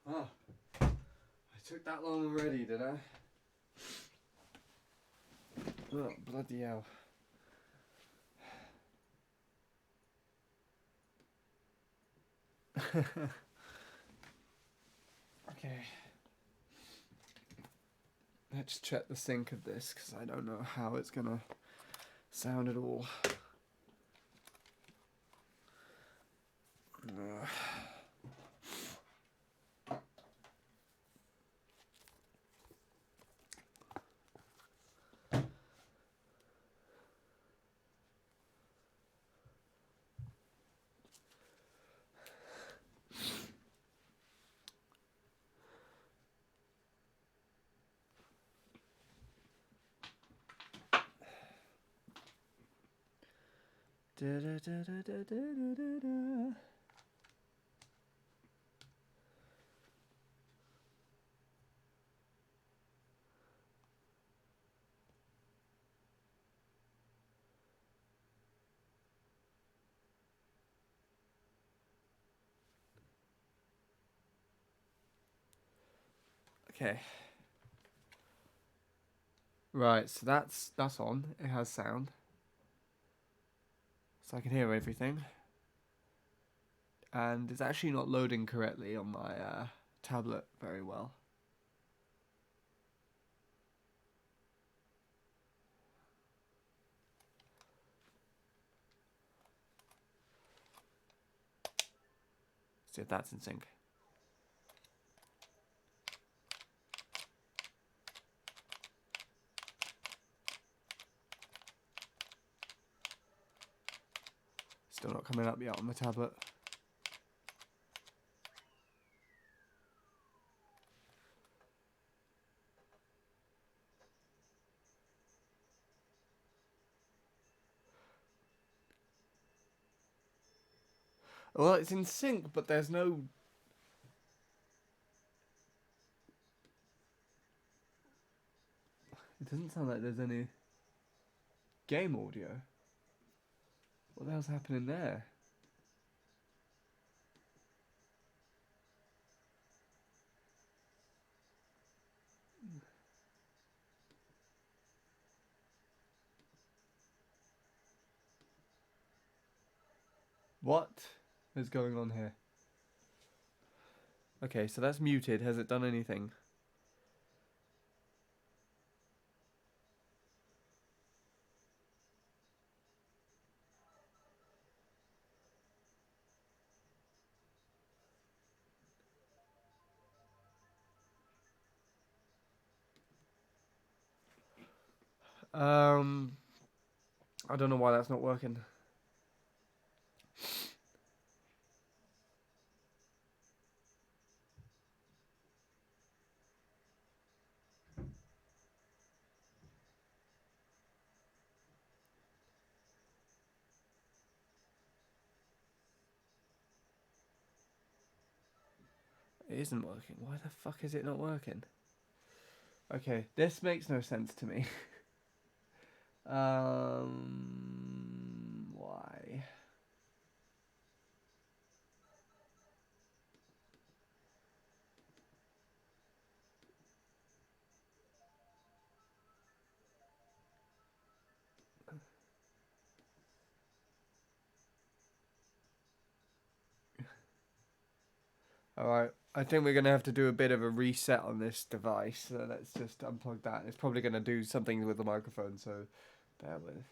Oh, I took that long already, did I? Oh, bloody hell. Okay. Let's check the sync of this, because I don't know how it's gonna sound at all. Da, da, da, da, da, da, da, da. Okay. Right, so that's on. It has sound. So I can hear everything. And it's actually not loading correctly on my tablet very well. See if that's in sync. Still not coming up yet on the tablet. Well, it's in sync, but there's no... It doesn't sound like there's any game audio. What the hell's happening there? What is going on here? Okay, so that's muted. Has it done anything? I don't know why that's not working. It isn't working. Why the fuck is it not working? Okay, this makes no sense to me. Why? Alright, I think we're going to have to do a bit of a reset on this device. So let's just unplug that. It's probably going to do something with the microphone, so bear with.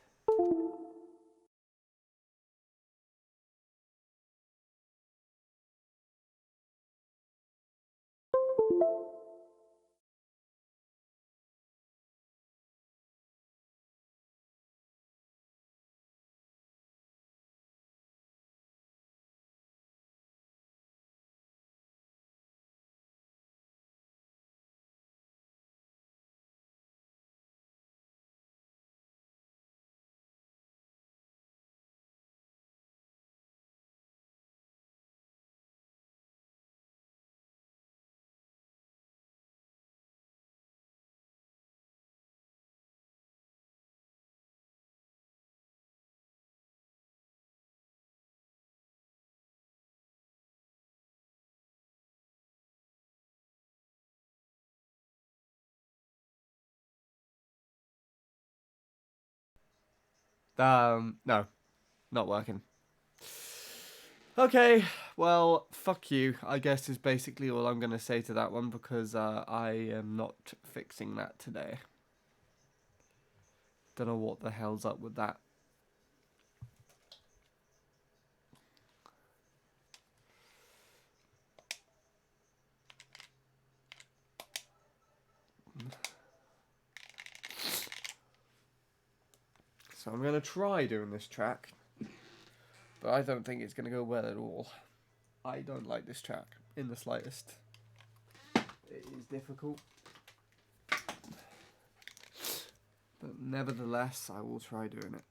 No, not working. Okay, well, fuck you, I guess is basically all I'm going to say to that one because I am not fixing that today. Don't know what the hell's up with that. So I'm going to try doing this track, but I don't think it's going to go well at all. I don't like this track in the slightest. It is difficult. But nevertheless, I will try doing it.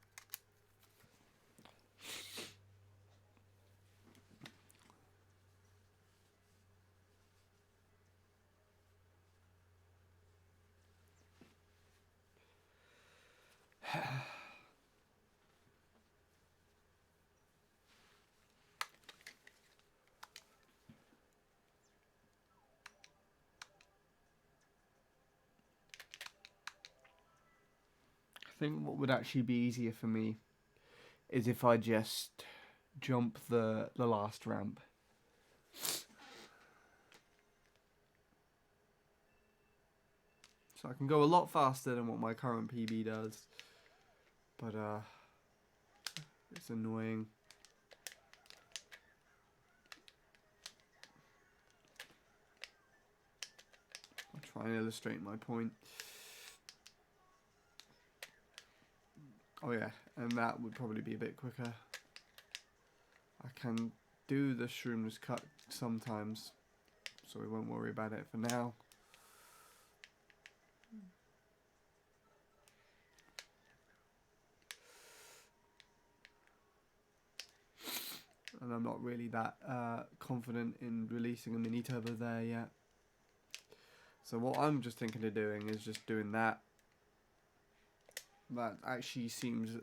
I think what would actually be easier for me is if I just jump the last ramp. So I can go a lot faster than what my current PB does. But it's annoying. I'll try and illustrate my point. Oh yeah, and that would probably be a bit quicker. I can do the shrooms cut sometimes, so we won't worry about it for now. And I'm not really that confident in releasing a mini turbo there yet. So what I'm just thinking of doing is just doing that. That actually seems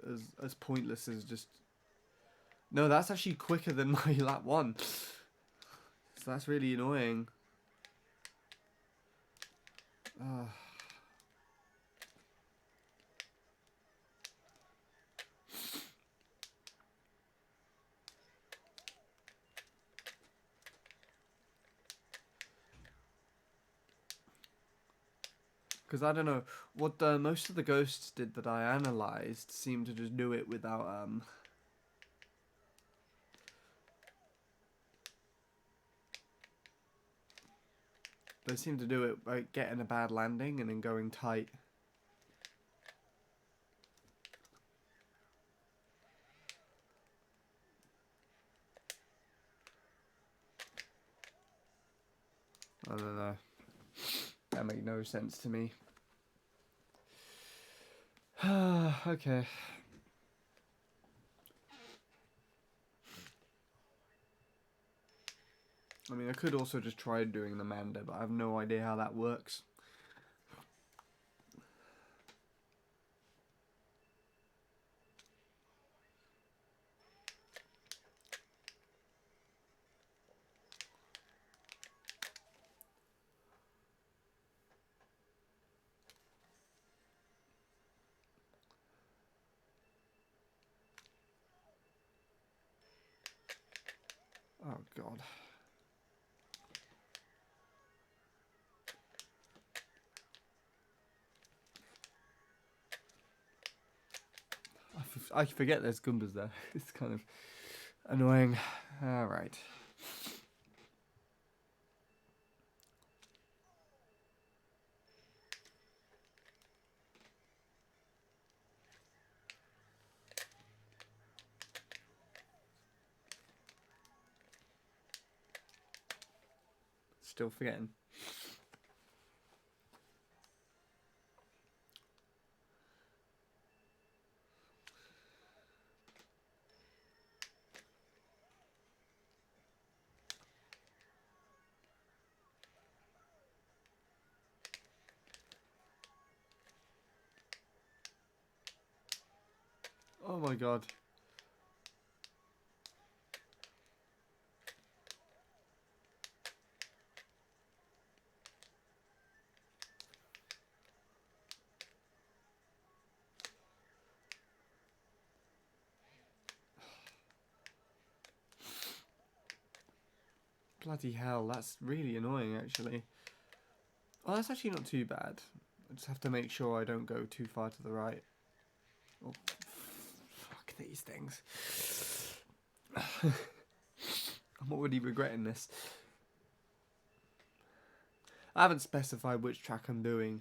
as pointless as just... No, that's actually quicker than my lap 1. So that's really annoying. Because I don't know, what most of the ghosts did that I analysed seemed to just do it without... They seem to do it by getting a bad landing and then going tight. I don't know. That made no sense to me. Okay. I mean, I could also just try doing the Manda, but I have no idea how that works. Oh, God. I forget there's Goombas there. It's kind of annoying. Alright. Still forgetting. Oh my God. Bloody hell, that's really annoying, actually. Oh, that's actually not too bad. I just have to make sure I don't go too far to the right. Oh, fuck these things. I'm already regretting this. I haven't specified which track I'm doing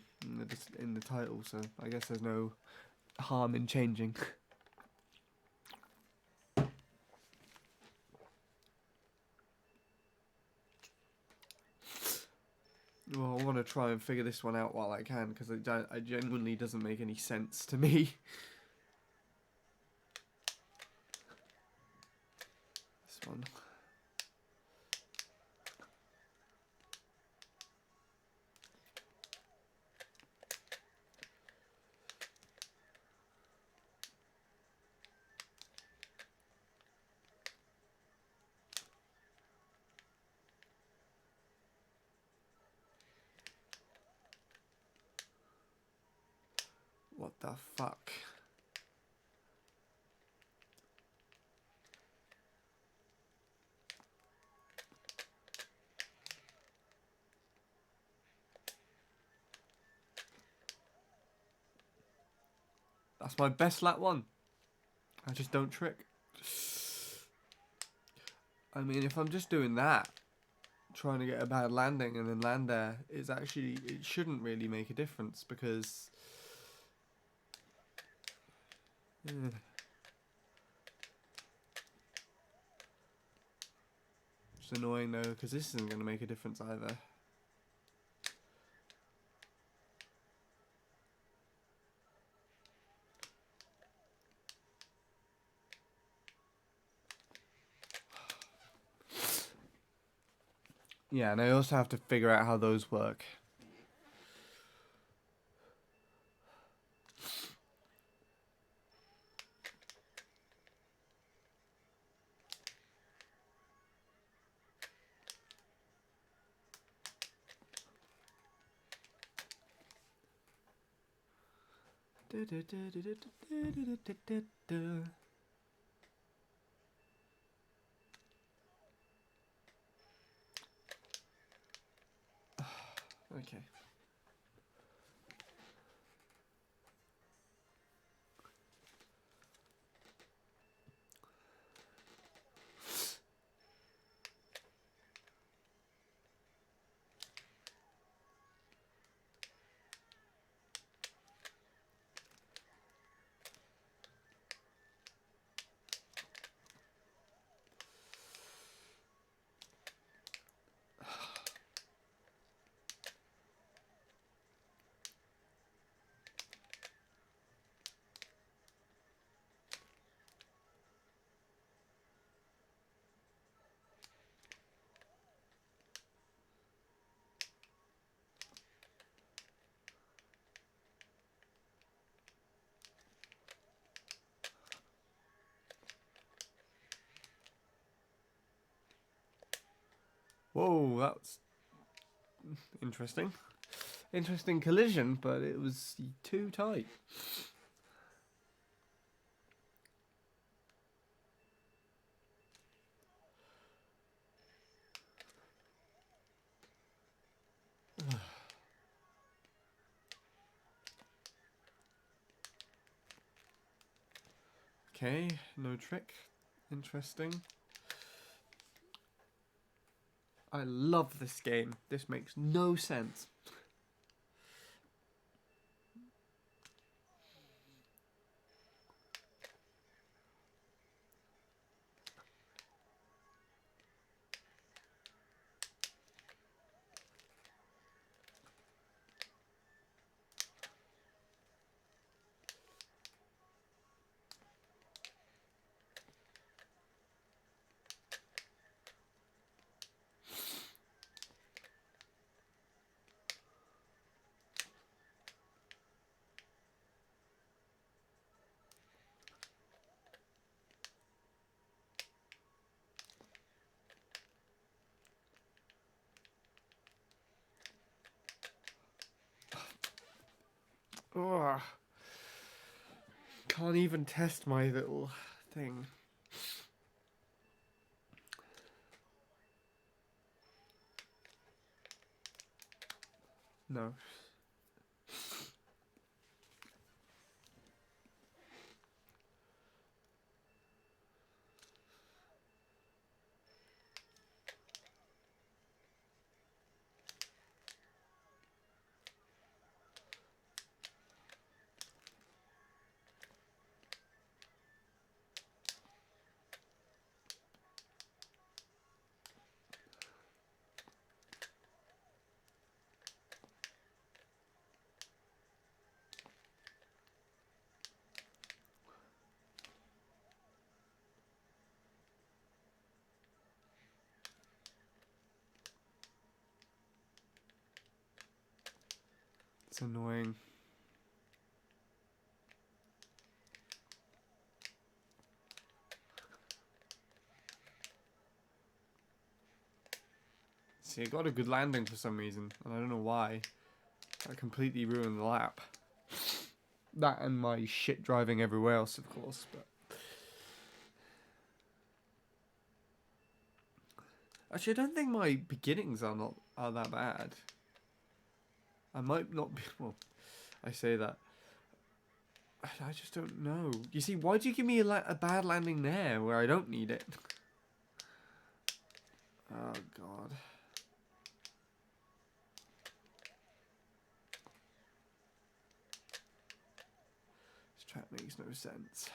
in the title, so I guess there's no harm in changing. Well, I want to try and figure this one out while I can, because it genuinely doesn't make any sense to me. This one. What the fuck? That's my best lap one. I just don't trick. I mean, if I'm just doing that, trying to get a bad landing and then land there, it shouldn't really make a difference, because it's annoying though, because this isn't going to make a difference either. Yeah, and I also have to figure out how those work. Okay. Whoa, that's interesting. Interesting collision, but it was too tight. Okay, no trick. Interesting. I love this game. This makes no sense. Ugh. Can't even test my little thing. No. It's annoying. See, I got a good landing for some reason, and I don't know why. I completely ruined the lap. That and my shit driving everywhere else, of course, but... Actually, I don't think my beginnings are that bad. I might not be... Well, I say that. I just don't know. You see, why do you give me a bad landing there where I don't need it? Oh, God. This track makes no sense.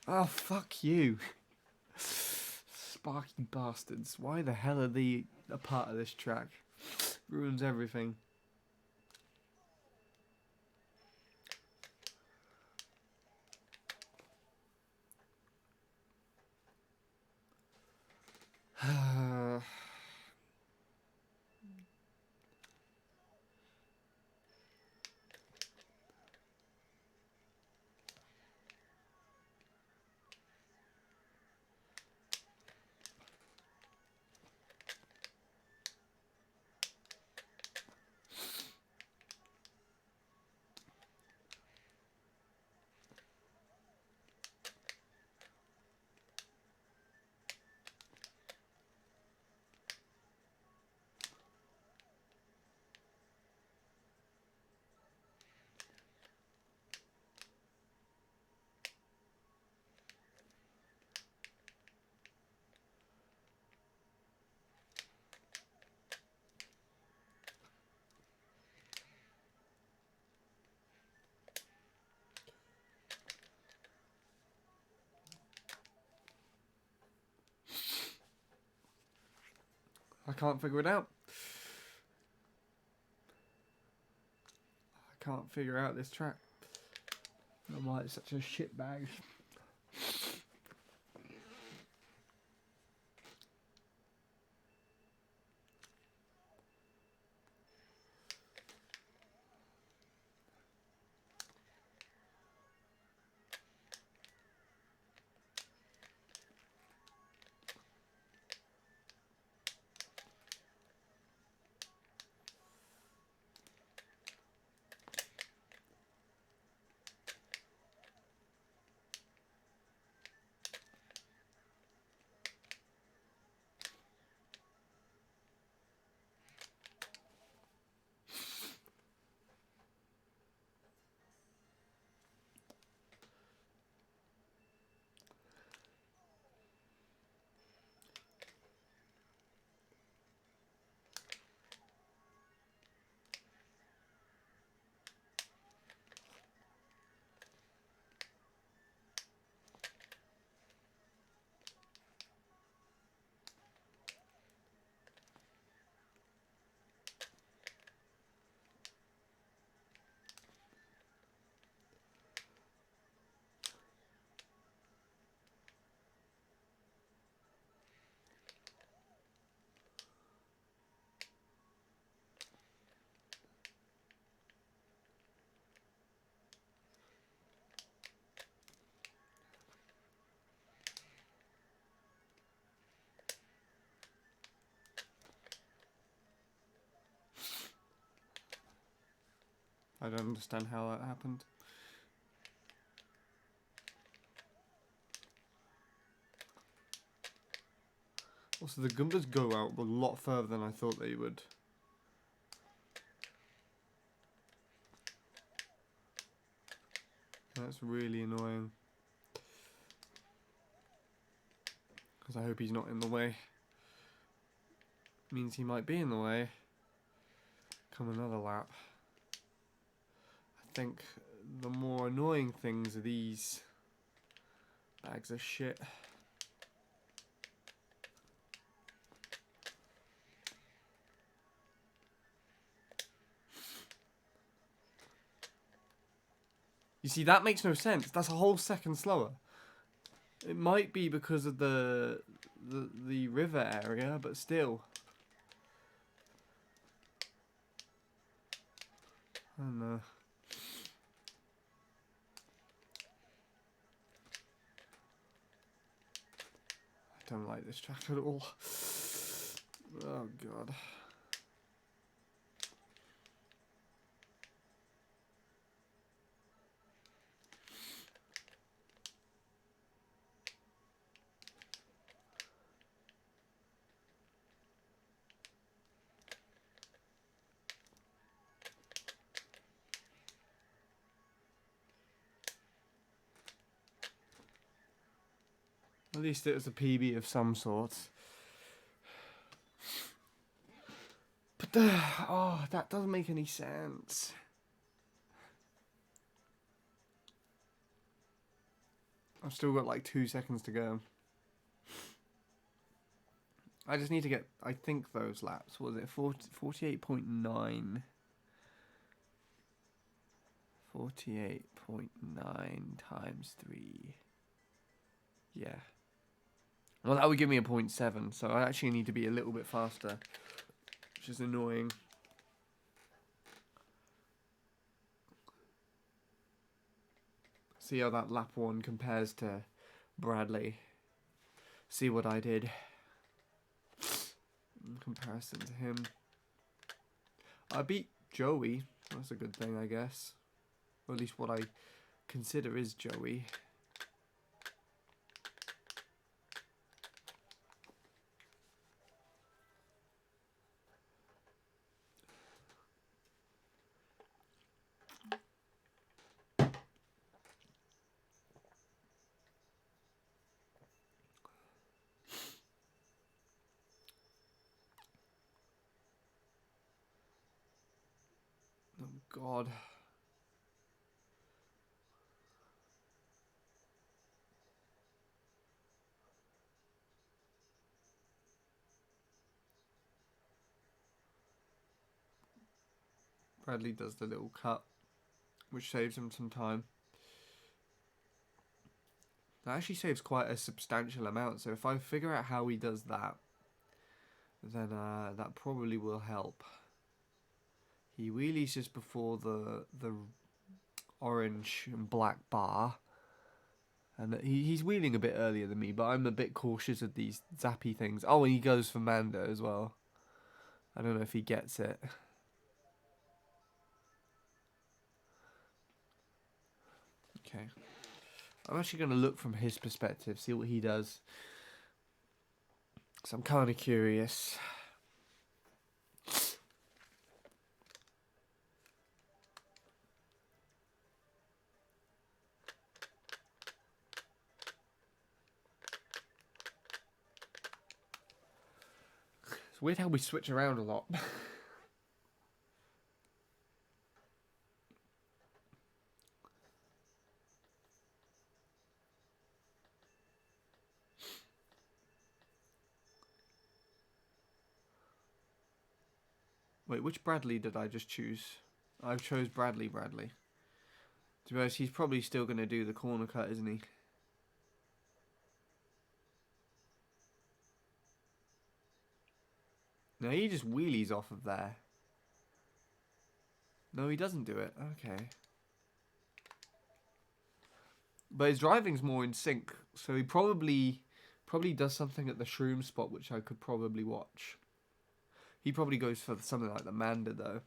Oh, fuck you. Sparky bastards. Why the hell are they a part of this track? Ruins everything. I can't figure it out. I can't figure out this track. I'm like such a shitbag. I don't understand how that happened. Also, the Goombas go out a lot further than I thought they would. That's really annoying. Because I hope he's not in the way. Means he might be in the way. Come another lap. I think the more annoying things are these bags of shit. You see, that makes no sense. That's a whole second slower. It might be because of the river area, but still. I don't know. I don't like this track at all. Oh god. At least it was a PB of some sort. But that doesn't make any sense. I've still got like 2 seconds to go. I just need to get, I think, those laps. What was it? 48.9. 48.9 times 3. Yeah. Well, that would give me a 0.7, so I actually need to be a little bit faster, which is annoying. See how that lap 1 compares to Bradley. See what I did in comparison to him. I beat Joey. That's a good thing, I guess. Or at least what I consider is Joey. Oh god. Bradley does the little cut, which saves him some time. That actually saves quite a substantial amount, so if I figure out how he does that, then that probably will help. He wheelies just before the orange and black bar, and he's wheeling a bit earlier than me, but I'm a bit cautious of these zappy things. Oh, and he goes for Mando as well. I don't know if he gets it. Okay. I'm actually going to look from his perspective, see what he does. So I'm kind of curious. It's weird how we switch around a lot. Wait, which Bradley did I just choose? I chose Bradley. To be honest, he's probably still going to do the corner cut, isn't he? No, he just wheelies off of there. No, he doesn't do it. Okay. But his driving's more in sync, so he probably does something at the shroom spot, which I could probably watch. He probably goes for something like the Manda, though.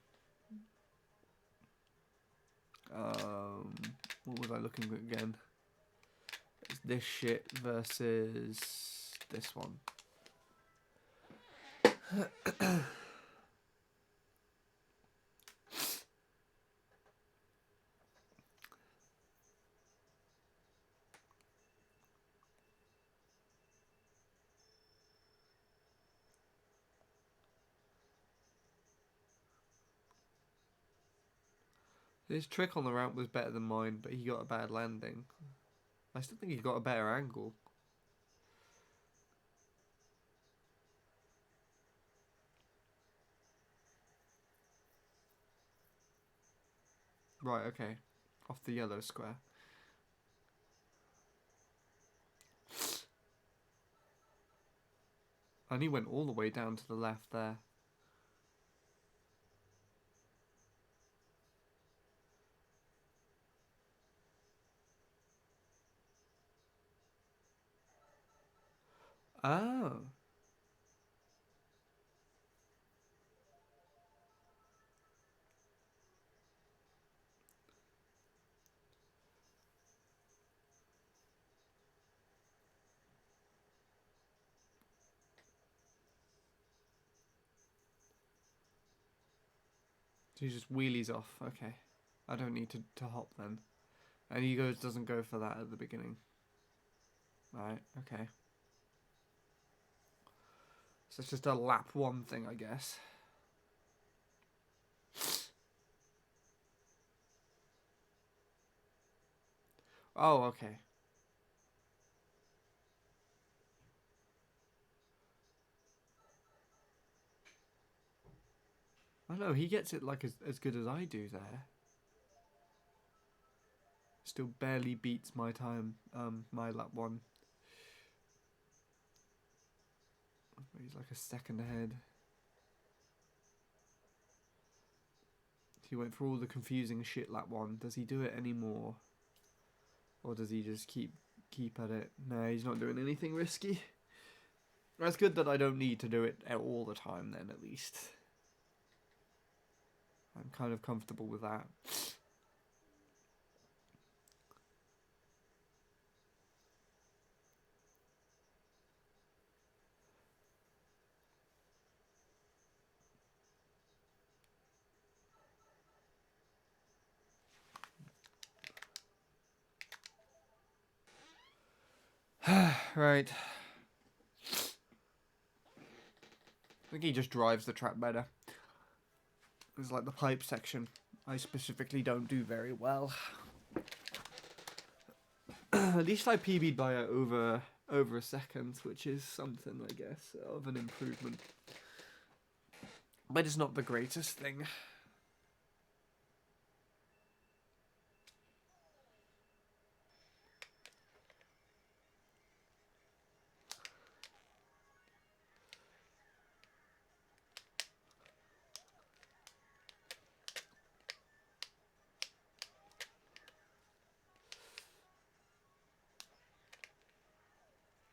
What was I looking at again? It's this shit versus this one. His trick on the ramp was better than mine, but he got a bad landing. I still think he got a better angle. Right, okay. Off the yellow square. And he went all the way down to the left there. Oh. So he just wheelies off. Okay. I don't need to hop then. And he doesn't go for that at the beginning. Right, okay. So it's just a lap one thing, I guess. Oh, okay. I know, he gets it like as good as I do there. Still barely beats my time, my lap one. He's like a second ahead. He went through all the confusing shit lap one. Does he do it anymore? Or does he just keep at it? No, he's not doing anything risky. That's good that I don't need to do it all the time then, at least. I'm kind of comfortable with that. Right. I think he just drives the track better. It's like the pipe section. I specifically don't do very well. At least I PB'd by over a second, which is something, I guess, of an improvement. But it's not the greatest thing.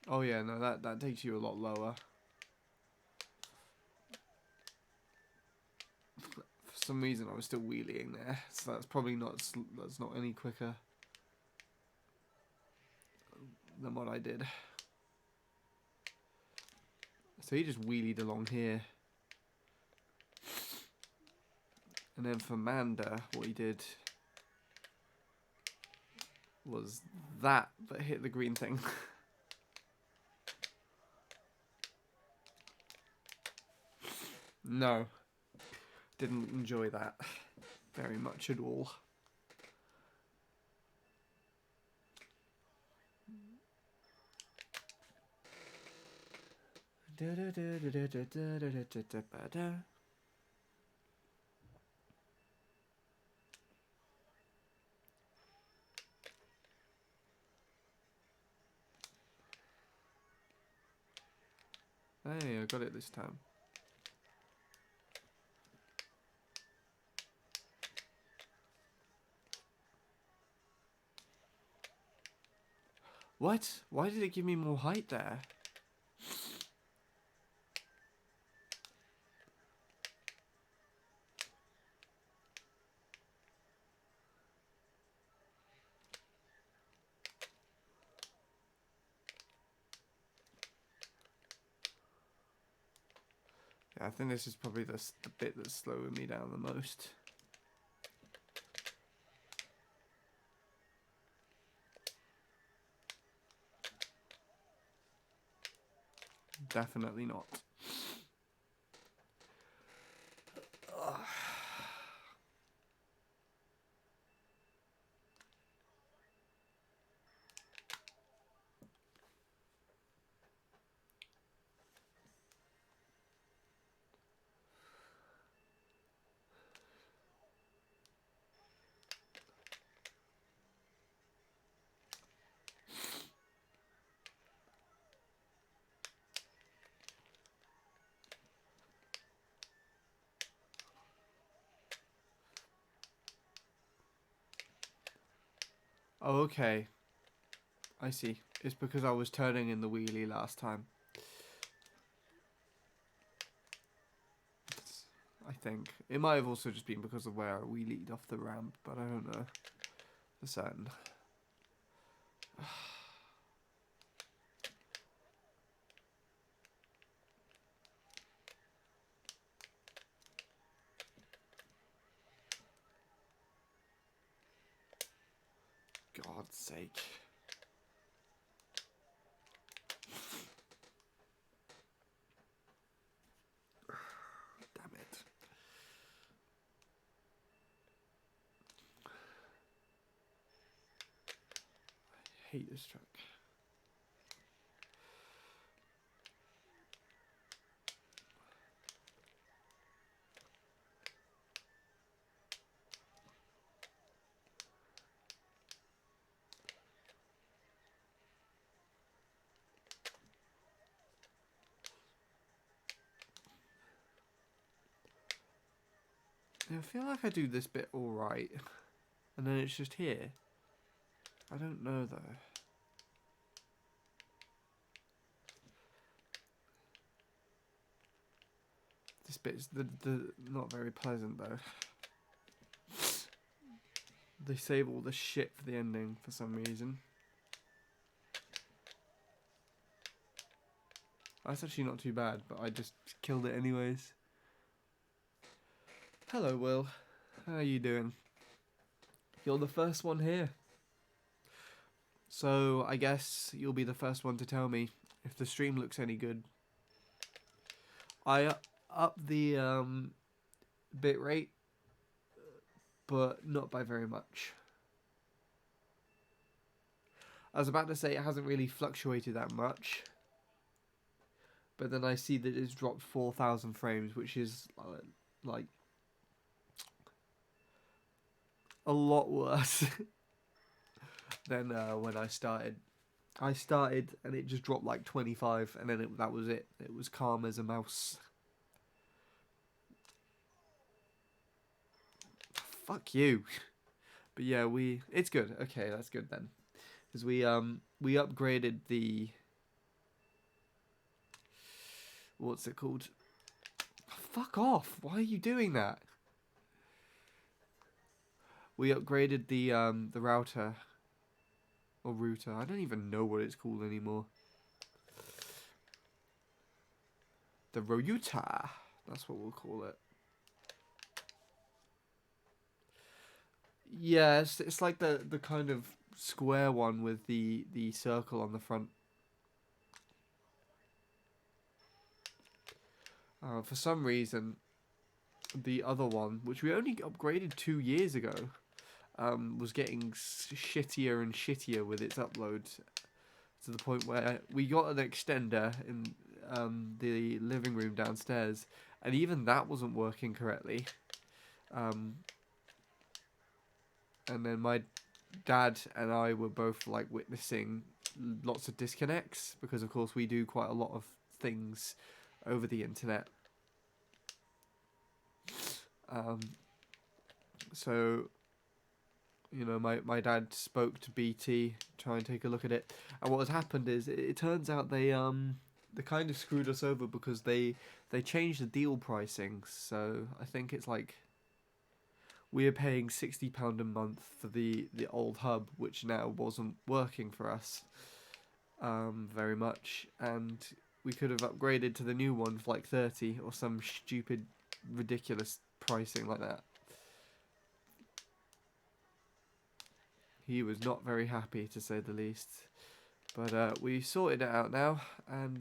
Oh yeah, no, that takes you a lot lower. For some reason, I was still wheeling there, so that's probably not any quicker than what I did. So he just wheelied along here, and then for Manda, what he did was that, but hit the green thing. No. Didn't enjoy that very much at all. Hey, I got it this time. What? Why did it give me more height there? Yeah, I think this is probably the bit that's slowing me down the most. Definitely not. Oh, okay. I see. It's because I was turning in the wheelie last time. I think. It might have also just been because of where we lead off the ramp, but I don't know for certain. God's sake. Damn it. I hate this truck. I feel like I do this bit alright, and then it's just here. I don't know though. This bit's the not very pleasant though. They save all the shit for the ending for some reason. That's actually not too bad, but I just killed it anyways. Hello, Will. How are you doing? You're the first one here. So, I guess you'll be the first one to tell me if the stream looks any good. I upped the bit rate, but not by very much. I was about to say it hasn't really fluctuated that much, but then I see that it's dropped 4,000 frames, which is like a lot worse than when I started. I started and it just dropped like 25, and then that was it. It was calm as a mouse. Fuck you. But yeah, it's good. Okay, that's good then. Because we upgraded the, what's it called? Fuck off. Why are you doing that? We upgraded the router. Or router. I don't even know what it's called anymore. The router. That's what we'll call it. Yeah, it's like the kind of square one with the circle on the front. For some reason, the other one, which we only upgraded 2 years ago, was getting shittier and shittier with its uploads, to the point where we got an extender in the living room downstairs, and even that wasn't working correctly. And then my dad and I were both like witnessing lots of disconnects because, of course, we do quite a lot of things over the internet. So, you know, my dad spoke to BT, try and take a look at it, and what has happened is it turns out they kind of screwed us over because they changed the deal pricing. So I think it's like we are paying £60 a month for the old hub, which now wasn't working for us very much, and we could have upgraded to the new one for like 30 or some stupid, ridiculous pricing like that. He was not very happy, to say the least. But we sorted it out now, and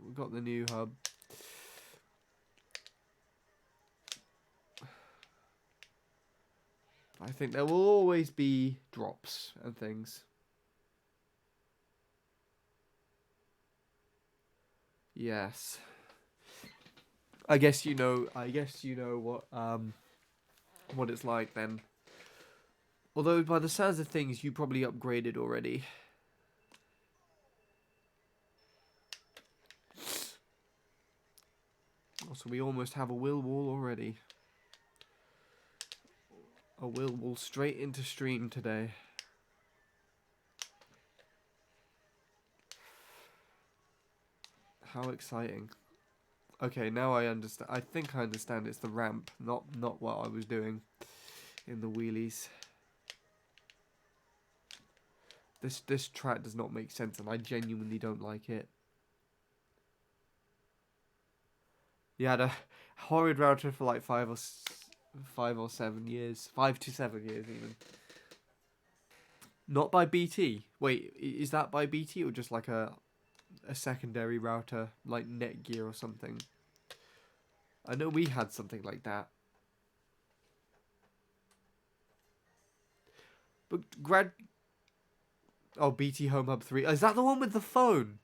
we got the new hub. I think there will always be drops and things. Yes. I guess you know what it's like then. Although by the sounds of things, you probably upgraded already. So we almost have a will wall already. A will wall straight into stream today. How exciting. Okay, now I understand. I think I understand it's the ramp, not what I was doing in the wheelies. This track does not make sense, and I genuinely don't like it. You had a horrid router for like 5 or 7 years, 5 to 7 years even. Not by BT. Wait, is that by BT or just like a secondary router like Netgear or something? I know we had something like that. But BT Home Hub 3. Is that the one with the phone?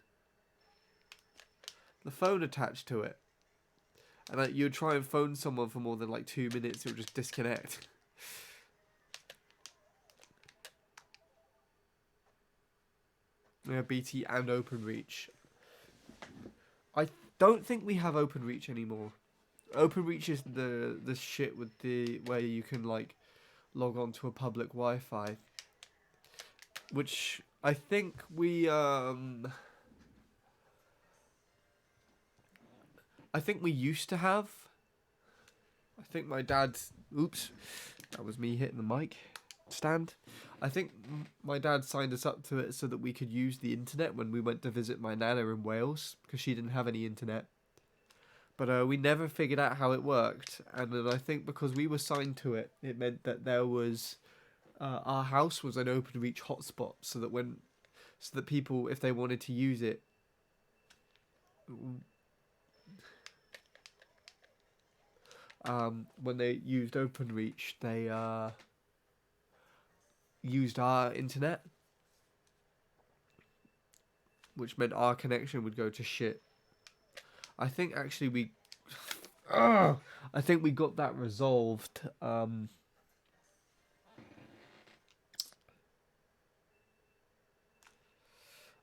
The phone attached to it. And you'd try and phone someone for more than like 2 minutes, it would just disconnect. Yeah, BT and OpenReach. I don't think we have OpenReach anymore. OpenReach is the shit with where you can like log on to a public Wi-Fi, which I think we used to have. I think my dad... Oops. That was me hitting the mic stand. I think my dad signed us up to it so that we could use the internet when we went to visit my nana in Wales, because she didn't have any internet. But we never figured out how it worked. And then I think because we were signed to it, it meant that there was... our house was an OpenReach hotspot, so that people, if they wanted to use it... when they used OpenReach, they used our internet, which meant our connection would go to shit. I think actually I think we got that resolved. I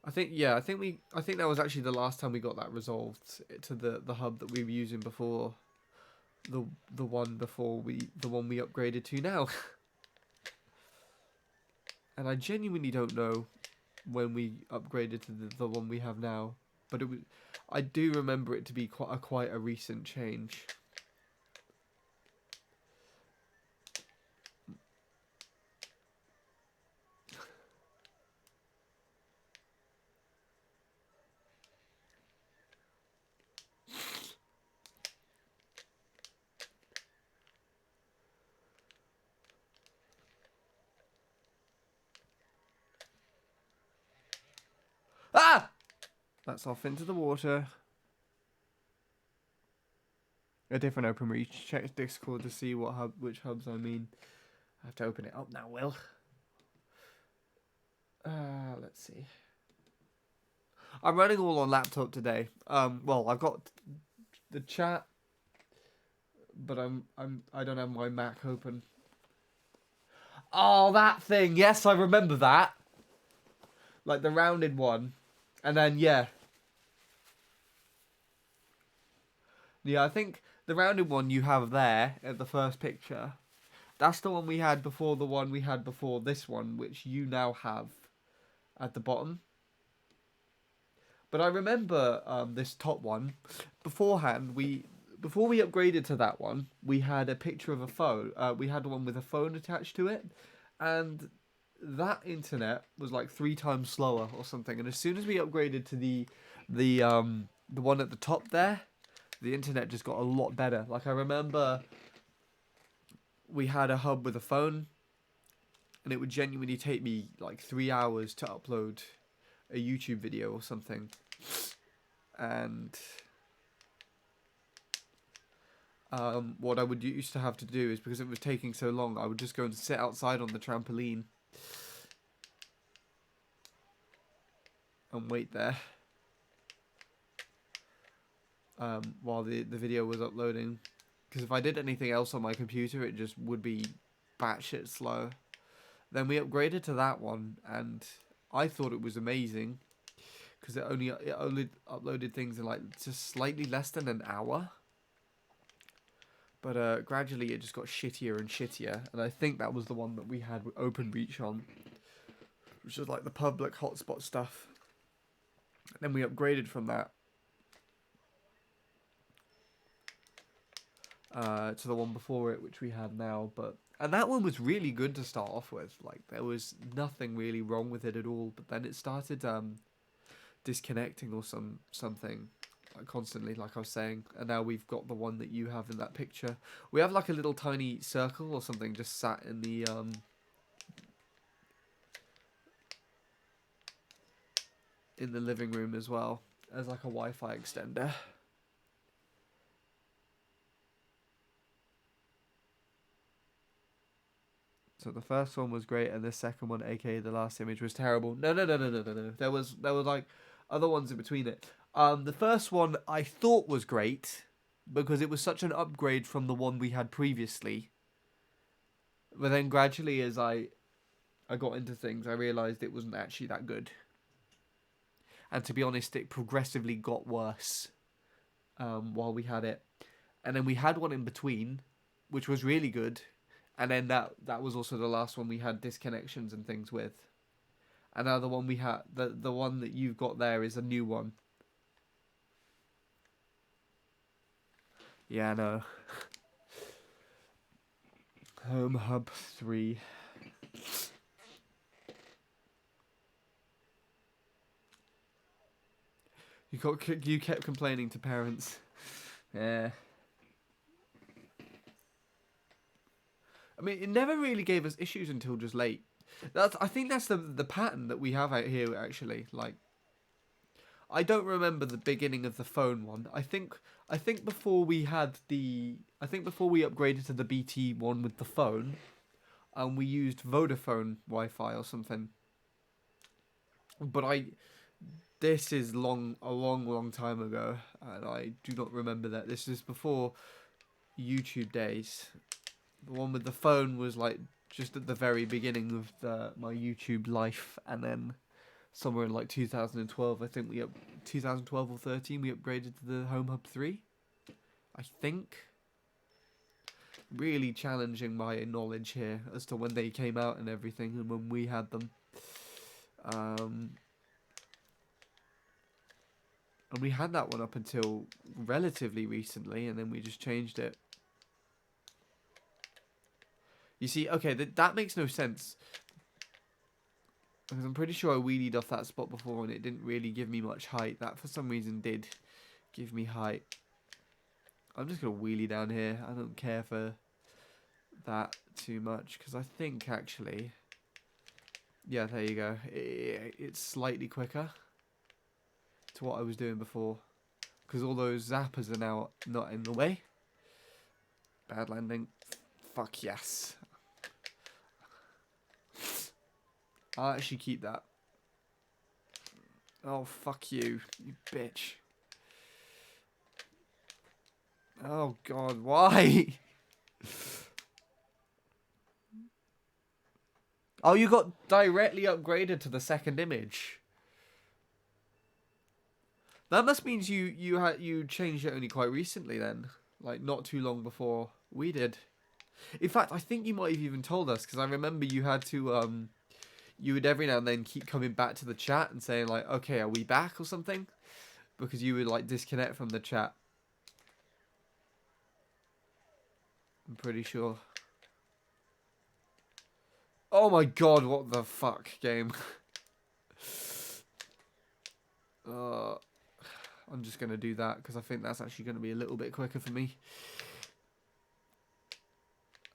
think that was actually the last time we got that resolved to the hub that we were using before. The one we upgraded to now. And I genuinely don't know when we upgraded to the one we have now, but I do remember it to be quite a recent change. Ah! That's off into the water. A different OpenReach. Check Discord to see which hubs I mean. I have to open it up now, Will. Let's see. I'm running all on laptop today. Well, I've got the chat, but I don't have my Mac open. Oh, that thing. Yes, I remember that. Like the rounded one. And then, yeah. Yeah, I think the rounded one you have there at the first picture, that's the one we had before the one we had before this one, which you now have at the bottom. But I remember this top one. Beforehand, before we upgraded to that one, we had a picture of a phone. We had one with a phone attached to it. And that internet was like 3 times slower or something. And as soon as we upgraded to the the one at the top there, the internet just got a lot better. Like, I remember we had a hub with a phone, and it would genuinely take me like 3 hours to upload a YouTube video or something. And what I would used to have to do is, because it was taking so long, I would just go and sit outside on the trampoline and wait there while the video was uploading. Because if I did anything else on my computer, it just would be batshit slow. Then we upgraded to that one, and I thought it was amazing because it only uploaded things in like just slightly less than an hour. But gradually it just got shittier and shittier, and I think that was the one that we had OpenReach on, which was like the public hotspot stuff. And then we upgraded from that to the one before it, which we have now. And that one was really good to start off with. Like, there was nothing really wrong with it at all. But then it started disconnecting or something like, constantly, like I was saying. And now we've got the one that you have in that picture. We have like a little tiny circle or something just sat in the living room as well as like a Wi-Fi extender. So the first one was great, and the second one, aka the last image, was terrible. No. There was like other ones in between it. The first one I thought was great because it was such an upgrade from the one we had previously. But then gradually, as I got into things, I realized it wasn't actually that good. And to be honest, it progressively got worse while we had it. And then we had one in between, which was really good. And then that was also the last one we had disconnections and things with. And now the one we had, the one that you've got there is a new one. Yeah, I know. Home Hub 3. You kept complaining to parents. Yeah. I mean, it never really gave us issues until just late. I think that's the pattern that we have out here, actually. Like, I don't remember the beginning of the phone one. I think before we upgraded to the BT one with the phone, we used Vodafone Wi-Fi or something. But this is a long time ago, and I do not remember that. This is before YouTube days. The one with the phone was like just at the very beginning of my YouTube life, and then somewhere in like 2012, I think 2012 or 13, we upgraded to the Home Hub 3. I think. Really challenging my knowledge here as to when they came out and everything, and when we had them. And we had that one up until relatively recently, and then we just changed it. You see, okay, that makes no sense. Because I'm pretty sure I wheelied off that spot before and it didn't really give me much height. That, for some reason, did give me height. I'm just going to wheelie down here. I don't care for that too much. Because I think, actually... Yeah, there you go. It's slightly quicker to what I was doing before. Because all those zappers are now not in the way. Bad landing. Fuck yes. I'll actually keep that. Oh, fuck you, you bitch. Oh, God, why? Oh, you got directly upgraded to the second image. That must mean you changed it only quite recently then. Like, not too long before we did. In fact, I think you might have even told us, because I remember you had to, you would every now and then keep coming back to the chat and saying, like, okay, are we back or something? Because you would, like, disconnect from the chat. I'm pretty sure. Oh my god, what the fuck, game? I'm just going to do that because I think that's actually going to be a little bit quicker for me.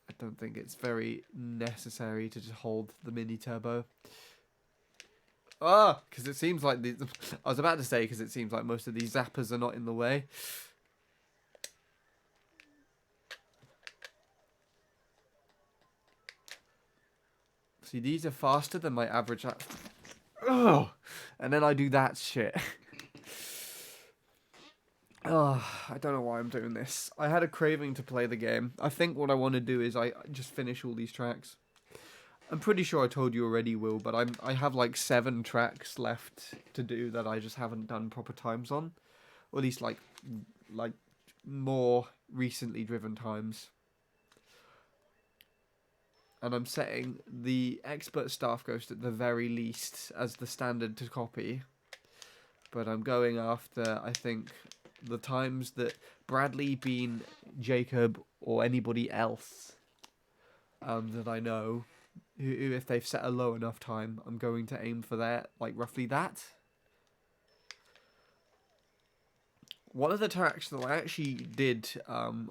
I don't think it's very necessary to just hold the mini turbo. Ah, because it seems like these... I was about to say because it seems like most of these zappers are not in the way. See, these are faster than my average... Oh, and then I do that shit. Oh, I don't know why I'm doing this. I had a craving to play the game. I think what I want to do is I just finish all these tracks. I'm pretty sure I told you already, Will, but I have like 7 tracks left to do that I just haven't done proper times on. Or at least like more recently driven times. And I'm setting the Expert Staff Ghost at the very least as the standard to copy. But I'm going after, I think, the times that Bradley, Bean, Jacob, or anybody else that I know, who if they've set a low enough time, I'm going to aim for that, like roughly that. One of the tracks that I actually did on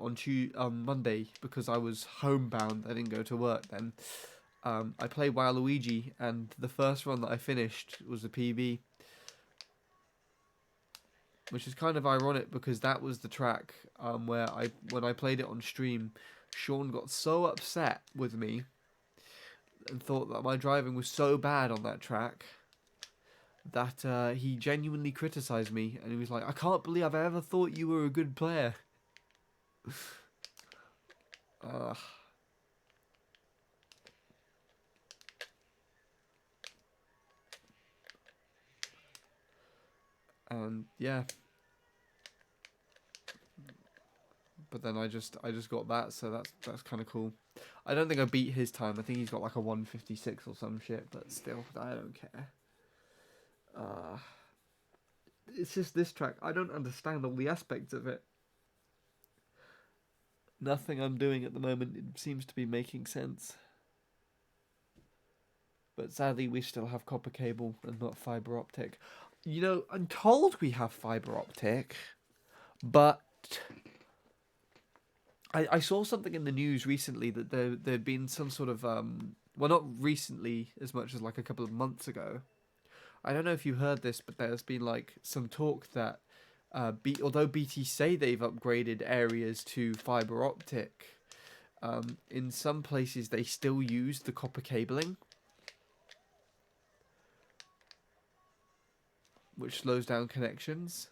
Monday, because I was homebound, I didn't go to work then, I played Waluigi, and the first run that I finished was a PB. Which is kind of ironic because that was the track where when I played it on stream, Sean got so upset with me and thought that my driving was so bad on that track that he genuinely criticised me, and he was like, "I can't believe I've ever thought you were a good player." And yeah. But then I just got that, so that's kind of cool. I don't think I beat his time. I think he's got like a 156 or some shit, but still, I don't care. It's just this track. I don't understand all the aspects of it. Nothing I'm doing at the moment seems to be making sense. But sadly, we still have copper cable and not fiber optic. You know, I'm told we have fiber optic, but I saw something in the news recently that there'd been some sort of well, not recently as much as like a couple of months ago. I don't know if you heard this, but there's been like some talk that although BT say they've upgraded areas to fiber optic, in some places they still use the copper cabling, which slows down connections.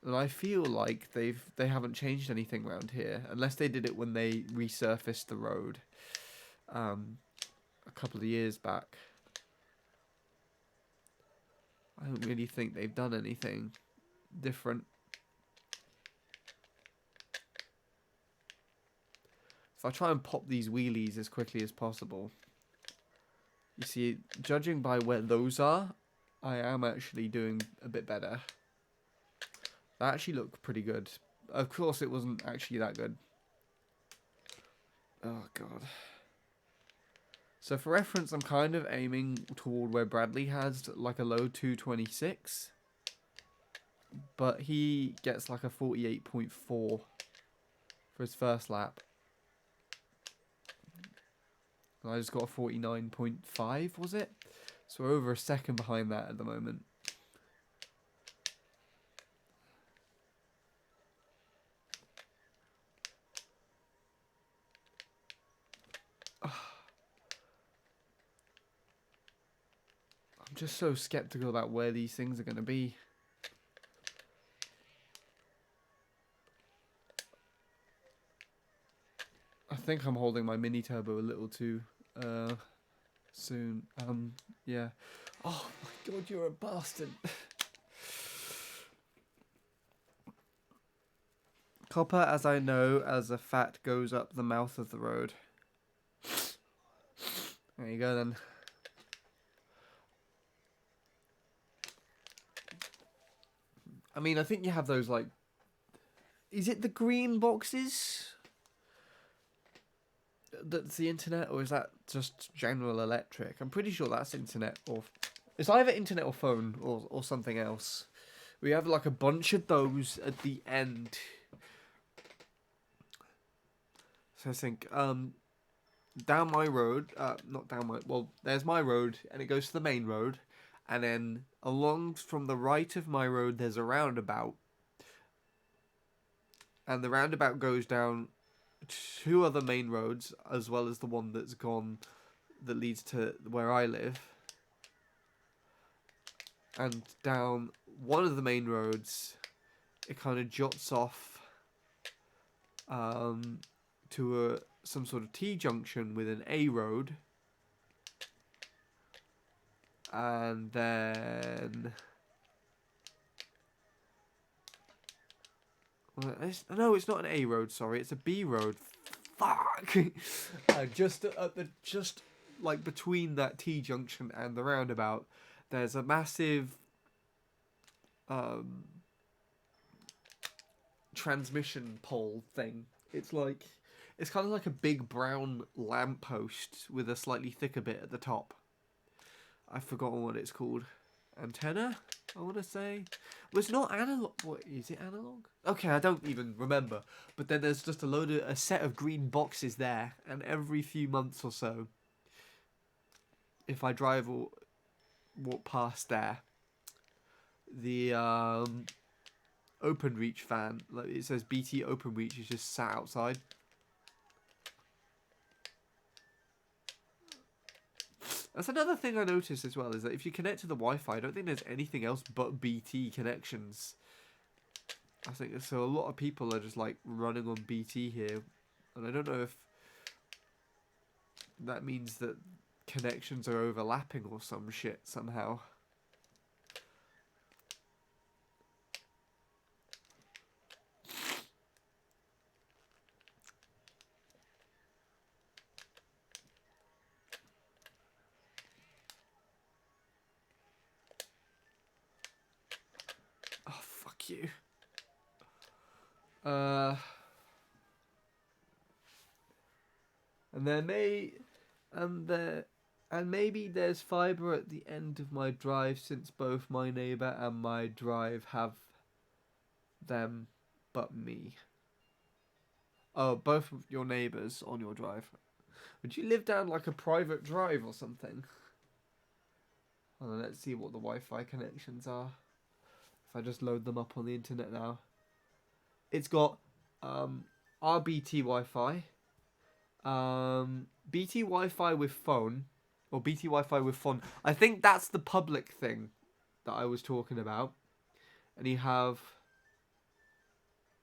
And I feel like they haven't changed anything around here, unless they did it when they resurfaced the road a couple of years back. I don't really think they've done anything different. If I try and pop these wheelies as quickly as possible, you see, judging by where those are, I am actually doing a bit better. That actually looked pretty good. Of course, it wasn't actually that good. Oh, God. So, for reference, I'm kind of aiming toward where Bradley has, like, a low 226. But he gets, like, a 48.4 for his first lap. And I just got a 49.5, was it? So, we're over a second behind that at the moment. I'm just so skeptical about where these things are going to be. I think I'm holding my mini turbo a little too soon. Yeah. Oh my God, you're a bastard. Copper, as I know, as a fat goes up the mouth of the road. There you go then. I mean, I think you have those, like... Is it the green boxes? That's the internet, or is that just General Electric? I'm pretty sure that's internet, or... It's either internet or phone, or something else. We have like a bunch of those at the end. So I think down my road, not down my, well, there's my road, and it goes to the main road, and then along from the right of my road, there's a roundabout, and the roundabout goes down two other main roads, as well as the one that's gone, that leads to where I live, and down one of the main roads, it kind of jots off to some sort of T-junction with an A road, and then no, it's not an A road. Sorry, it's a B road. Fuck! Just like between that T-junction and the roundabout, there's a massive transmission pole thing. It's kind of like a big brown lamppost with a slightly thicker bit at the top. I've forgotten what it's called. Antenna, I want to say. Well, it's not analog. What is it? Analog? Okay, I don't even remember. But then there's just a set of green boxes there, and every few months or so, if I drive or walk past there, the OpenReach fan, like it says BT OpenReach, is just sat outside. That's another thing I noticed as well, is that if you connect to the Wi-Fi, I don't think there's anything else but BT connections. I think so. A lot of people are just like running on BT here, and I don't know if that means that connections are overlapping or some shit somehow. Oh, fuck you. And maybe there's fibre at the end of my drive, since both my neighbour and my drive have them, but me. Oh, both of your neighbours on your drive. Would you live down like a private drive or something? Oh, let's see what the Wi-Fi connections are. If I just load them up on the internet now. It's got RBT Wi-Fi, BT Wi-Fi with phone, or BT Wi-Fi with phone. I think that's the public thing that I was talking about. And you have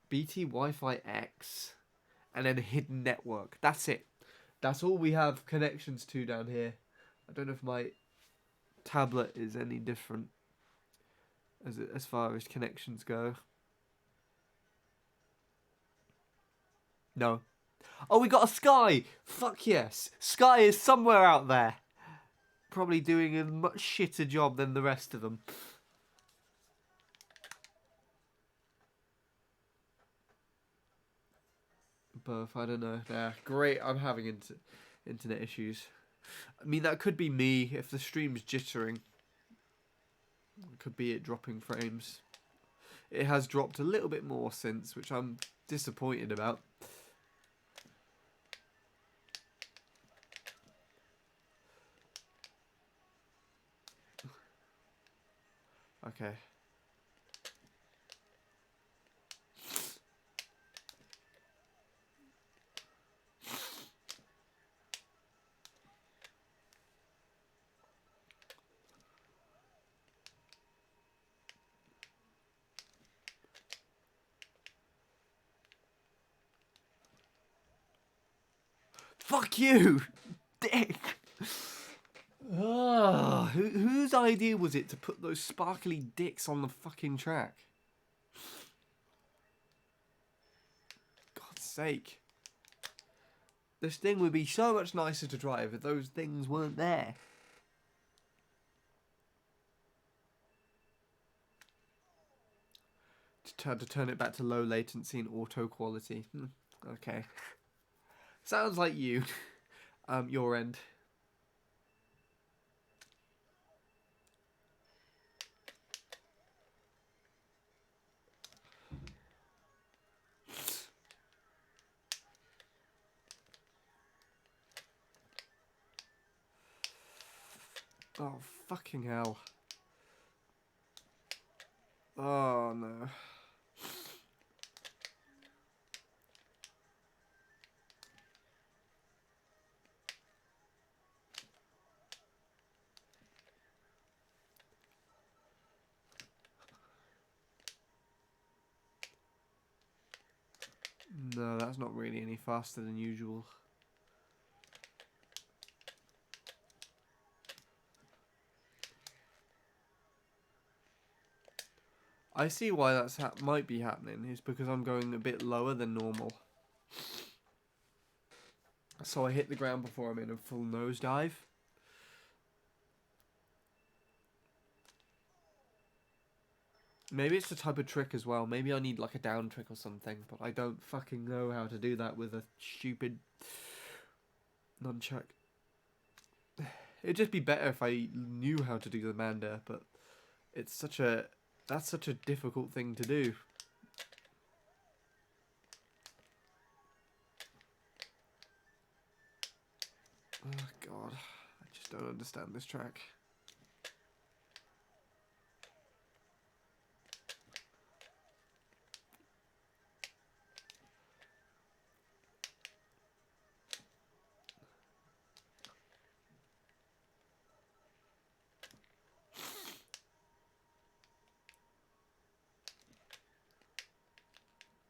BT Wi-Fi X, and then a hidden network. That's it. That's all we have connections to down here. I don't know if my tablet is any different as far as connections go. No. Oh, we got a Sky! Fuck yes. Sky is somewhere out there. Probably doing a much shitter job than the rest of them. Both, I don't know. Yeah, great. I'm having internet issues. I mean, that could be me if the stream's jittering. It could be it dropping frames. It has dropped a little bit more since, which I'm disappointed about. Okay. Fuck you, dick. Oh, whose idea was it to put those sparkly dicks on the fucking track? God's sake. This thing would be so much nicer to drive if those things weren't there. To turn it back to low latency and auto quality. Okay. Sounds like you. Your end. Oh, fucking hell. Oh, no. No, that's not really any faster than usual. I see why that's might be happening. It's because I'm going a bit lower than normal. So I hit the ground before I'm in a full nosedive. Maybe it's the type of trick as well. Maybe I need like a down trick or something, but I don't fucking know how to do that with a stupid nunchuck. It'd just be better if I knew how to do the Manda, but it's that's such a difficult thing to do. Oh god, I just don't understand this track.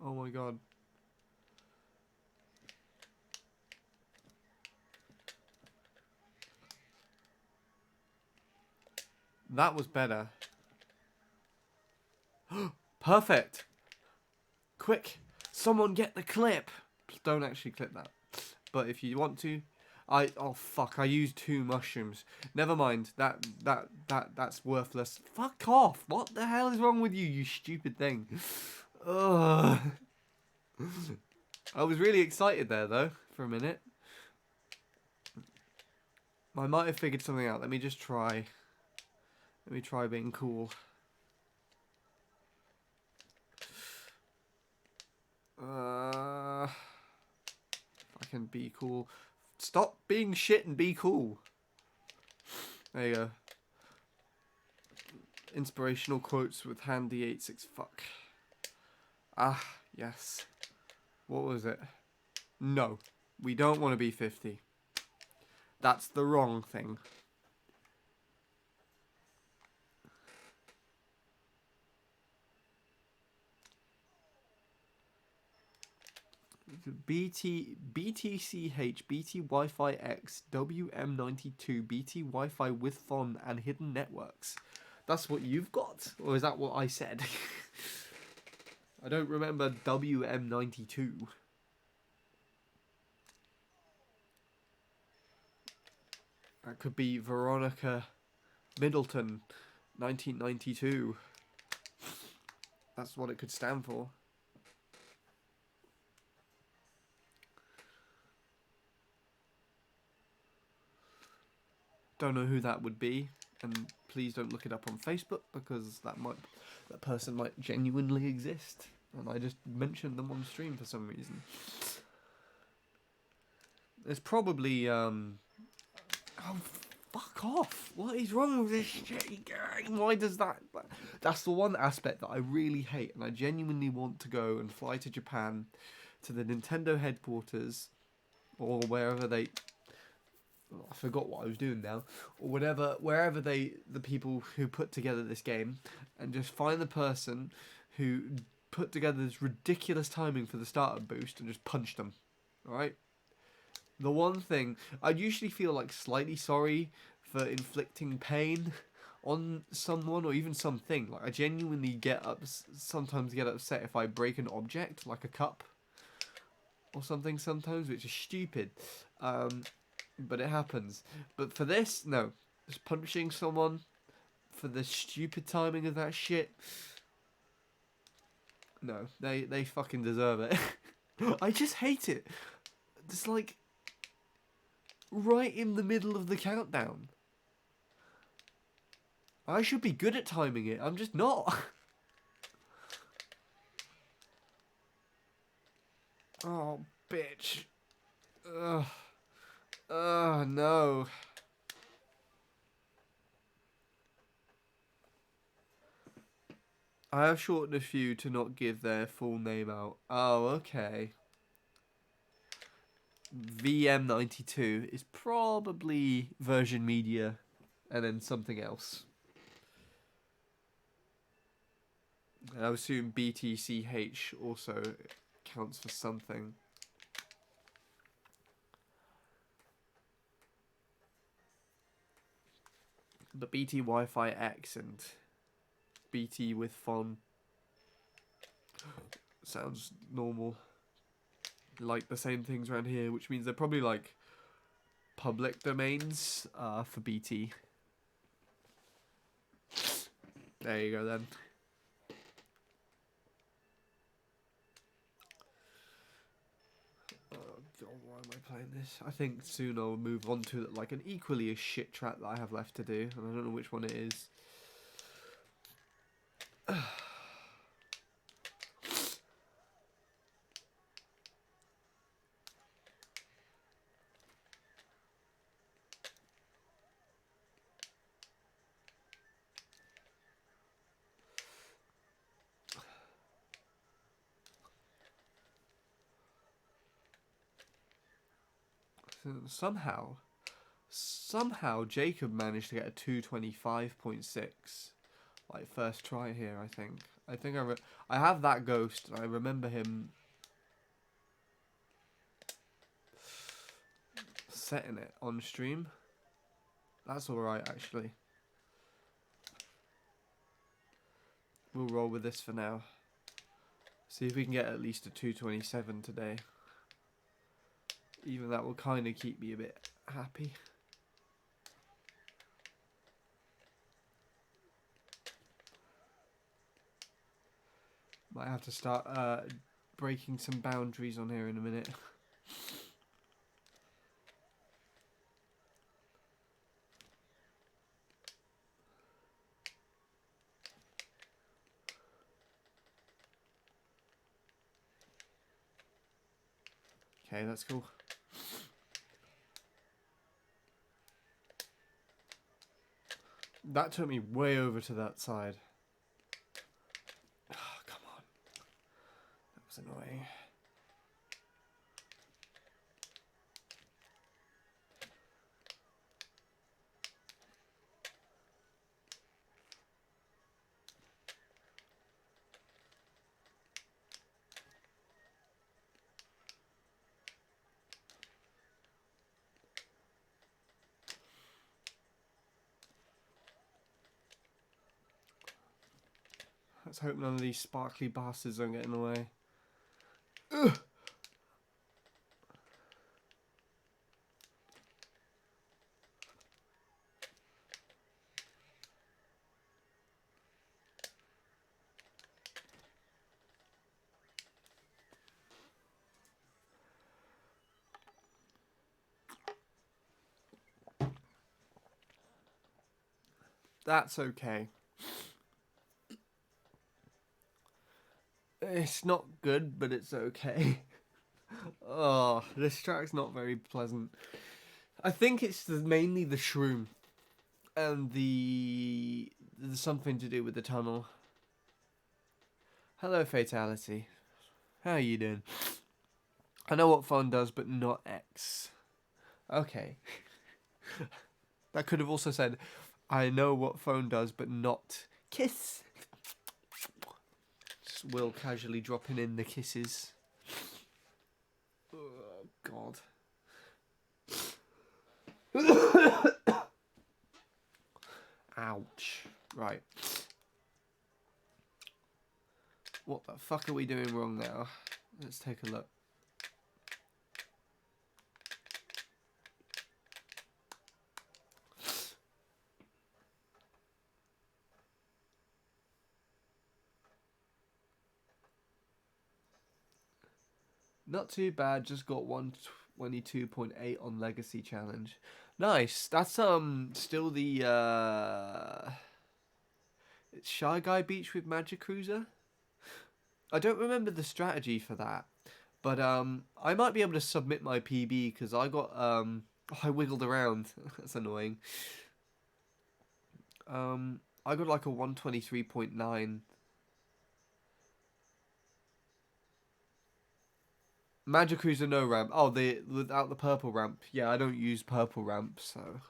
Oh my god. That was better. Perfect. Quick, someone get the clip. Don't actually clip that. But if you want to, oh fuck, I used 2 mushrooms. Never mind. That's worthless. Fuck off. What the hell is wrong with you, you stupid thing? Ugh. I was really excited there though, for a minute. I might have figured something out. Let me just try. Let me try being cool. I can be cool. Stop being shit and be cool. There you go. Inspirational quotes with Handy 86. Fuck. Ah, yes. What was it? No. We don't want to be 50. That's the wrong thing. BTCH, BT Wi-Fi X, WM92, BT Wi-Fi with FON and hidden networks. That's what you've got? Or is that what I said? I don't remember WM92. That could be Veronica Middleton, 1992. That's what it could stand for. Don't know who that would be, and please don't look it up on Facebook because that person might genuinely exist, and I just mentioned them on stream for some reason. There's probably oh fuck off! What is wrong with this shitty game? Why does that? That's the one aspect that I really hate, and I genuinely want to go and fly to Japan, to the Nintendo headquarters, or wherever they. I forgot what I was doing now, or wherever the people who put together this game, and just find the person who put together this ridiculous timing for the starter boost and just punch them. All right. The one thing I'd usually feel like slightly sorry for inflicting pain on someone or even something. Like I genuinely sometimes get upset if I break an object like a cup or something sometimes, which is stupid. But it happens. But for this, no. Just punching someone for the stupid timing of that shit. No, they fucking deserve it. I just hate it. It's like right in the middle of the countdown. I should be good at timing it. I'm just not. Oh, bitch. Ugh. No. I have shortened a few to not give their full name out. Oh, okay. VM92 is probably Virgin Media and then something else. I assume BTCH also counts for something. But BT Wi-Fi X and BT with FON sounds normal. Like the same things around here, which means they're probably like public domains for BT. There you go then. Oh god, why am I playing this? I think soon I'll move on to like an equally as shit track that I have left to do, and I don't know which one it is. Somehow Jacob managed to get a 225.6 like first try here. I think I have that ghost and I remember him setting it on stream. That's all right actually. We'll roll with this for now. See if we can get at least a 227 today. Even that will kind of keep me a bit happy. Might have to start breaking some boundaries on here in a minute. Okay, that's cool. That took me way over to that side. Oh, come on. That was annoying. Let's hope none of these sparkly bastards don't get in the way. Ugh. That's okay. It's not good, but it's okay. Oh, this track's not very pleasant. I think it's mainly the shroom and there's something to do with the tunnel. Hello, Fatality. How are you doing? I know what phone does, but not X. Okay. That could have also said, I know what phone does, but not kiss. Just Will casually dropping in the kisses. Oh, God. Ouch. Right. What the fuck are we doing wrong now? Let's take a look. Not too bad, just got 122.8 on Legacy Challenge. Nice. That's still the it's Shy Guy Beach with Magic Cruiser. I don't remember the strategy for that. But I might be able to submit my PB because I got I wiggled around. That's annoying. I got like a 123.9 Magic Cruiser no ramp. Oh, without the purple ramp. Yeah, I don't use purple ramp, so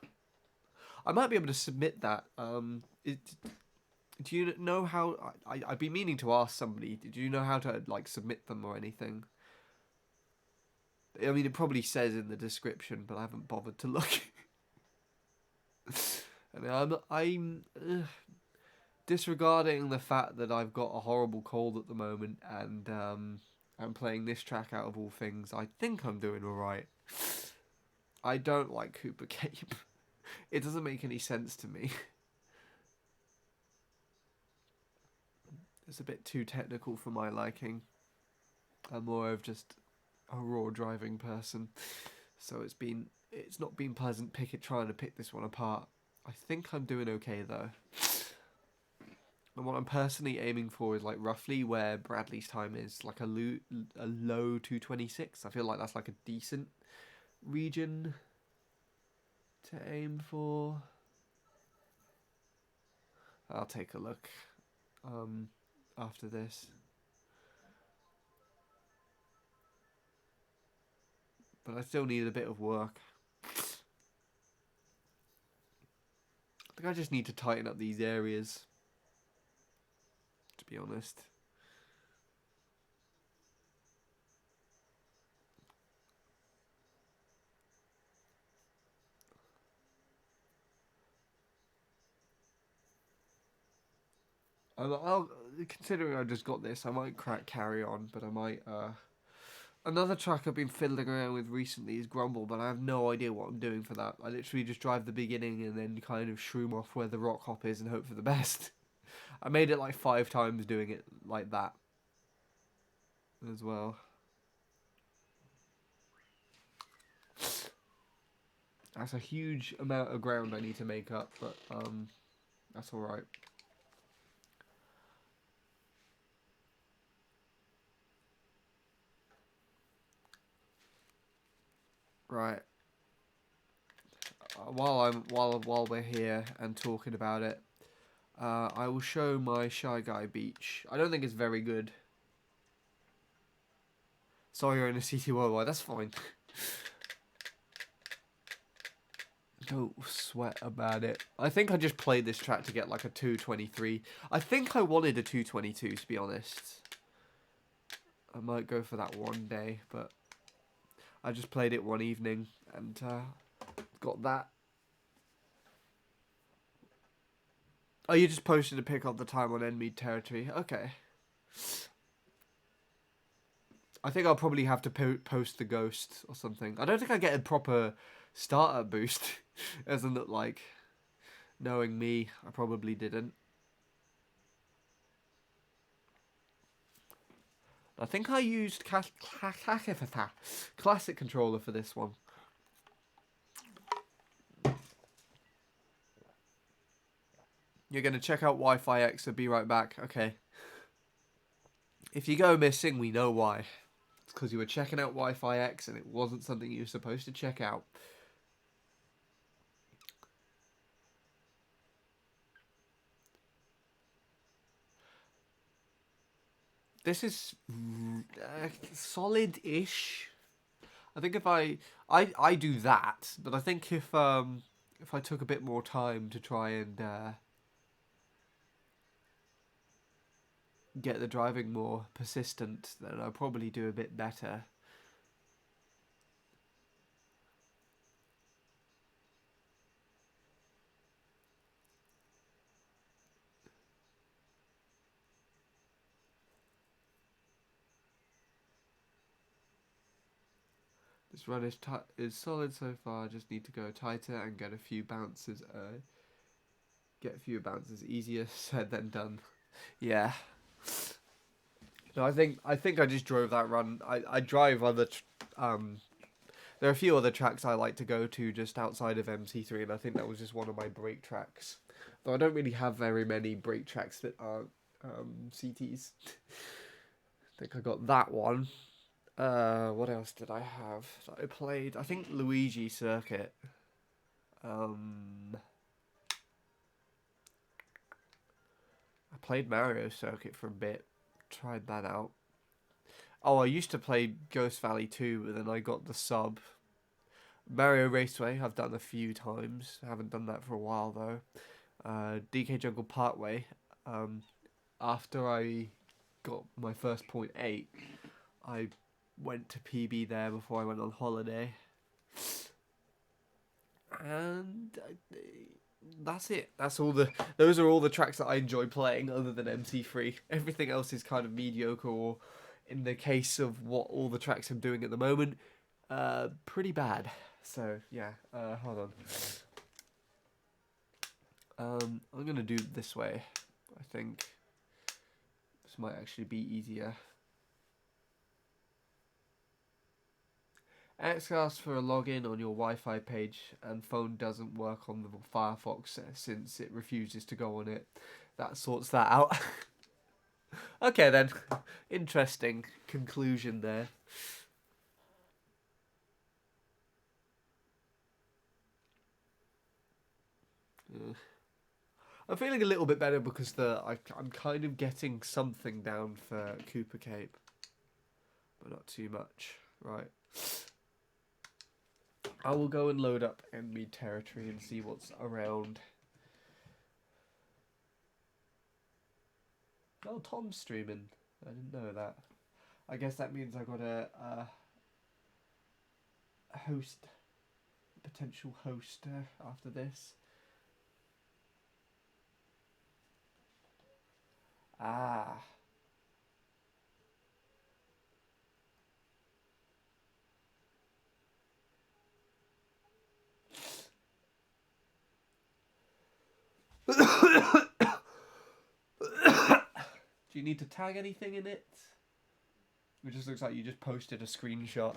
I might be able to submit that. Do you know how? I've been meaning to ask somebody. Did you know how to like submit them or anything? I mean, it probably says in the description, but I haven't bothered to look. And I'm disregarding the fact that I've got a horrible cold at the moment, and I'm playing this track out of all things. I think I'm doing all right. I don't like Cooper Cape. It doesn't make any sense to me. It's a bit too technical for my liking. I'm more of just a raw driving person, so it's not been pleasant trying to pick this one apart. I think I'm doing okay though. And what I'm personally aiming for is like roughly where Bradley's time is, like a low 226. I feel like that's like a decent region to aim for. I'll take a look after this. But I still need a bit of work. I think I just need to tighten up these areas, to be honest. Considering I just got this, I might carry on, but I might. Another track I've been fiddling around with recently is Grumble, but I have no idea what I'm doing for that. I literally just drive the beginning and then kind of shroom off where the rock hop is and hope for the best. I made it like 5 times doing it like that as well. That's a huge amount of ground I need to make up, but that's alright. Right. While we're here and talking about it, I will show my Shy Guy Beach. I don't think it's very good. Sorry, you're in a CT Worldwide. That's fine. Don't sweat about it. I think I just played this track to get like a 223. I think I wanted a 222 to be honest. I might go for that one day, but I just played it one evening and got that. Oh, you just posted a pic of the time on enemy territory. Okay. I think I'll probably have to post the ghost or something. I don't think I get a proper starter boost. Doesn't look like. Knowing me, I probably didn't. I think I used classic controller for this one. You're going to check out Wi-Fi X, so be right back. Okay. If you go missing, we know why. It's because you were checking out Wi-Fi X and it wasn't something you were supposed to check out. This is solid-ish. I think if I do that, but I think if I took a bit more time to try and get the driving more persistent, then I'll probably do a bit better. This run is solid so far. I just need to go tighter and get a few bounces. Easier said than done. Yeah. No, I think I just drove that run. I drive other. There are a few other tracks I like to go to just outside of MC3, and I think that was just one of my break tracks. Though I don't really have very many break tracks that aren't CTs. I think I got that one. What else did I have that I played? I think Luigi Circuit. I played Mario Circuit for a bit. Tried that out. Oh, I used to play Ghost Valley 2, but then I got the sub. Mario Raceway, I've done a few times. I haven't done that for a while, though. DK Jungle Parkway. After I got my first .8, I went to PB there before I went on holiday. And that's it. Those are all the tracks that I enjoy playing, other than MC3. Everything else is kind of mediocre, or in the case of what all the tracks I'm doing at the moment, pretty bad. So yeah, hold on. I'm gonna do it this way. I think this might actually be easier. X asks for a login on your Wi-Fi page, and phone doesn't work on the Firefox since it refuses to go on it. That sorts that out. Okay then, interesting conclusion there. I'm feeling a little bit better because I'm kind of getting something down for Cooper Cape, but not too much. Right. I will go and load up enemy territory and see what's around. Oh, Tom's streaming. I didn't know that. I guess that means I got a host, potential host after this. Ah. Do you need to tag anything in it? It just looks like you just posted a screenshot.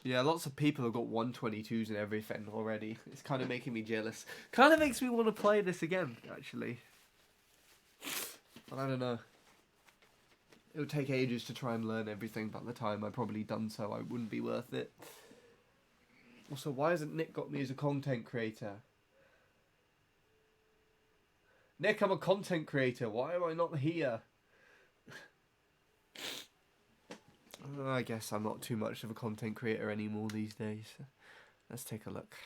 Yeah, lots of people have got 122s and everything already. It's kind of making me jealous. Kind of makes me want to play this again, actually. But I don't know. It would take ages to try and learn everything. By the time I've probably done so, it wouldn't be worth it. Also, why hasn't Nick got me as a content creator? Nick, I'm a content creator. Why am I not here? I guess I'm not too much of a content creator anymore these days. Let's take a look.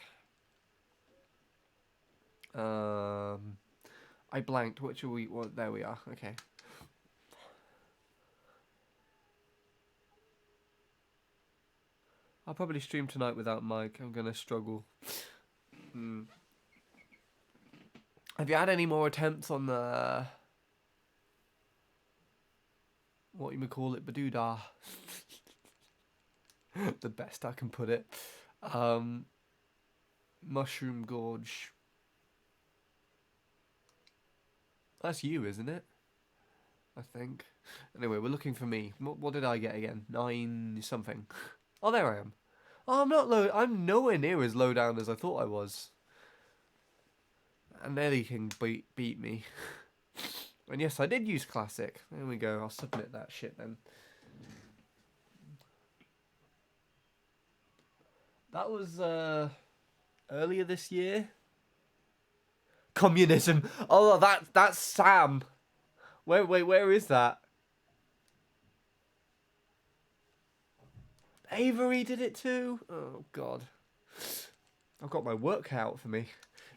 I blanked. What should we... Well, there we are. Okay. I'll probably stream tonight without mic. I'm going to struggle. Have you had any more attempts on the... What you would call it? Badoodah. The best I can put it. Mushroom Gorge. That's you, isn't it? I think. Anyway, we're looking for me. What did I get again? 9 something. Oh, there I am. Oh, I'm not low. I'm nowhere near as low down as I thought I was. And Ellie can beat me. And yes, I did use Classic. There we go. I'll submit that shit then. That was earlier this year. Communism. Oh, that's Sam. Where is that? Avery did it too? Oh, God. I've got my work cut out for me.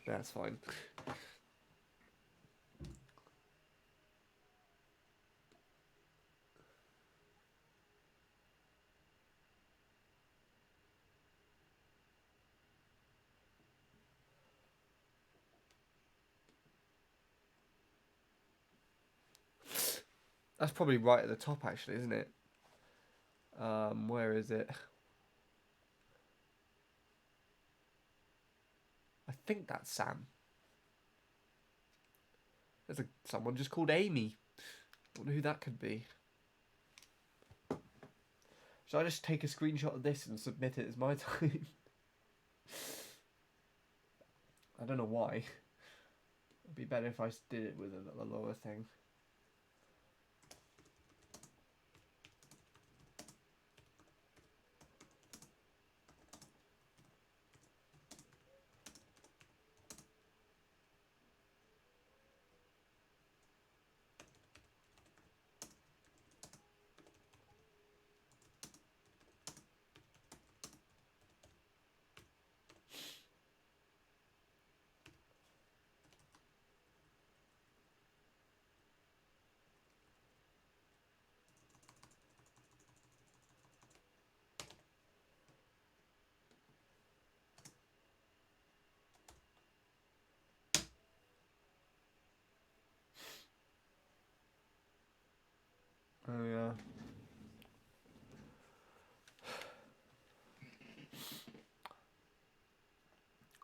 That's fine. That's probably right at the top, actually, isn't it? Where is it? I think that's Sam. There's someone just called Amy. I wonder who that could be. Should I just take a screenshot of this and submit it as my time? I don't know why. It'd be better if I did it with a lower thing.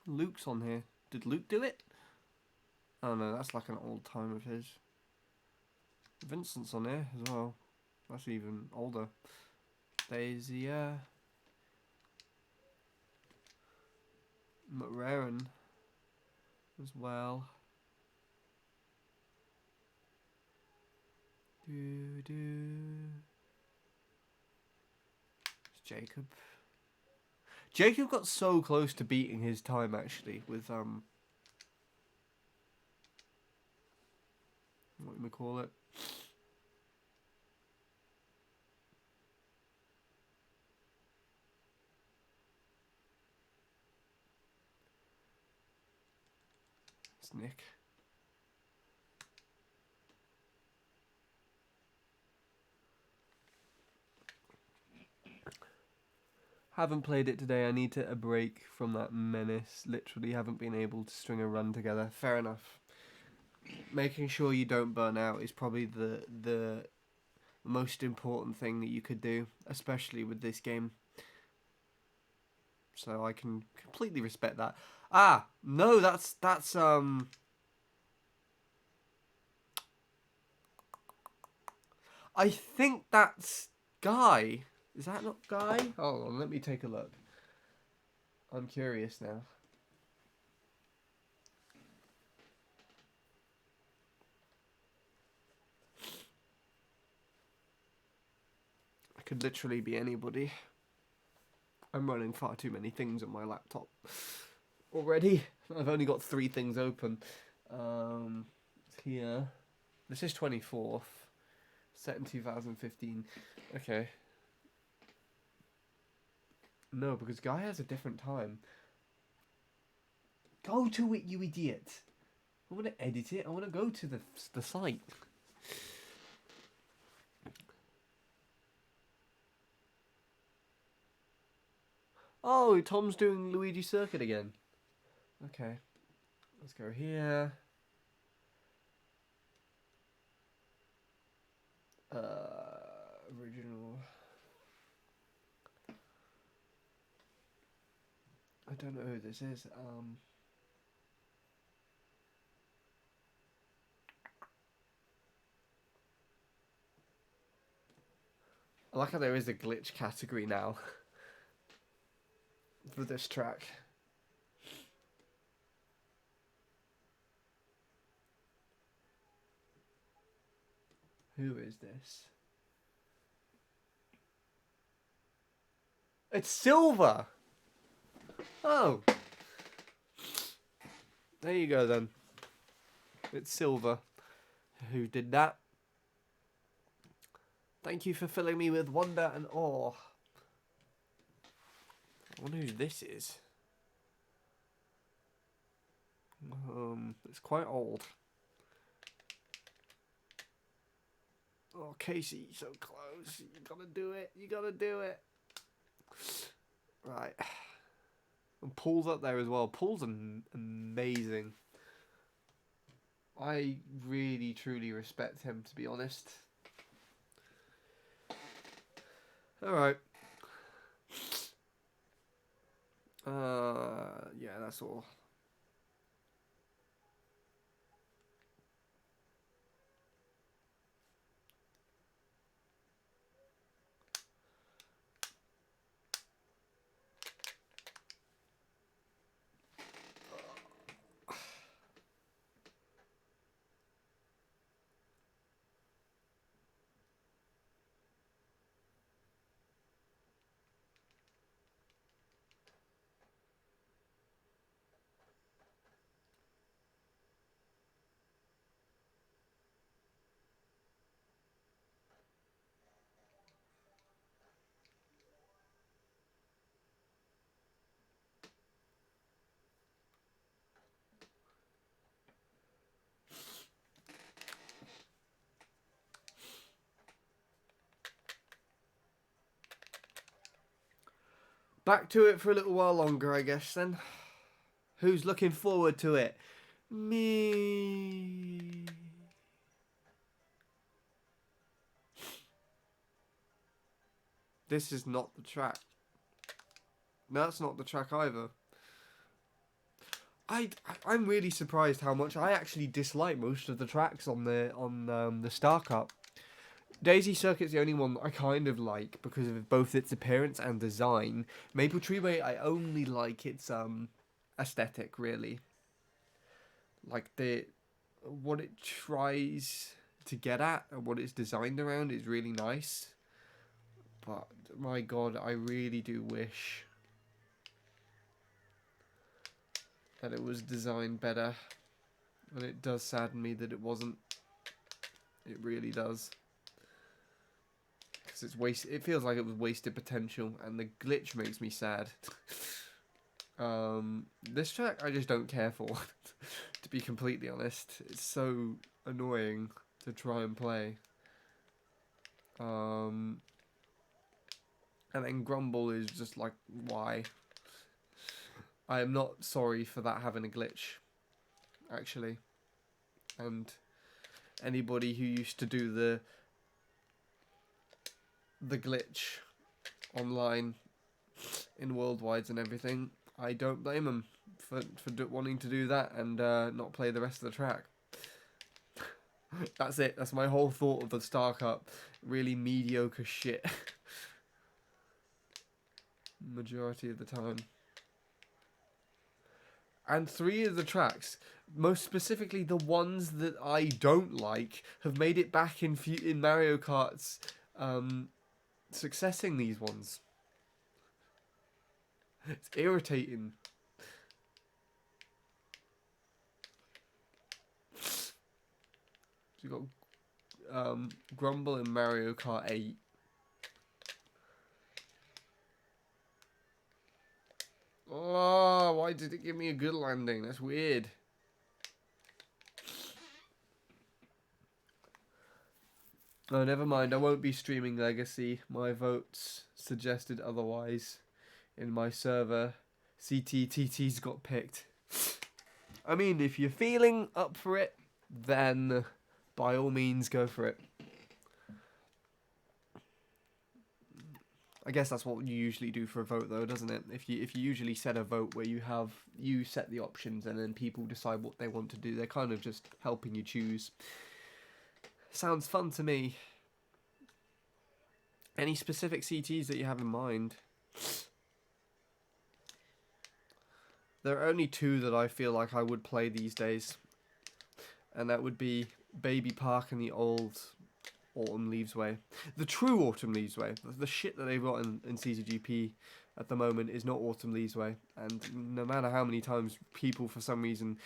Luke's on here. Did Luke do it? Oh no, that's like an old time of his. Vincent's on here as well. That's even older. Daisy, McRaren as well. It's Jacob. Jacob got so close to beating his time actually with what do we call it? It's Nick. Haven't played it today. I need a break from that menace. Literally haven't been able to string a run together. Fair enough. Making sure you don't burn out is probably the most important thing that you could do, especially with this game. So I can completely respect that. Ah, no, that's I think that's Guy. Is that not Guy? Hold on, let me take a look. I'm curious now. I could literally be anybody. I'm running far too many things on my laptop already. I've only got 3 things open. Here. This is 24th. Set in 2015. Okay. No, because Guy has a different time. Go to it, you idiot. I want to edit it. I want to go to the site. Oh, Tom's doing Luigi Circuit again. Okay. Let's go here. Original. I don't know who this is. I like how there is a glitch category now for this track. Who is this? It's Silver! Oh! There you go then. It's Silver who did that. Thank you for filling me with wonder and awe. I wonder who this is. It's quite old. Oh, Casey, so close. You gotta do it. You gotta do it. Right. And Paul's up there as well. Paul's amazing. I really, truly respect him, to be honest. Alright. Yeah, that's all. Back to it for a little while longer, I guess, then. Who's looking forward to it? Me. This is not the track. No, that's not the track either. I'm really surprised how much I actually dislike most of the tracks on the Star Cup. Daisy Circuit's the only one that I kind of like because of both its appearance and design. Maple Treeway, I only like its aesthetic, really. Like what it tries to get at and what it's designed around is really nice. But my god, I really do wish that it was designed better. And it does sadden me that it wasn't. It really does. Because it feels like it was wasted potential, and the glitch makes me sad. This track I just don't care for, to be completely honest. It's so annoying to try and play. And then Grumble is just like, why? I am not sorry for that having a glitch, actually. And anybody who used to do the glitch online in Worldwides and everything, I don't blame them for wanting to do that and not play the rest of the track. That's it. That's my whole thought of the Star Cup. Really mediocre shit. Majority of the time. And 3 of the tracks, most specifically the ones that I don't like, have made it back in Mario Kart's successing these ones. It's irritating. So you got Grumble in Mario Kart 8. Oh, why did it give me a good landing? That's weird. Oh, never mind. I won't be streaming Legacy. My votes suggested otherwise in my server. CTTT's got picked. I mean, if you're feeling up for it, then by all means go for it. I guess that's what you usually do for a vote, though, doesn't it? If you usually set a vote where you set the options and then people decide what they want to do, they're kind of just helping you choose. Sounds fun to me. Any specific CTs that you have in mind? There are only 2 that I feel like I would play these days, and that would be Baby Park and the old Autumn Leaves Way. The true Autumn Leaves Way. The shit that they've got in CCGP at the moment is not Autumn Leaves Way. And no matter how many times people, for some reason,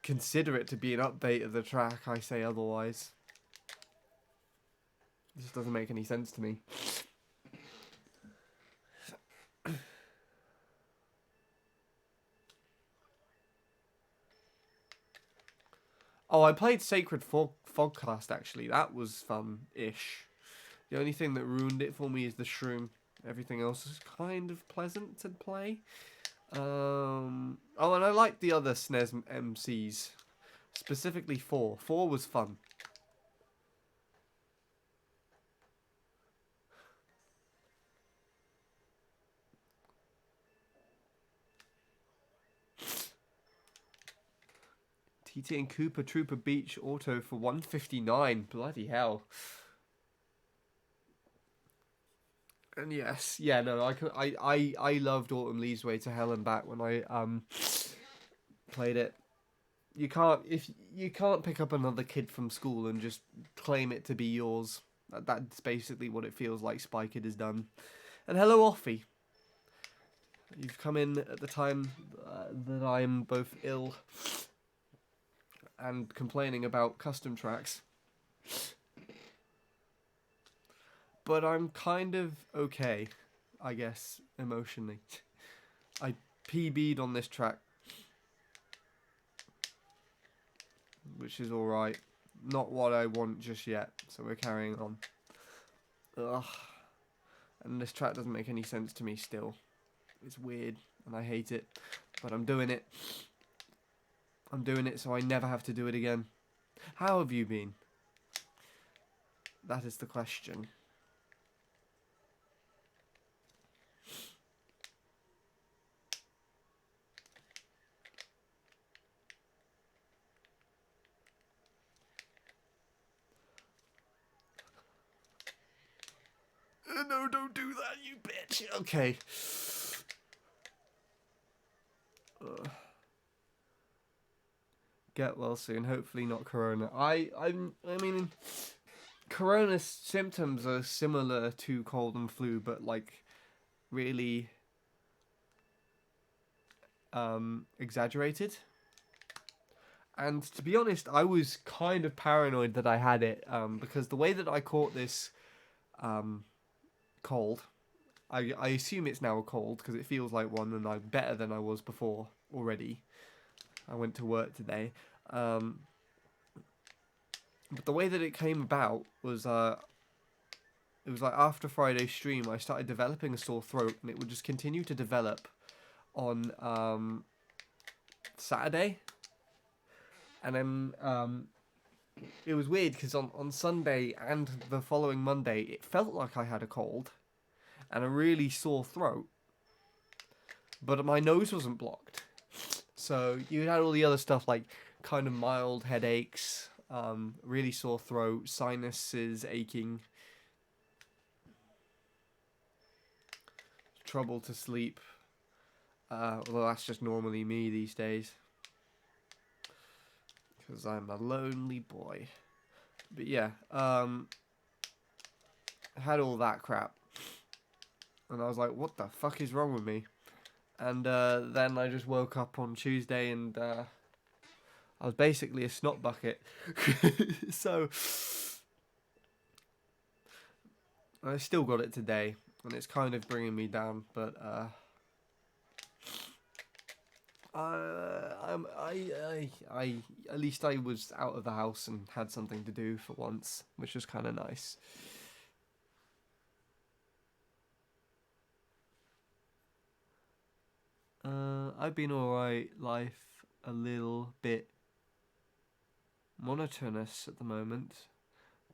consider it to be an update of the track, I say otherwise. This doesn't make any sense to me. Oh, I played Sacred Fogcast, actually. That was fun-ish. The only thing that ruined it for me is the shroom. Everything else is kind of pleasant to play. Oh, and I like the other SNES MCs. Specifically 4. 4 was fun. TT and Koopa Trooper Beach Auto for 159. Bloody hell. And yes, yeah, no, I loved Autumn Leaves Way to Hell and Back when I played it. You can't pick up another kid from school and just claim it to be yours. That's basically what it feels like Spike Kid has done. And hello, Offie. You've come in at the time that I'm both ill and complaining about custom tracks. But I'm kind of okay, I guess, emotionally. I PB'd on this track, which is alright. Not what I want just yet, so we're carrying on. Ugh. And this track doesn't make any sense to me still. It's weird, and I hate it. But I'm doing it. I'm doing it so I never have to do it again. How have you been? That is the question. No, don't do that, you bitch. Okay. Get well soon. Hopefully not corona. I mean, corona symptoms are similar to cold and flu, but like really exaggerated. And to be honest, I was kind of paranoid that I had it because the way that I caught this cold, I assume it's now a cold because it feels like one, and I'm better than I was before already. I went to work today. But the way that it came about was it was like after Friday's stream, I started developing a sore throat, and it would just continue to develop on Saturday. And then it was weird because on Sunday and the following Monday, it felt like I had a cold and a really sore throat, but my nose wasn't blocked. So you had all the other stuff like kind of mild headaches, really sore throat, sinuses aching, trouble to sleep. Although that's just normally me these days, because I'm a lonely boy. But yeah, I had all that crap, and I was like, what the fuck is wrong with me? And then I just woke up on Tuesday, and I was basically a snot bucket. So I still got it today, and it's kind of bringing me down, but I at least I was out of the house and had something to do for once, which was kind of nice. I've been alright. Life a little bit monotonous at the moment,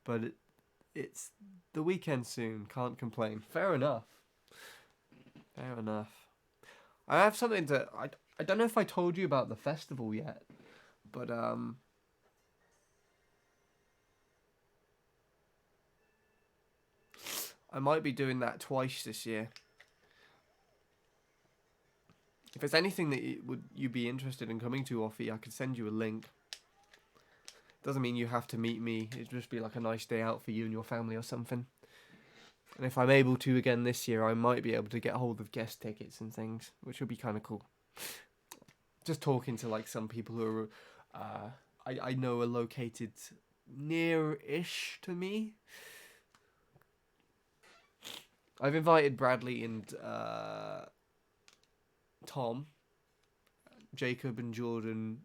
but it's the weekend soon. Can't complain. Fair enough. Fair enough. I have something to. I don't know if I told you about the festival yet, but I might be doing that twice this year. If there's anything that you be interested in coming to, Offie, I could send you a link. Doesn't mean you have to meet me. It'd just be like a nice day out for you and your family or something. And if I'm able to again this year, I might be able to get hold of guest tickets and things, which would be kind of cool. Just talking to like some people who are, I know are located near-ish to me. I've invited Bradley and Tom, Jacob and Jordan,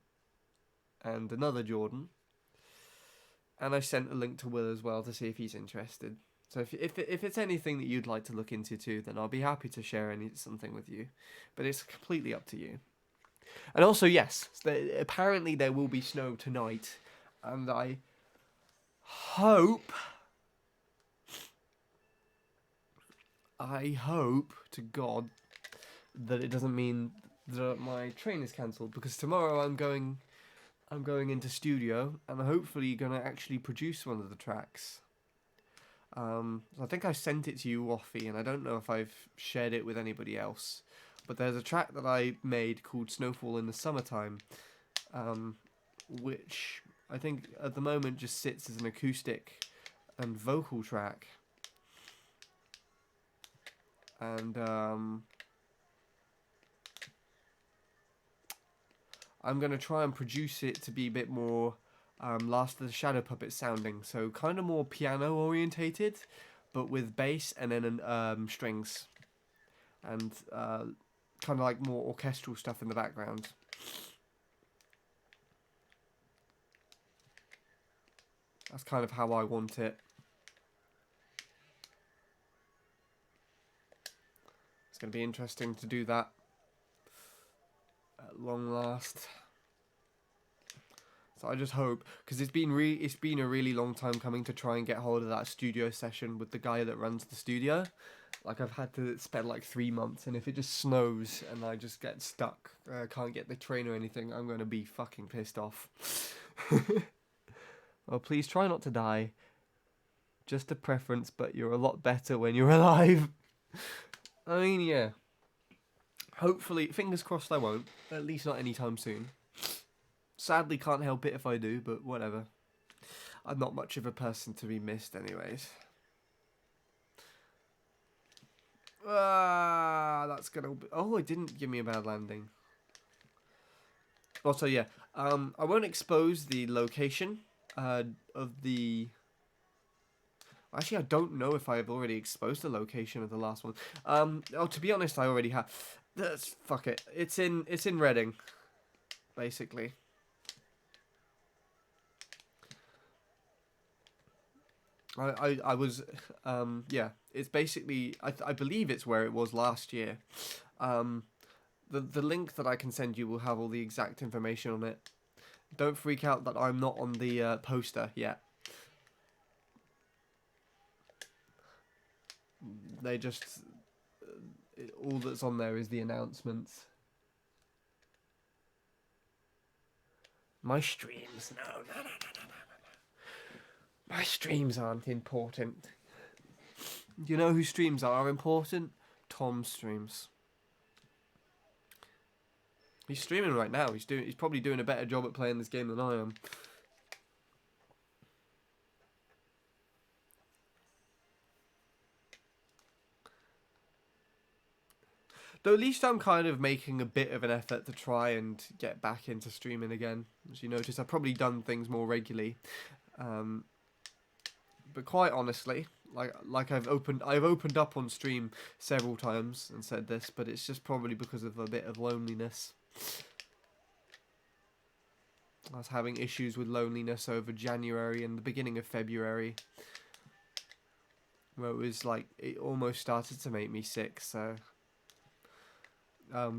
and another Jordan. And I sent a link to Will as well to see if he's interested. So if it's anything that you'd like to look into too, then I'll be happy to share something with you. But it's completely up to you. And also, yes, apparently there will be snow tonight. And I hope to God that it doesn't mean that my train is cancelled, because tomorrow I'm going into studio and I'm hopefully going to actually produce one of the tracks. I think I sent it to you, Woffy, and I don't know if I've shared it with anybody else. But there's a track that I made called Snowfall in the Summertime, which I think at the moment just sits as an acoustic and vocal track. And I'm going to try and produce it to be a bit more Last of the Shadow Puppets sounding, so kind of more piano orientated, but with bass and then strings, and kind of like more orchestral stuff in the background. That's kind of how I want it. It's going to be interesting to do that at long last. So I just hope, because it's been a really long time coming to try and get hold of that studio session with the guy that runs the studio. Like, I've had to spend like 3 months, and if it just snows and I just get stuck, can't get the train or anything, I'm going to be fucking pissed off. Well, please try not to die. just a preference, but you're a lot better when you're alive. I mean, yeah. Hopefully, fingers crossed I won't. At least not anytime soon. Sadly, can't help it if I do, but whatever. I'm not much of a person to be missed anyways. That's gonna be... Oh, it didn't give me a bad landing. Also, yeah. I won't expose the location of the... Actually, I don't know if I've already exposed the location of the last one. Oh, to be honest, I already have. Fuck it. It's in Reading, basically. I was yeah. It's basically I believe it's where it was last year. The link that I can send you will have all the exact information on it. Don't freak out that I'm not on the poster yet. They just... all that's on there is the announcements. My streams, no. My streams aren't important. You know whose streams are important? Tom's streams. He's streaming right now. He's probably doing a better job at playing this game than I am. Though at least I'm kind of making a bit of an effort to try and get back into streaming again. As you notice, I've probably done things more regularly. But quite honestly, like I've opened up on stream several times and said this, but it's just probably because of a bit of loneliness. I was having issues with loneliness over January and the beginning of February, where it was like it almost started to make me sick. So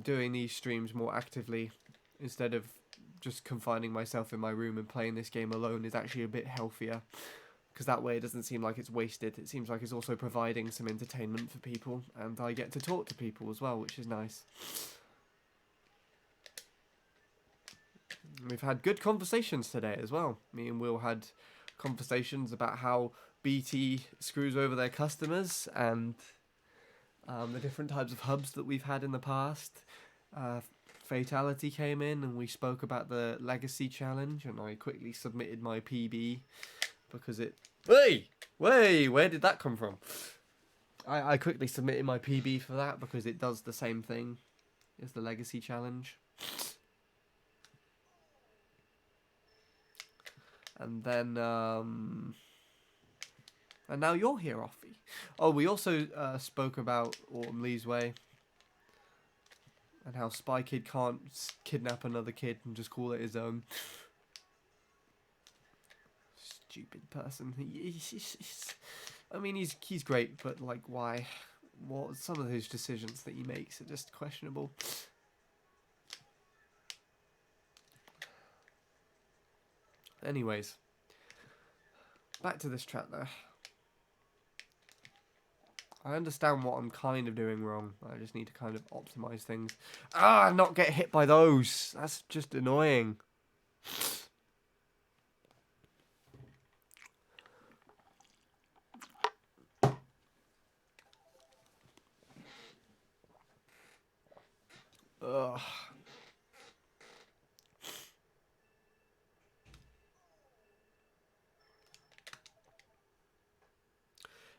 doing these streams more actively instead of just confining myself in my room and playing this game alone is actually a bit healthier, because that way it doesn't seem like it's wasted. It seems like it's also providing some entertainment for people, and I get to talk to people as well, which is nice. We've had good conversations today as well. Me and Will had conversations about how BT screws over their customers and the different types of hubs that we've had in the past. Fatality came in and we spoke about the Legacy Challenge, and I quickly submitted my PB because it... Wait, where did that come from? I quickly submitted my PB for that because it does the same thing as the Legacy Challenge. And then, and now you're here, Offie. Oh, we also spoke about Autumn Lee's Way, and how Spy Kid can't kidnap another kid and just call it his own. Stupid person. I mean, he's great, but like, why? What some of those decisions that he makes are just questionable. Anyways, back to this track though. I understand what I'm kind of doing wrong. I just need to kind of optimize things. Not get hit by those. That's just annoying. Ugh.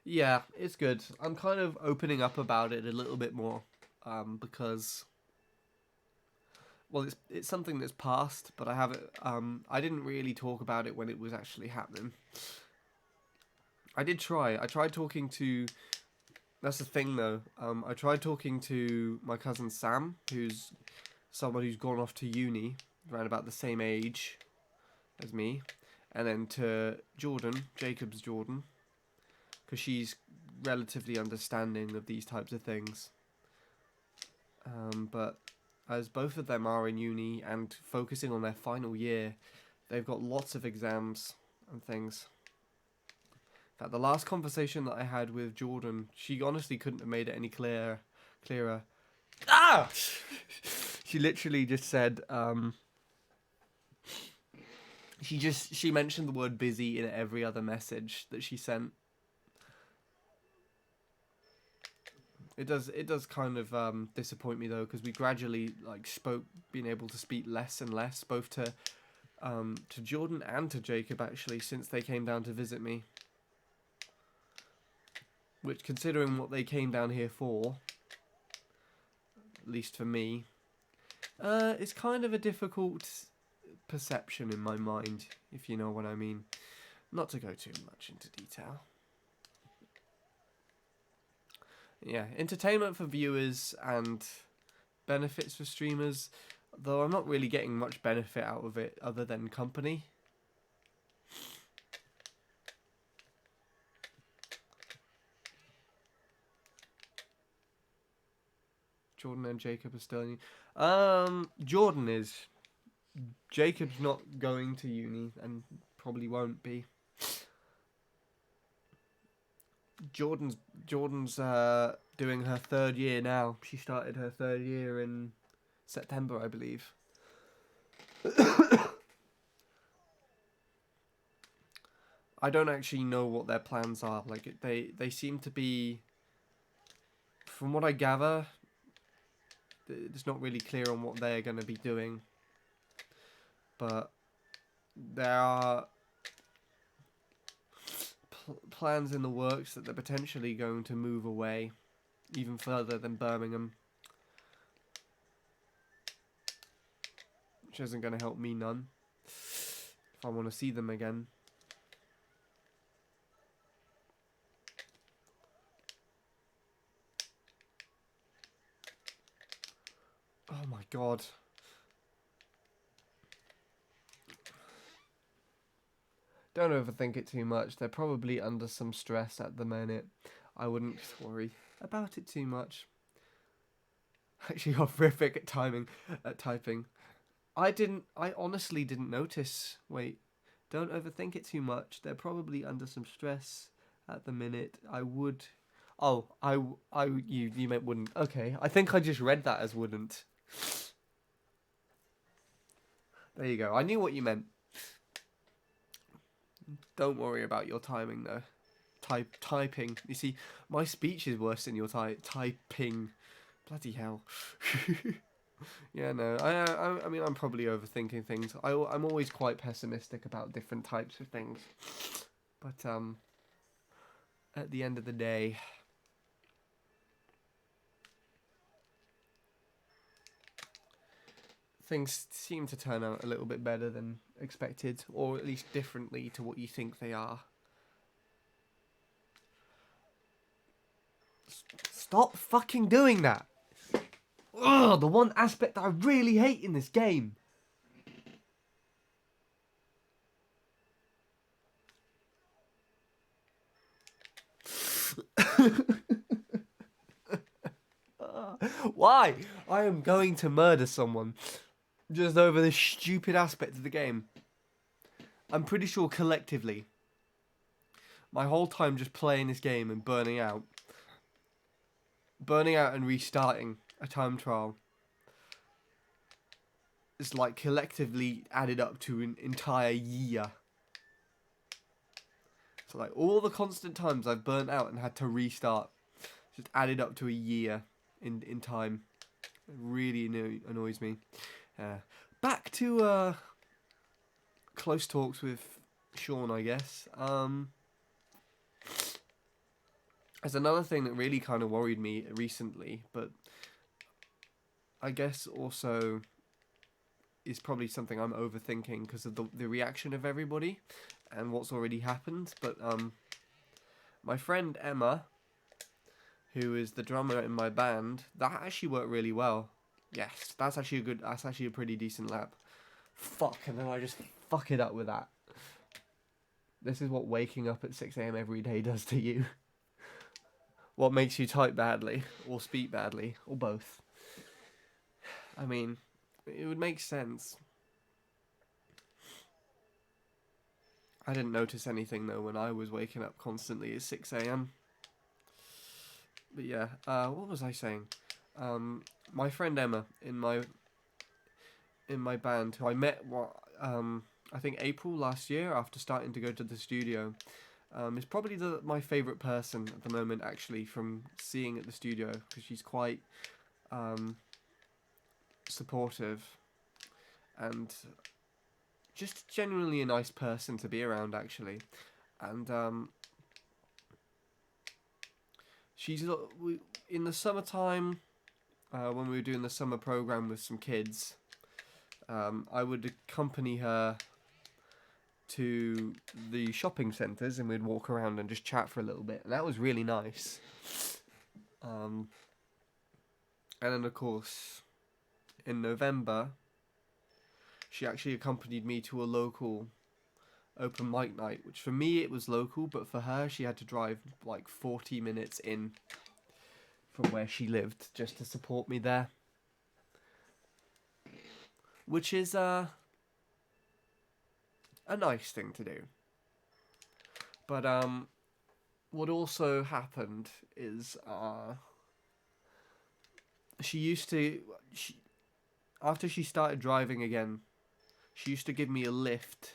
Yeah, it's good. I'm kind of opening up about it a little bit more, because, well, it's something that's passed, but I didn't really talk about it when it was actually happening. I tried talking to, that's the thing though, I tried talking to my cousin Sam, who's someone who's gone off to uni, around about the same age as me, and then to Jacob's Jordan, because she's relatively understanding of these types of things. But as both of them are in uni and focusing on their final year, they've got lots of exams and things. In fact, the last conversation that I had with Jordan, she honestly couldn't have made it any clearer. She literally just said, she mentioned the word busy in every other message that she sent. It does kind of disappoint me though, because we gradually like being able to speak less and less, both to Jordan and to Jacob actually, since they came down to visit me. Which, considering what they came down here for, at least for me, it's kind of a difficult perception in my mind, if you know what I mean. Not to go too much into detail. Yeah, entertainment for viewers and benefits for streamers, though I'm not really getting much benefit out of it other than company. Jordan and Jacob are still in. Jordan is. Jacob's not going to uni and probably won't be. Jordan's doing her 3rd year now. She started her 3rd year in September, I believe. I don't actually know what their plans are. Like they seem to be, from what I gather, it's not really clear on what they're going to be doing. But there are plans in the works that they're potentially going to move away even further than Birmingham, which isn't going to help me none if I want to see them again. Oh my god. Don't overthink it too much. They're probably under some stress at the minute. I wouldn't worry about it too much. Actually, horrific at typing. I honestly didn't notice. Wait, don't overthink it too much. They're probably under some stress at the minute. I would. Oh, you meant wouldn't. Okay, I think I just read that as wouldn't. There you go. I knew what you meant. Don't worry about your timing though. Typing. You see, my speech is worse than your typing. Bloody hell. Yeah, no. I mean, I'm probably overthinking things. I'm always quite pessimistic about different types of things. But at the end of the day, things seem to turn out a little bit better than expected, or at least differently to what you think they are. Stop fucking doing that! Ugh, the one aspect that I really hate in this game. Why? I am going to murder someone just over this stupid aspect of the game. I'm pretty sure collectively, my whole time just playing this game and burning out and restarting a time trial is like collectively added up to an entire year. So like all the constant times I've burnt out and had to restart just added up to a year in time. It really annoys me. Back to close talks with Sean, I guess. There's another thing that really kind of worried me recently, but I guess also is probably something I'm overthinking because of the reaction of everybody and what's already happened. But my friend Emma, who is the drummer in my band, that actually worked really well. Yes, that's actually a pretty decent lap. Fuck, and then I just fuck it up with that. This is what waking up at 6 AM every day does to you. What makes you type badly, or speak badly, or both. I mean, it would make sense. I didn't notice anything though when I was waking up constantly at 6 AM. But yeah, what was I saying? My friend Emma in my band, who I met I think April last year after starting to go to the studio. is probably my favourite person at the moment, actually, from seeing at the studio, because she's quite supportive and just genuinely a nice person to be around, actually. And she's in the summertime, when we were doing the summer program with some kids, I would accompany her to the shopping centres and we'd walk around and just chat for a little bit. And that was really nice. And then, of course, in November, she actually accompanied me to a local open mic night, which for me it was local, but for her she had to drive like 40 minutes in from where she lived just to support me there. Which is a nice thing to do. But what also happened is after she started driving again, she used to give me a lift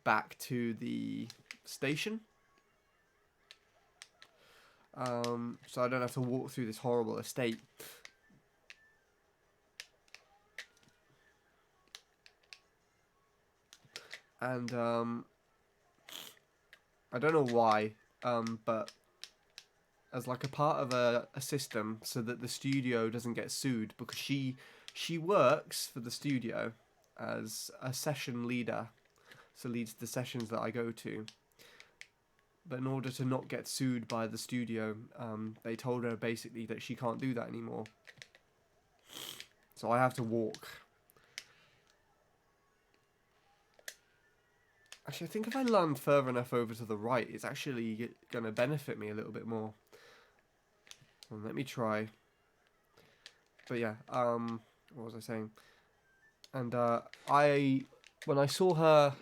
back to the station. So I don't have to walk through this horrible estate. And I don't know why, but as like a part of a system so that the studio doesn't get sued, because she works for the studio as a session leader, so leads the sessions that I go to. But in order to not get sued by the studio, they told her basically that she can't do that anymore. So I have to walk. Actually, I think if I land further enough over to the right, it's actually going to benefit me a little bit more. Well, let me try. But yeah, what was I saying? And when I saw her,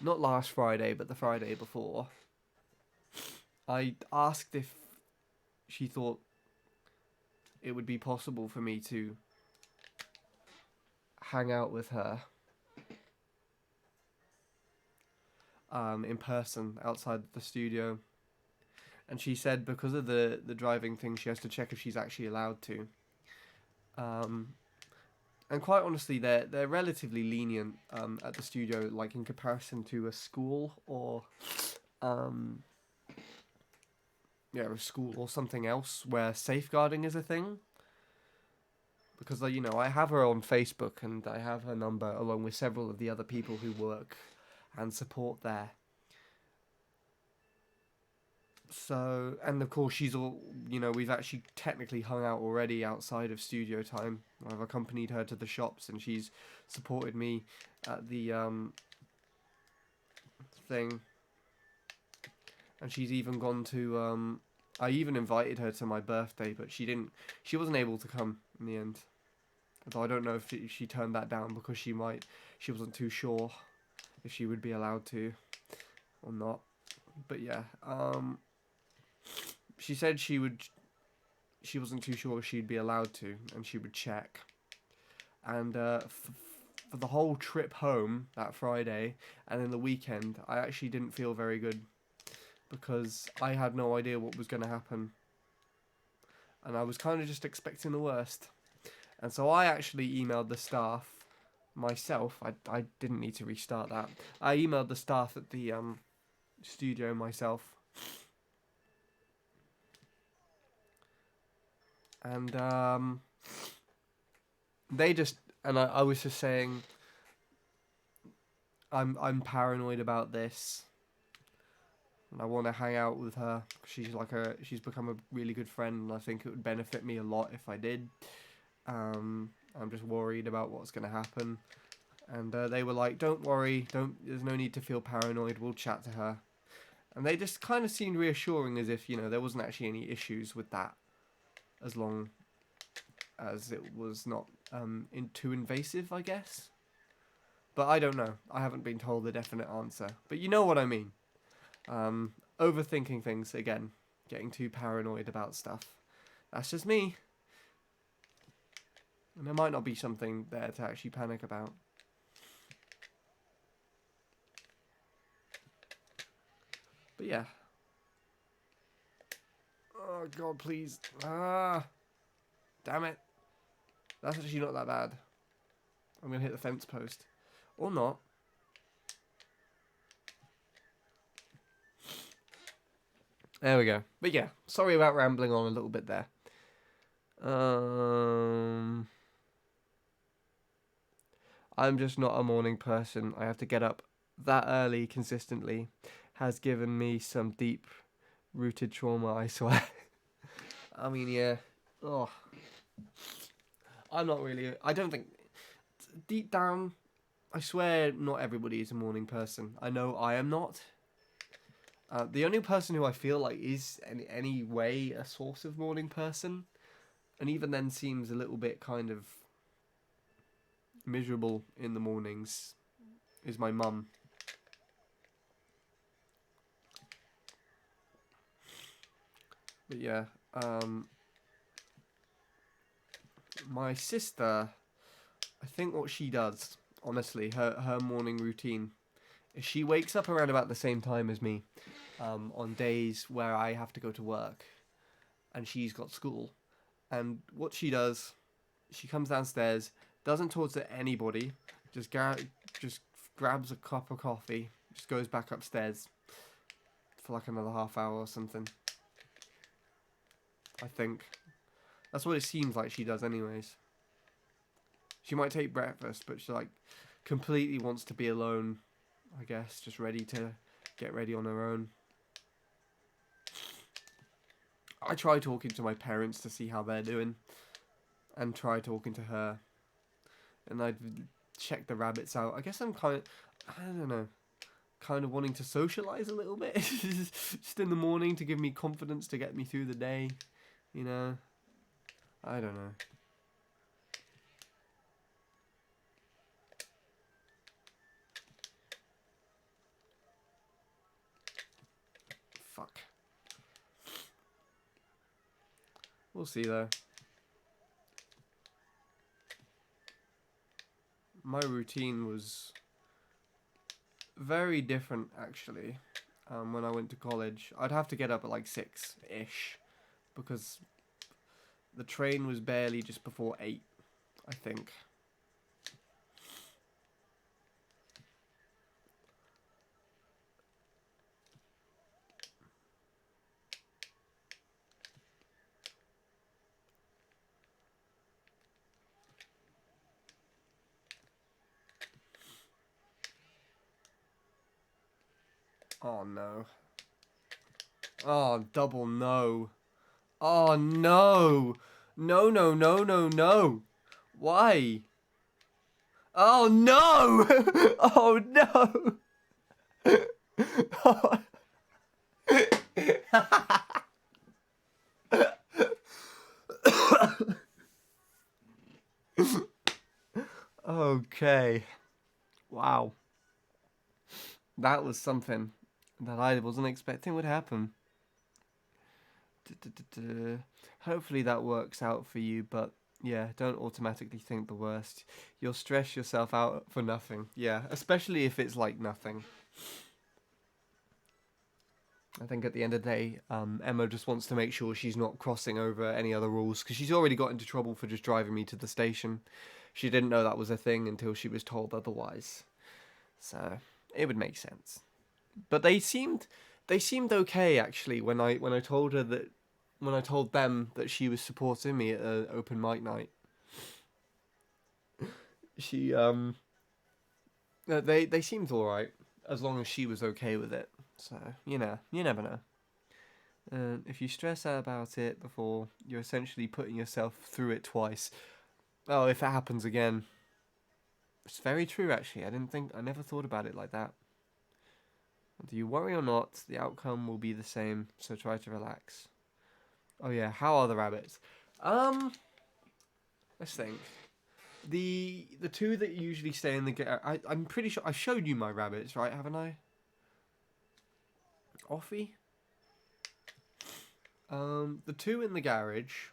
not last Friday, but the Friday before, I asked if she thought it would be possible for me to hang out with her in person outside the studio. And she said because of the driving thing, she has to check if she's actually allowed to. And quite honestly, they're relatively lenient at the studio, like in comparison to a school or a school or something else where safeguarding is a thing. Because I have her on Facebook and I have her number along with several of the other people who work and support there. So, and of course she's all, we've actually technically hung out already outside of studio time. I've accompanied her to the shops and she's supported me at the thing. And she's even gone to, I even invited her to my birthday, but she wasn't able to come in the end. Although I don't know if she turned that down because she wasn't too sure if she would be allowed to or not. But yeah, she said she wasn't too sure if she'd be allowed to, and she would check. And for the whole trip home that Friday and then the weekend, I actually didn't feel very good because I had no idea what was going to happen. And I was kind of just expecting the worst. And so I actually emailed the staff myself. I didn't need to restart that. I emailed the staff at the studio myself. And I was just saying, I'm paranoid about this, and I want to hang out with her. She's become a really good friend, and I think it would benefit me a lot if I did. I'm just worried about what's going to happen, and they were like, "Don't worry, there's no need to feel paranoid. We'll chat to her," and they just kind of seemed reassuring, as if there wasn't actually any issues with that. As long as it was not too invasive, I guess. But I don't know. I haven't been told the definite answer. But you know what I mean. Overthinking things again. Getting too paranoid about stuff. That's just me. And there might not be something there to actually panic about. But yeah. Oh, God, please. Ah. Damn it. That's actually not that bad. I'm going to hit the fence post. Or not. There we go. But yeah, sorry about rambling on a little bit there. I'm just not a morning person. I have to get up that early consistently. Has given me some deep rooted trauma, I swear. I mean, yeah. Oh. I'm not really... I don't think... Deep down, I swear not everybody is a morning person. I know I am not. The only person who I feel like is in any way a sort of morning person, and even then seems a little bit kind of miserable in the mornings, is my mum. But yeah, my sister, I think what she does, honestly, her morning routine, is she wakes up around about the same time as me, on days where I have to go to work, and she's got school. And what she does, she comes downstairs, doesn't talk to anybody, just grabs a cup of coffee, just goes back upstairs for like another half hour or something. I think. That's what it seems like she does anyways. She might take breakfast, but she like completely wants to be alone, I guess, just ready to get ready on her own. I try talking to my parents to see how they're doing, and try talking to her, and I'd check the rabbits out. I guess I'm I don't know, kind of wanting to socialise a little bit, just in the morning to give me confidence to get me through the day, you know. I don't know. Fuck. We'll see though. My routine was very different actually. When I went to college, I'd have to get up at like 6-ish because the train was barely just before 8, I think. Oh no. Oh, double no. Oh no. No, no, no, no, no. Why? Oh no! Oh no! Okay. Wow. That was something that I wasn't expecting would happen. Hopefully that works out for you, but yeah, don't automatically think the worst. You'll stress yourself out for nothing. Yeah, especially if it's like nothing. I think at the end of the day, Emma just wants to make sure she's not crossing over any other rules, because she's already got into trouble for just driving me to the station. She didn't know that was a thing until she was told otherwise. So it would make sense. But they seemed okay actually when I told her that, when I told them that she was supporting me at an open mic night. She they seemed all right as long as she was okay with it. So you know, you never know. If you stress out about it before, you're essentially putting yourself through it twice. Oh, if it happens again. It's very true, actually. I never thought about it like that. Whether you worry or not, the outcome will be the same, so try to relax. Oh yeah, how are the rabbits? Let's think. The two that usually stay in the garage, I'm pretty sure I showed you my rabbits, right? Haven't I? Offie? The two in the garage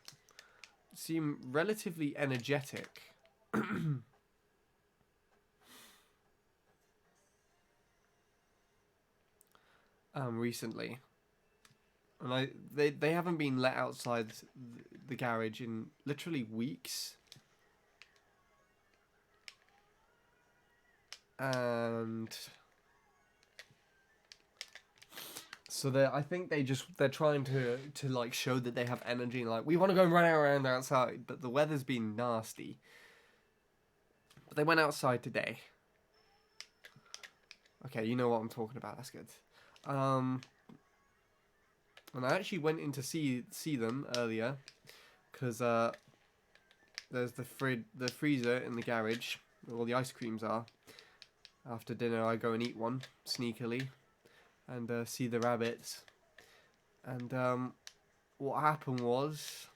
seem relatively energetic. Recently. And they haven't been let outside the garage in literally weeks. And so I think they're trying to like show that they have energy, and like, we want to go run around outside, but the weather's been nasty. But they went outside today. Okay, you know what I'm talking about. That's good. And I actually went in to see them earlier, because there's the freezer in the garage where all the ice creams are. After dinner, I go and eat one sneakily, and see the rabbits. And what happened was,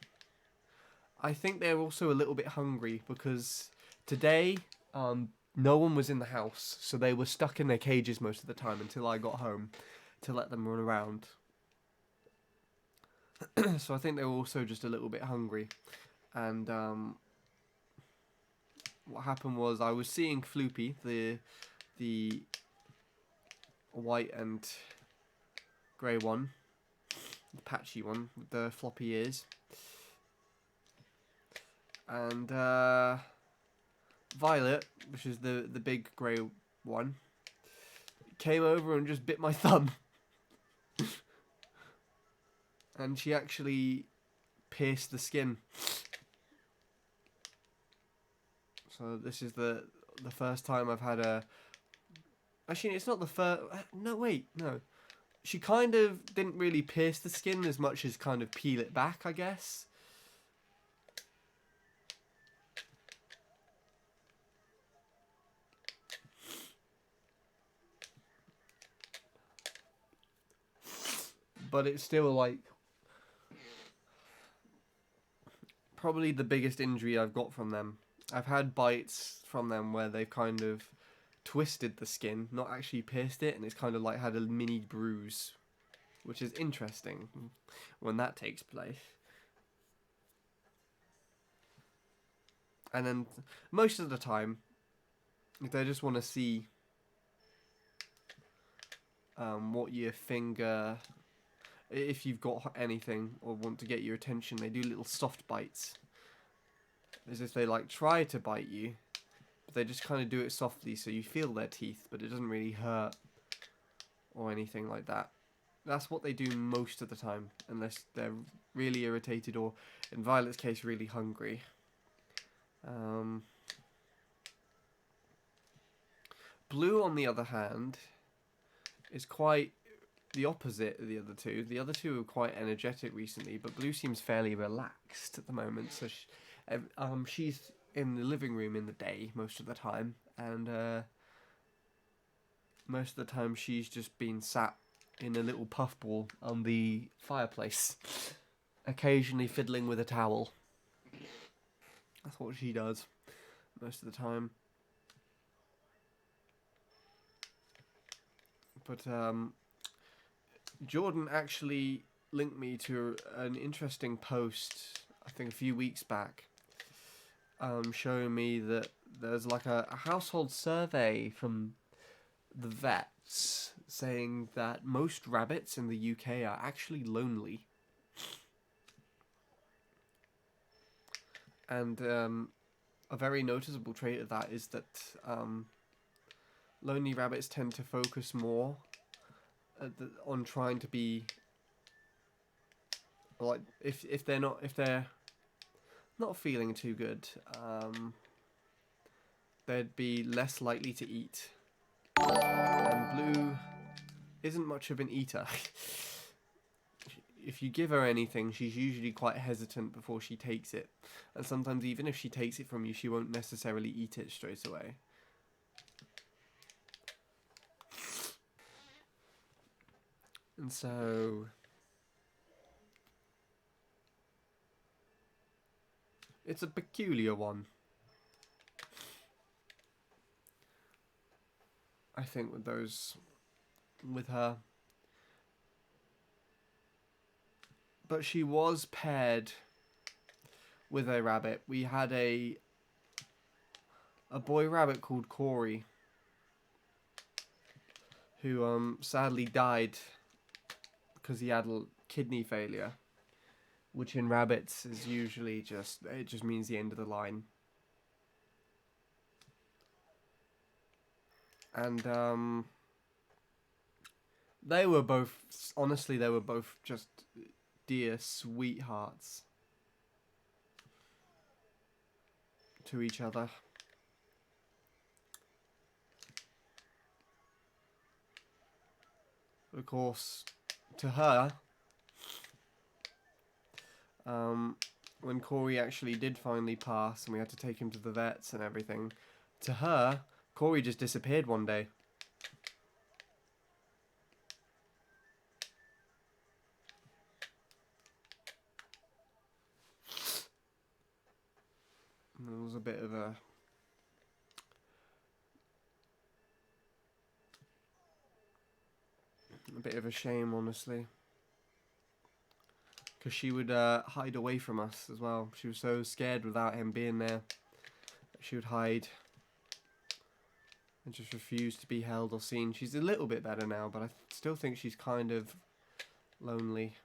I think they're also a little bit hungry, because today no one was in the house, so they were stuck in their cages most of the time until I got home to let them run around. So I think they were also just a little bit hungry. And what happened was, I was seeing Floopy, the white and grey one, the patchy one with the floppy ears, and Violet, which is the big grey one, came over and just bit my thumb. And she actually pierced the skin. So this is the first time I've had a... Actually, it's not the first... No, wait, no. She kind of didn't really pierce the skin as much as kind of peel it back, I guess. But it's still, like, probably the biggest injury I've got from them. I've had bites from them where they've kind of twisted the skin, not actually pierced it, and it's kind of like had a mini bruise, which is interesting when that takes place. And then most of the time, they just want to see what your finger... If you've got anything or want to get your attention, they do little soft bites. As if they like try to bite you, but they just kind of do it softly so you feel their teeth, but it doesn't really hurt or anything like that. That's what they do most of the time, unless they're really irritated or, in Violet's case, really hungry. Blue, on the other hand, is quite the opposite of the other two. The other two are quite energetic recently, but Blue seems fairly relaxed at the moment. So she's in the living room in the day most of the time, and most of the time she's just been sat in a little puffball on the fireplace, occasionally fiddling with a towel. That's what she does most of the time. But Jordan actually linked me to an interesting post, I think a few weeks back, showing me that there's like a household survey from the vets saying that most rabbits in the UK are actually lonely. And a very noticeable trait of that is that lonely rabbits tend to focus more on trying to be, like, if they're not feeling too good, they'd be less likely to eat. And Blue isn't much of an eater. If you give her anything, she's usually quite hesitant before she takes it. And sometimes even if she takes it from you, she won't necessarily eat it straight away. And so... it's a peculiar one, I think, with her. But she was paired with a rabbit. We had a boy rabbit called Corey, who sadly died because he had kidney failure, which in rabbits is usually just means the end of the line. And they were both just dear sweethearts to each other. Of course, to her, when Corey actually did finally pass and we had to take him to the vets and everything, to her, Corey just disappeared one day. And it was a bit of a shame, honestly, because she would hide away from us as well. She was so scared without him being there. She would hide and just refuse to be held or seen. She's a little bit better now, but I still think she's kind of lonely.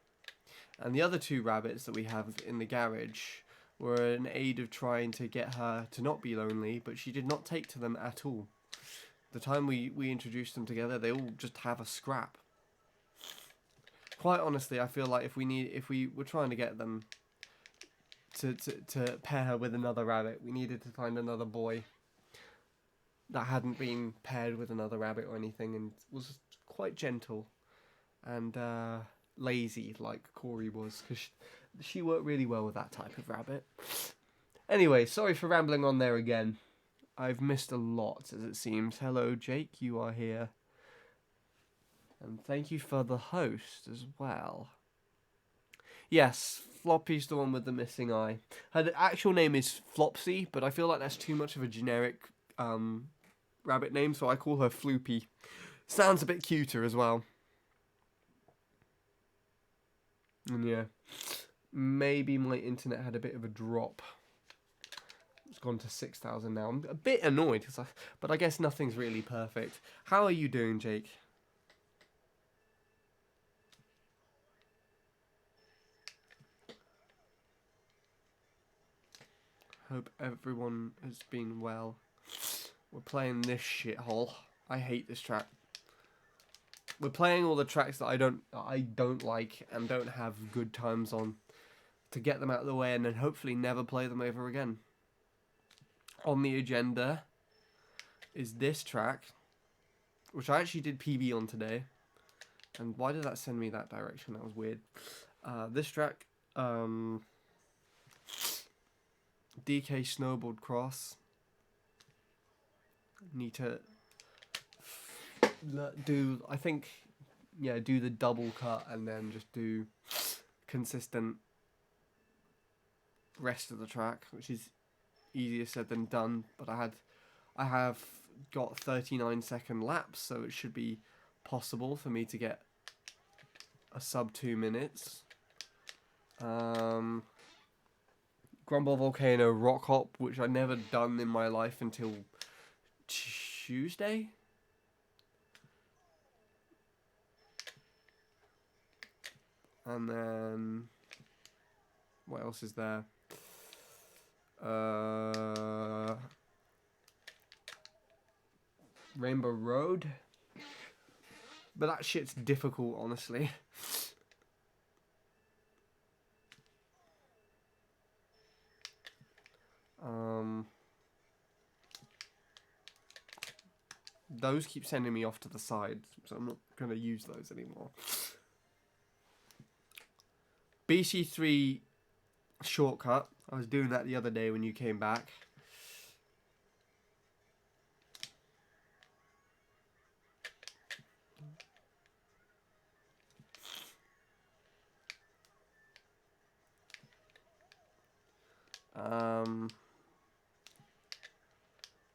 And the other two rabbits that we have in the garage were an aid of trying to get her to not be lonely, but she did not take to them at all. The time we introduced them together, they all just have a scrap. Quite honestly, I feel like if we were trying to get them to pair her with another rabbit, we needed to find another boy that hadn't been paired with another rabbit or anything and was quite gentle and lazy like Corey was, because she worked really well with that type of rabbit. Anyway, sorry for rambling on there again. I've missed a lot, as it seems. Hello, Jake, you are here. And thank you for the host as well. Yes, Floppy's the one with the missing eye. Her actual name is Flopsy, but I feel like that's too much of a generic rabbit name, so I call her Floopy. Sounds a bit cuter as well. And yeah, maybe my internet had a bit of a drop. It's gone to 6,000 now. I'm a bit annoyed, but I guess nothing's really perfect. How are you doing, Jake? Hope everyone has been well. We're playing this shithole. I hate this track. We're playing all the tracks that I don't like and don't have good times on, to get them out of the way and then hopefully never play them over again. On the agenda is this track, which I actually did PB on today. And why did that send me that direction? That was weird. This track, DK Snowboard Cross. Need to do the double cut and then just do consistent rest of the track, which is easier said than done. But I have got 39-second laps, so it should be possible for me to get a sub 2 minutes. Grumble Volcano Rock Hop, which I never done in my life until Tuesday. And then what else is there? Rainbow Road. But that shit's difficult, honestly. Those keep sending me off to the side, so I'm not going to use those anymore. BC3 shortcut. I was doing that the other day when you came back.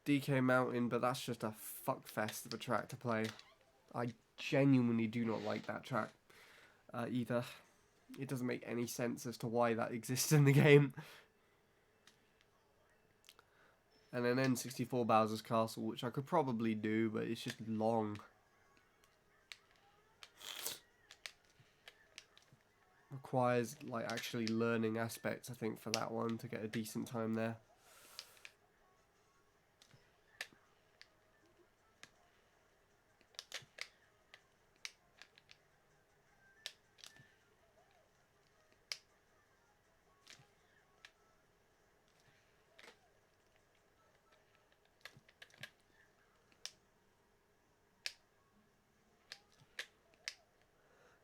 DK Mountain, but that's just a fuckfest of a track to play. I genuinely do not like that track either. It doesn't make any sense as to why that exists in the game. And then N64 Bowser's Castle, which I could probably do, but it's just long. requires like actually learning aspects, I think, for that one to get a decent time there.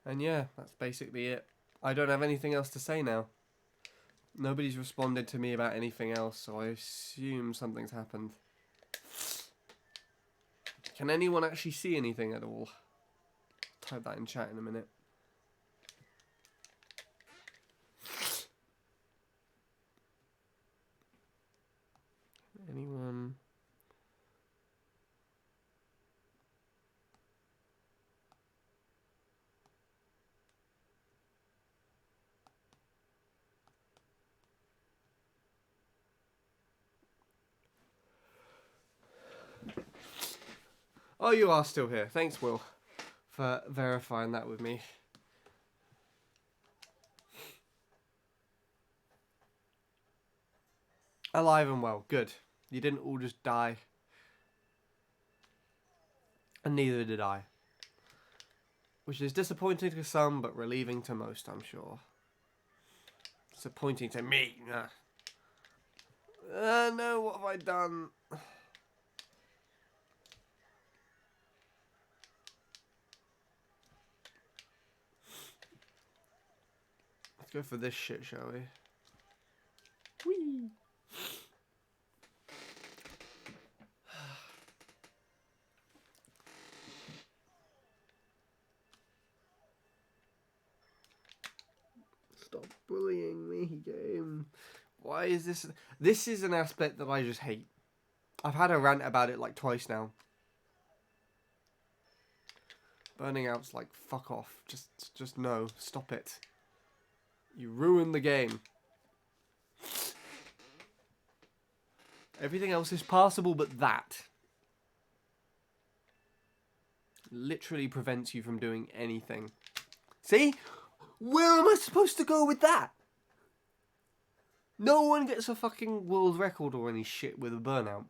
And yeah, that's basically it. I don't have anything else to say now. Nobody's responded to me about anything else, so I assume something's happened. Can anyone actually see anything at all? Type that in chat in a minute. Anyone? Oh, you are still here. Thanks, Will, for verifying that with me. Alive and well. Good. You didn't all just die. And neither did I. Which is disappointing to some, but relieving to most, I'm sure. Disappointing to me. No, what have I done? Let's go for this shit, shall we? Whee! Stop bullying me, game. Why is this? This is an aspect that I just hate. I've had a rant about it like twice now. Burning out's like, fuck off. Just no. Stop it. You ruined the game. Everything else is passable, but that literally prevents you from doing anything. See? Where am I supposed to go with that? No one gets a fucking world record or any shit with a burnout.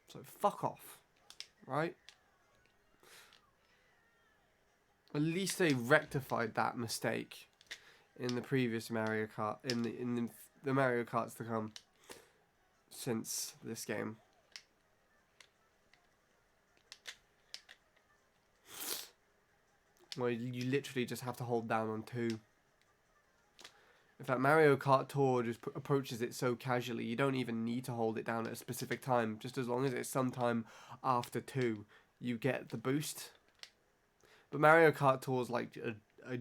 So fuck off. Right? At least they rectified that mistake in the previous Mario Kart, in the Mario Karts to come since this game. Well, you literally just have to hold down on 2. In fact, Mario Kart Tour just approaches it so casually, you don't even need to hold it down at a specific time. Just as long as it's sometime after 2, you get the boost. But Mario Kart Tour is like a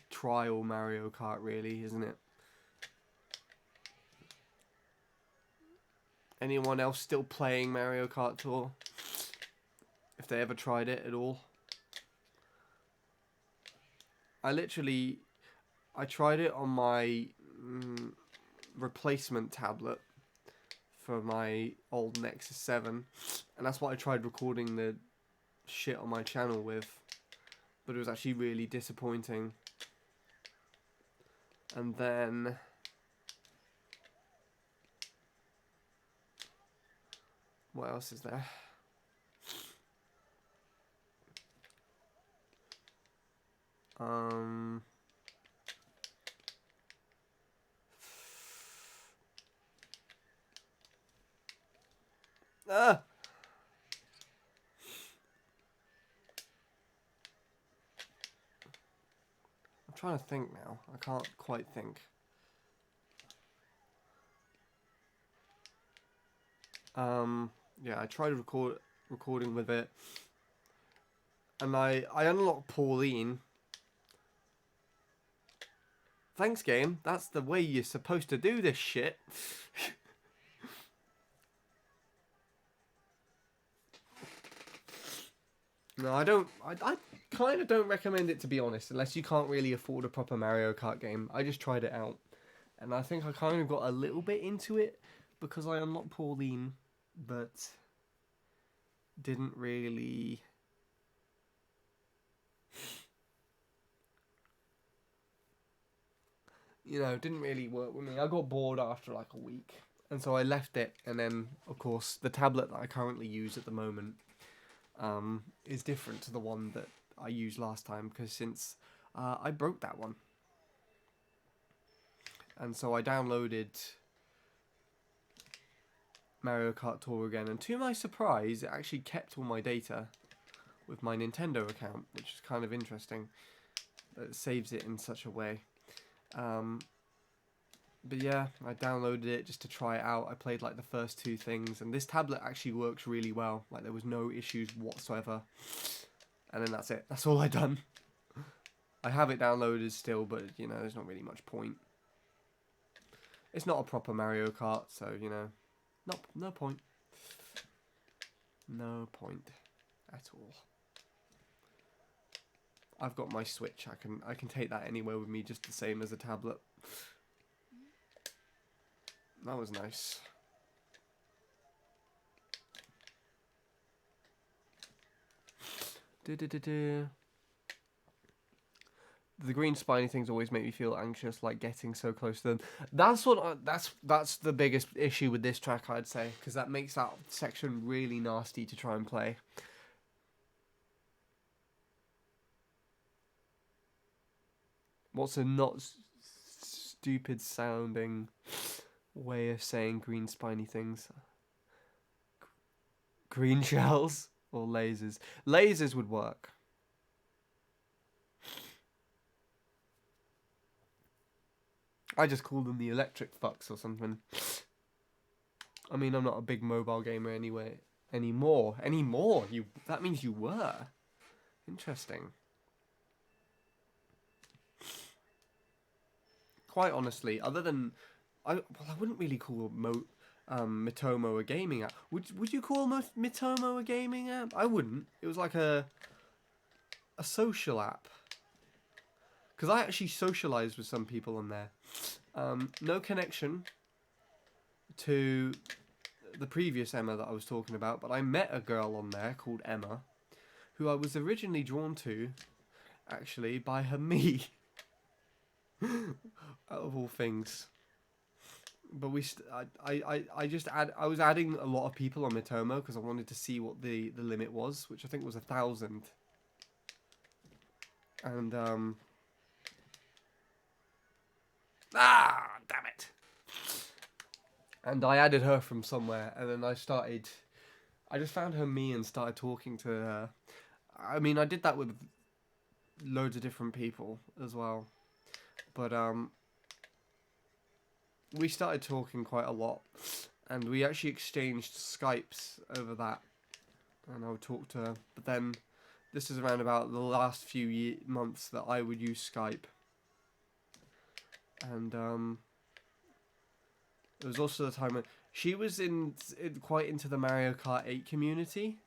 trial Mario Kart, really, isn't it? Anyone else still playing Mario Kart Tour? If they ever tried it at all? I tried it on my replacement tablet for my old Nexus 7, and that's what I tried recording the shit on my channel with, but it was actually really disappointing. And then what else is there? Ah! I'm trying to think now. I can't quite think. Yeah, I tried recording with it, and I unlocked Pauline. Thanks, game. That's the way you're supposed to do this shit. No, I don't. I kind of don't recommend it, to be honest, unless you can't really afford a proper Mario Kart game. I just tried it out, and I think I kind of got a little bit into it because I unlocked Pauline, but didn't really You know, didn't really work with me. I got bored after like a week, and so I left it. And then, of course, the tablet that I currently use at the moment is different to the one that I used last time, because since I broke that one, and so I downloaded Mario Kart Tour again, and to my surprise, it actually kept all my data with my Nintendo account, which is kind of interesting. It saves it in such a way. But yeah, I downloaded it just to try it out. I played like the first two things, and this tablet actually works really well. Like, there was no issues whatsoever. And then that's it. That's all I done. I have it downloaded still, but you know, there's not really much point. It's not a proper Mario Kart, so you know, no point. No point at all. I've got my Switch. I can take that anywhere with me, just the same as a tablet. That was nice. The green spiny things always make me feel anxious, like getting so close to them. That's what that's the biggest issue with this track, I'd say, because that makes that section really nasty to try and play. What's a not stupid sounding way of saying green spiny things? Green shells or lasers? Lasers would work. I just call them the electric fucks or something. I mean, I'm not a big mobile gamer anyway. Anymore. That means you were. Interesting. Quite honestly, other than I wouldn't really call Mitomo a gaming app. Would you call Mitomo a gaming app? I wouldn't. It was like a social app. Because I actually socialised with some people on there. No connection to the previous Emma that I was talking about, but I met a girl on there called Emma, who I was originally drawn to, actually, by her me. Out of all things. But I was adding a lot of people on Mitomo because I wanted to see what the limit was, which I think was 1,000. And damn it. And I added her from somewhere, and then I just found her me and started talking to her. I mean, I did that with loads of different people as well. But we started talking quite a lot, and we actually exchanged Skypes over that, and I would talk to her. But then, this is around about the last few months that I would use Skype, and it was also the time when she was quite into the Mario Kart 8 community.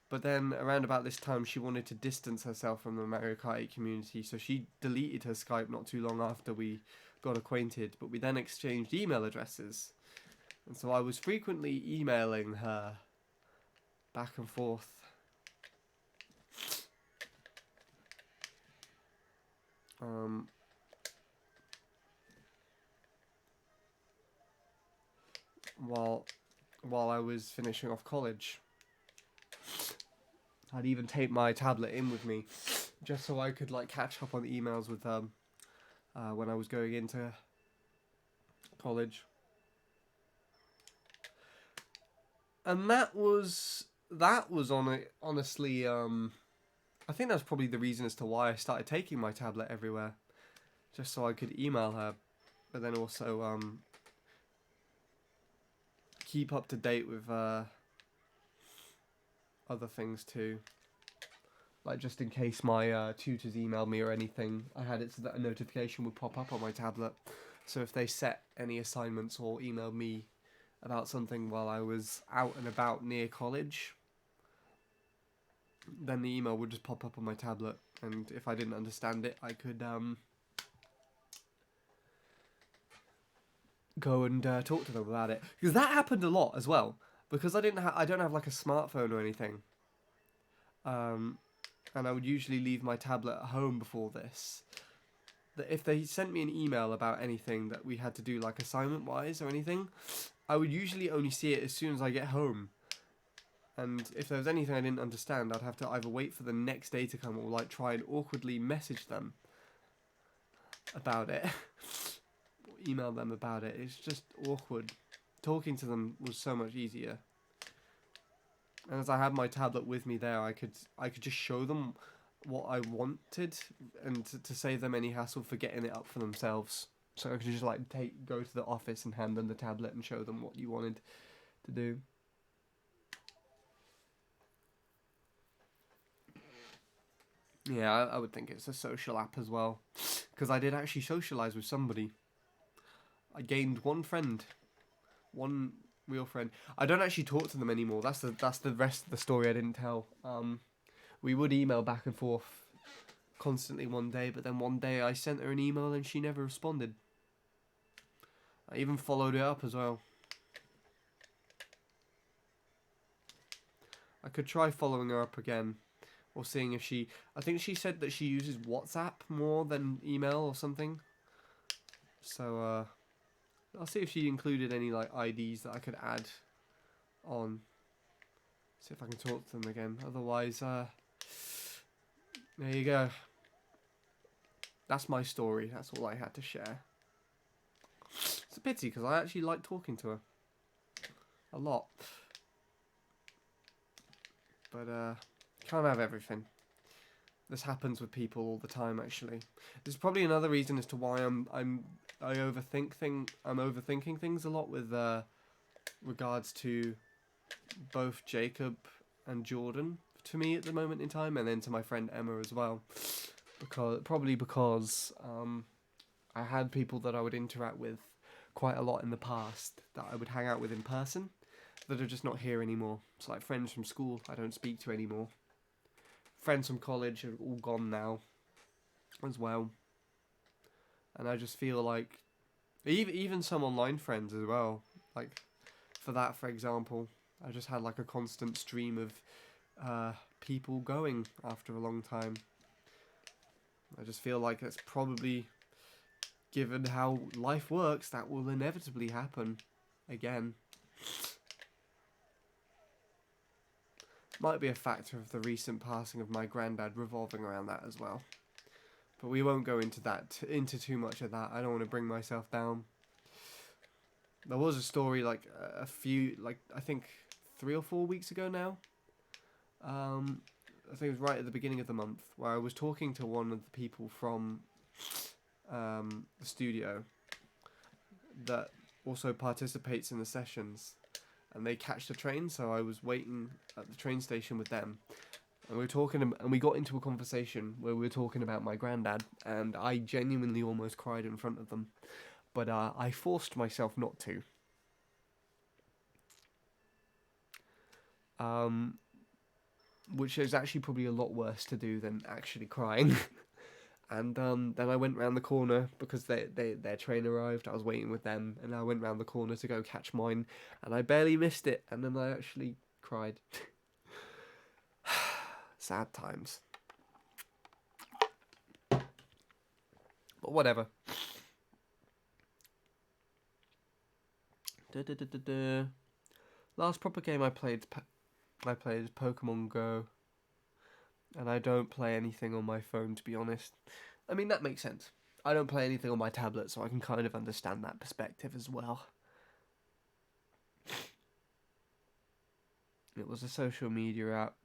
But then around about this time, she wanted to distance herself from the Mario Kart 8 community, so she deleted her Skype not too long after we got acquainted. But we then exchanged email addresses, and so I was frequently emailing her back and forth. While I was finishing off college. I'd even take my tablet in with me, just so I could like catch up on the emails with when I was going into college. And that was honestly, I think that's probably the reason as to why I started taking my tablet everywhere, just so I could email her, but then also keep up to date with other things too. Like, just in case my tutors emailed me or anything, I had it so that a notification would pop up on my tablet. So if they set any assignments or emailed me about something while I was out and about near college, then the email would just pop up on my tablet, and if I didn't understand it, I could go and talk to them about it. Because that happened a lot as well. Because I don't have like a smartphone or anything. and I would usually leave my tablet at home before this, that if they sent me an email about anything that we had to do, like assignment-wise or anything, I would usually only see it as soon as I get home. And if there was anything I didn't understand, I'd have to either wait for the next day to come or like try and awkwardly message them about it. Or email them about it. It's just awkward. Talking to them was so much easier. And as I had my tablet with me there, I could just show them what I wanted and to save them any hassle for getting it up for themselves. So I could just like go to the office and hand them the tablet and show them what you wanted to do. Yeah, I would think it's a social app as well, because I did actually socialise with somebody. I gained one friend, one real friend. I don't actually talk to them anymore. That's the rest of the story I didn't tell. We would email back and forth constantly one day, but then one day I sent her an email and she never responded. I even followed it up as well. I could try following her up again, or seeing if she... I think she said that she uses WhatsApp more than email or something. So, I'll see if she included any like IDs that I could add on. See if I can talk to them again. Otherwise, there you go. That's my story. That's all I had to share. It's a pity because I actually like talking to her a lot. But can't have everything. This happens with people all the time. Actually, there's probably another reason as to why I'm overthinking things a lot with regards to both Jacob and Jordan to me at the moment in time, and then to my friend Emma as well, because I had people that I would interact with quite a lot in the past that I would hang out with in person that are just not here anymore. It's like friends from school I don't speak to anymore. Friends from college are all gone now as well. And I just feel like even some online friends as well. Like for example, I just had like a constant stream of people going after a long time. I just feel like that's probably, given how life works, that will inevitably happen again. Might be a factor of the recent passing of my granddad revolving around that as well. But we won't go into too much of that. I don't want to bring myself down. There was a story like I think 3 or 4 weeks ago now. I think it was right at the beginning of the month, where I was talking to one of the people from the studio that also participates in the sessions, and they catch the train, so I was waiting at the train station with them, and we were talking, and we got into a conversation where we were talking about my granddad, and I genuinely almost cried in front of them, but I forced myself not to. Which is actually probably a lot worse to do than actually crying. And then I went round the corner because their train arrived. I was waiting with them, and I went round the corner to go catch mine, and I barely missed it, and then I actually cried. Sad times. But whatever. Last proper game I played is Pokemon Go. And I don't play anything on my phone, to be honest. I mean, that makes sense. I don't play anything on my tablet, so I can kind of understand that perspective as well. It was a social media app.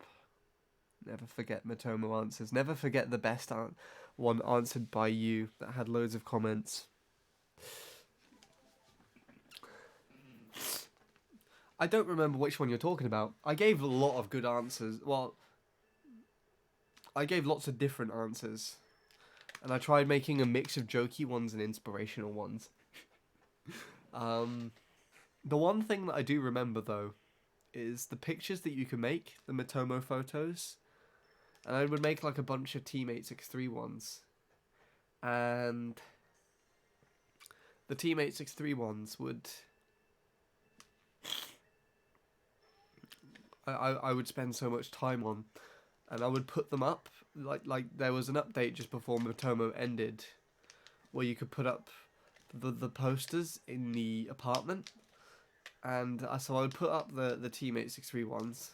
Never forget Matomo answers. Never forget the best one answered by you that had loads of comments. I don't remember which one you're talking about. I gave a lot of good answers. Well, I gave lots of different answers, and I tried making a mix of jokey ones and inspirational ones. The one thing that I do remember, though, is the pictures that you can make, the Matomo photos, and I would make like a bunch of Team 863 ones, and the Team 863 ones would... I would spend so much time on, and I would put them up. Like there was an update just before Motomo ended, where you could put up the posters in the apartment, and so I would put up the Team 863 ones,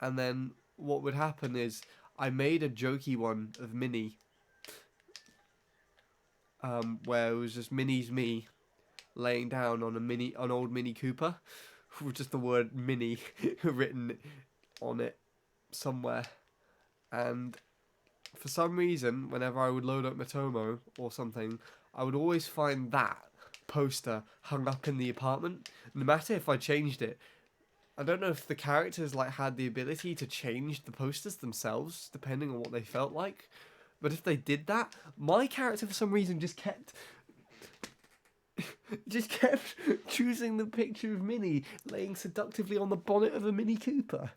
and then what would happen is I made a jokey one of Minnie, where it was just Minnie's me laying down on an old Mini Cooper, with just the word Mini written on it somewhere. And for some reason, whenever I would load up Matomo or something, I would always find that poster hung up in the apartment, no matter if I changed it. I don't know if the characters like had the ability to change the posters themselves depending on what they felt like, but if they did that, my character for some reason just kept choosing the picture of Minnie laying seductively on the bonnet of a Mini Cooper.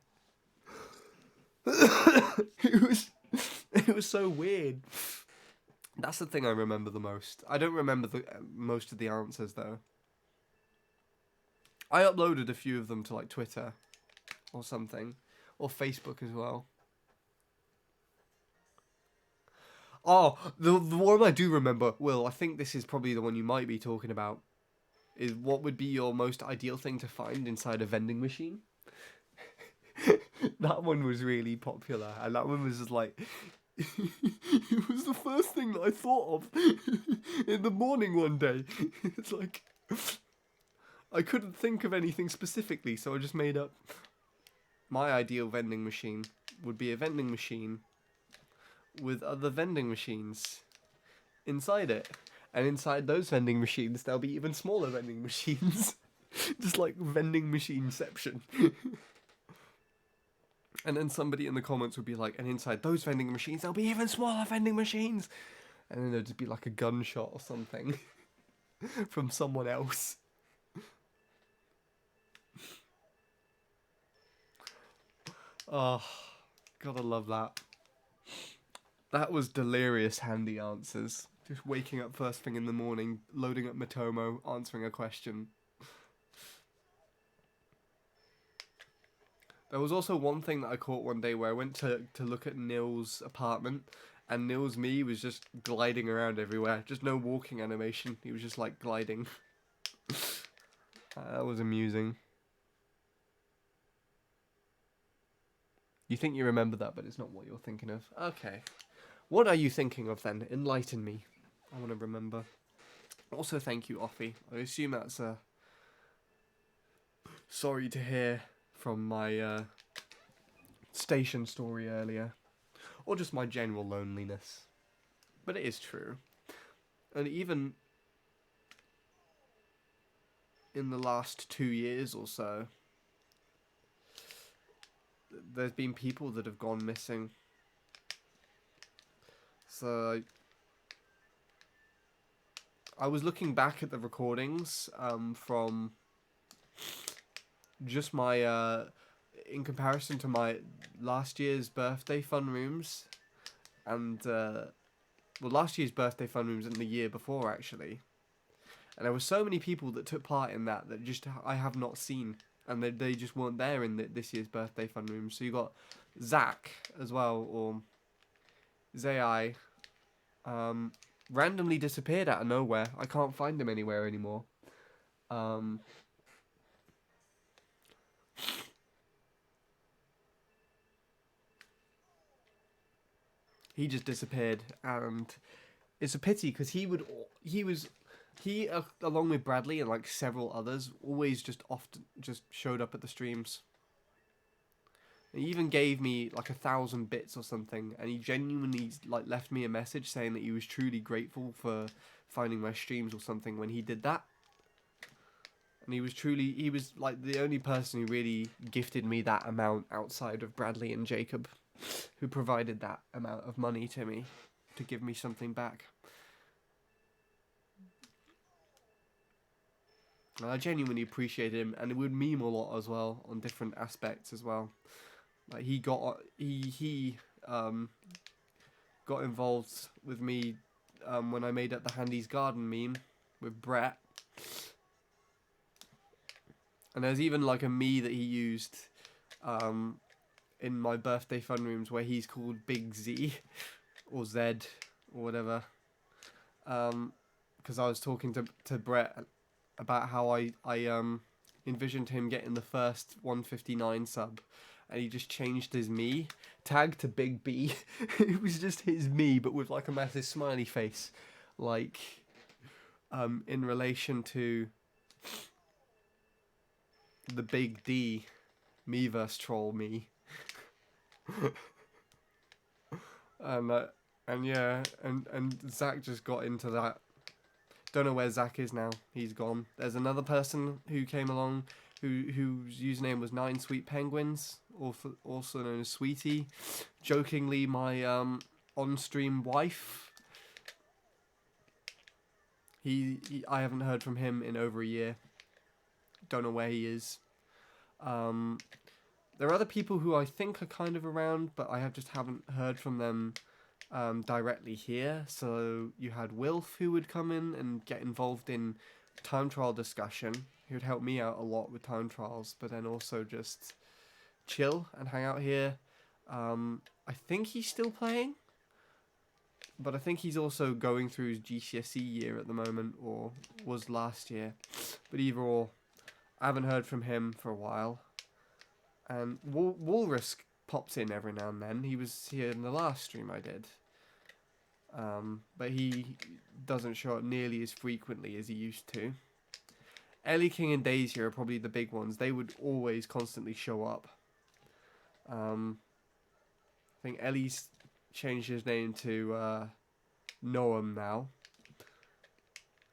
It was so weird. That's the thing I remember the most. I don't remember most of the answers though. I uploaded a few of them to like Twitter or something, or Facebook as well. Oh, the one I do remember, Will, I think this is probably the one you might be talking about, is what would be your most ideal thing to find inside a vending machine? That one was really popular, and that one was just like, it was the first thing that I thought of in the morning one day. It's like, I couldn't think of anything specifically, so I just made up. My ideal vending machine would be a vending machine with other vending machines inside it. And inside those vending machines, there'll be even smaller vending machines. Just like vending machineception. And then somebody in the comments would be like, and inside those vending machines, there'll be even smaller vending machines. And then there'd just be like a gunshot or something from someone else. Oh, gotta love that. That was delirious handy answers. Just waking up first thing in the morning, loading up Matomo, answering a question. There was also one thing that I caught one day where I went to look at Nil's apartment, and Nil's me was just gliding around everywhere. Just no walking animation. He was just like gliding. That was amusing. You think you remember that, but it's not what you're thinking of. Okay. What are you thinking of then? Enlighten me. I want to remember. Also, thank you, Offie. I assume that's a... Sorry to hear from my station story earlier. Or just my general loneliness. But it is true. And even in the last 2 years or so, there's been people that have gone missing. So I was looking back at the recordings from just my in comparison to my last year's birthday fun rooms, and last year's birthday fun rooms and the year before actually, and there were so many people that took part in that just I have not seen, and they just weren't there in this year's birthday fun rooms. So you got Zach as well, or Zai, randomly disappeared out of nowhere. I can't find him anywhere anymore. He just disappeared, and it's a pity because he along with Bradley and like several others always just showed up at the streams. He even gave me like 1,000 bits or something, and he genuinely like left me a message saying that he was truly grateful for finding my streams or something when he did that. And he was like the only person who really gifted me that amount outside of Bradley and Jacob, who provided that amount of money to me to give me something back. And I genuinely appreciated him, and it would meme a lot as well on different aspects as well. Like he got involved with me when I made up the Handy's Garden meme with Brett. And there's even like a me that he used in my birthday fun rooms where he's called Big Z or Z or whatever. Because I was talking to Brett about how I envisioned him getting the first 159 sub, and he just changed his me tag to Big B. It was just his me, but with like a massive smiley face, like in relation to the Big D Miiverse troll me. And yeah, and Zach just got into that. Don't know where Zach is now. He's gone. There's another person who came along whose username was 9 Sweet Penguins, also known as Sweetie. Jokingly, my on-stream wife. I haven't heard from him in over a year. Don't know where he is. There are other people who I think are kind of around, but I just haven't heard from them directly here. So you had Wilf, who would come in and get involved in time trial discussion. He would help me out a lot with time trials, but then also just chill and hang out here. I think he's still playing, but I think he's also going through his GCSE year at the moment, or was last year. But either or, I haven't heard from him for a while. And Walrus pops in every now and then. He was here in the last stream I did. But he doesn't show up nearly as frequently as he used to. Ellie King and Daisy are probably the big ones. They would always constantly show up. I think Ellie's changed his name to Noam now.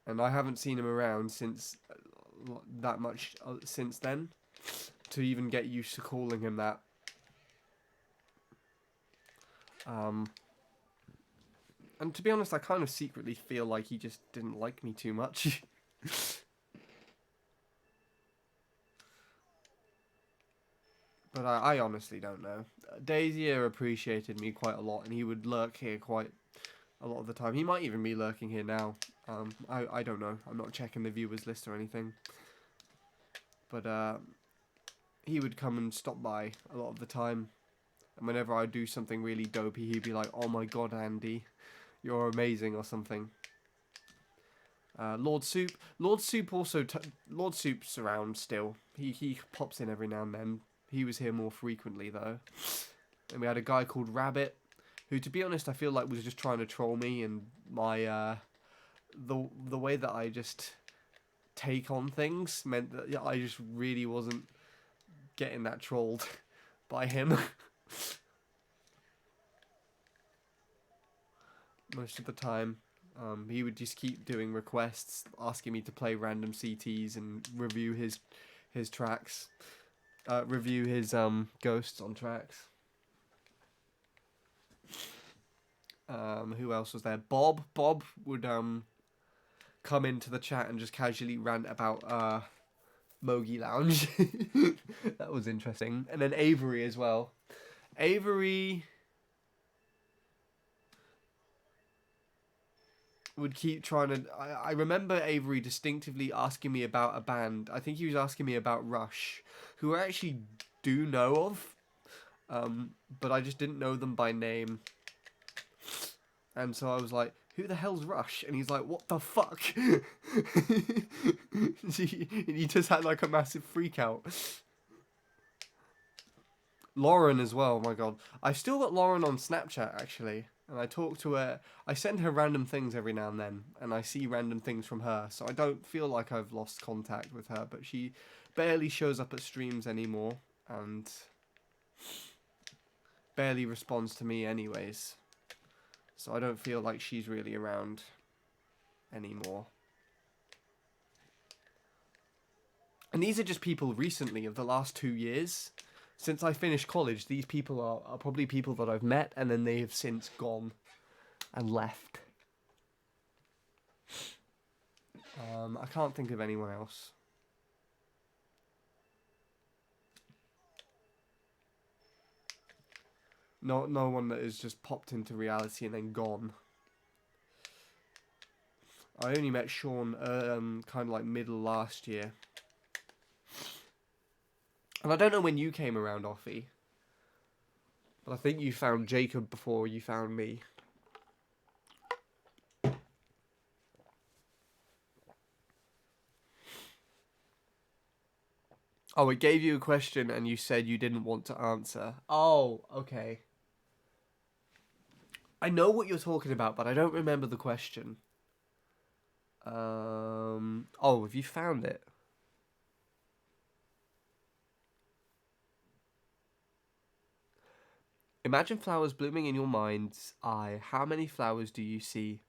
And I haven't seen him around since that much since then, to even get used to calling him that. And to be honest, I kind of secretly feel like he just didn't like me too much. But I honestly don't know. Daisier appreciated me quite a lot, and he would lurk here quite a lot of the time. He might even be lurking here now. I don't know. I'm not checking the viewers list or anything. But he would come and stop by a lot of the time. And whenever I do something really dopey, he'd be like, "Oh my god, Andy, you're amazing," or something. Lord Soup. Lord Soup also... Lord Soup's around still. He pops in every now and then. He was here more frequently, though. And we had a guy called Rabbit, who, to be honest, I feel like was just trying to troll me, and my... the way that I just take on things meant that I just really wasn't getting that trolled by him. Most of the time. He would just keep doing requests, asking me to play random CTs and review his tracks. Review his ghosts on tracks. Who else was there? Bob. Bob would come into the chat and just casually rant about Mogi Lounge. That was interesting. And then Avery as well. Avery would keep trying to... I remember Avery distinctively asking me about a band. I think he was asking me about Rush, who I actually do know of, but I just didn't know them by name. And so I was like, "Who the hell's Rush?" And he's like, "What the fuck?" He just had like a massive freak out. Lauren as well, my god. I've still got Lauren on Snapchat, actually. And I talk to her. I send her random things every now and then. And I see random things from her. So I don't feel like I've lost contact with her. But she barely shows up at streams anymore. And barely responds to me anyways. So I don't feel like she's really around anymore. And these are just people recently, of the last 2 years. Since I finished college, these people are probably people that I've met, and then they have since gone and left. I can't think of anyone else. No one that has just popped into reality and then gone. I only met Sean kind of like middle last year. And I don't know when you came around, Offie. But I think you found Jacob before you found me. Oh, it gave you a question and you said you didn't want to answer. Oh, okay. I know what you're talking about, but I don't remember the question. Oh, have you found it? Imagine flowers blooming in your mind's eye. How many flowers do you see?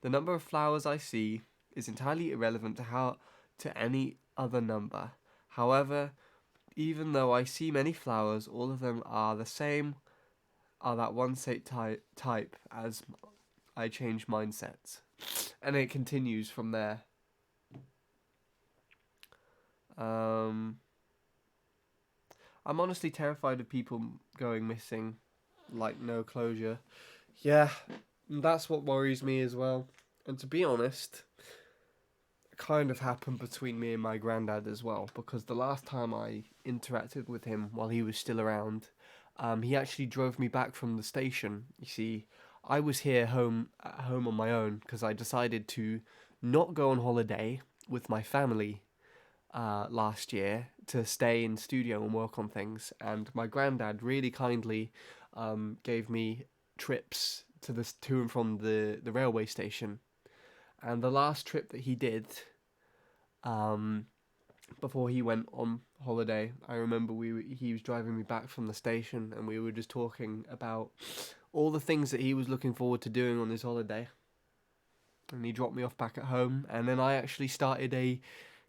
The number of flowers I see is entirely irrelevant to any other number. However, even though I see many flowers, all of them are the same, are that one type as I change mindsets. And it continues from there. I'm honestly terrified of people going missing, like no closure. Yeah, that's what worries me as well. And to be honest, it kind of happened between me and my granddad as well, because the last time I interacted with him while he was still around, he actually drove me back from the station. You see, I was here at home on my own because I decided to not go on holiday with my family last year to stay in studio and work on things. And my granddad really kindly gave me trips to and from the railway station. And the last trip that he did, before he went on holiday, I remember he was driving me back from the station, and we were just talking about all the things that he was looking forward to doing on his holiday. And he dropped me off back at home, and then I actually started a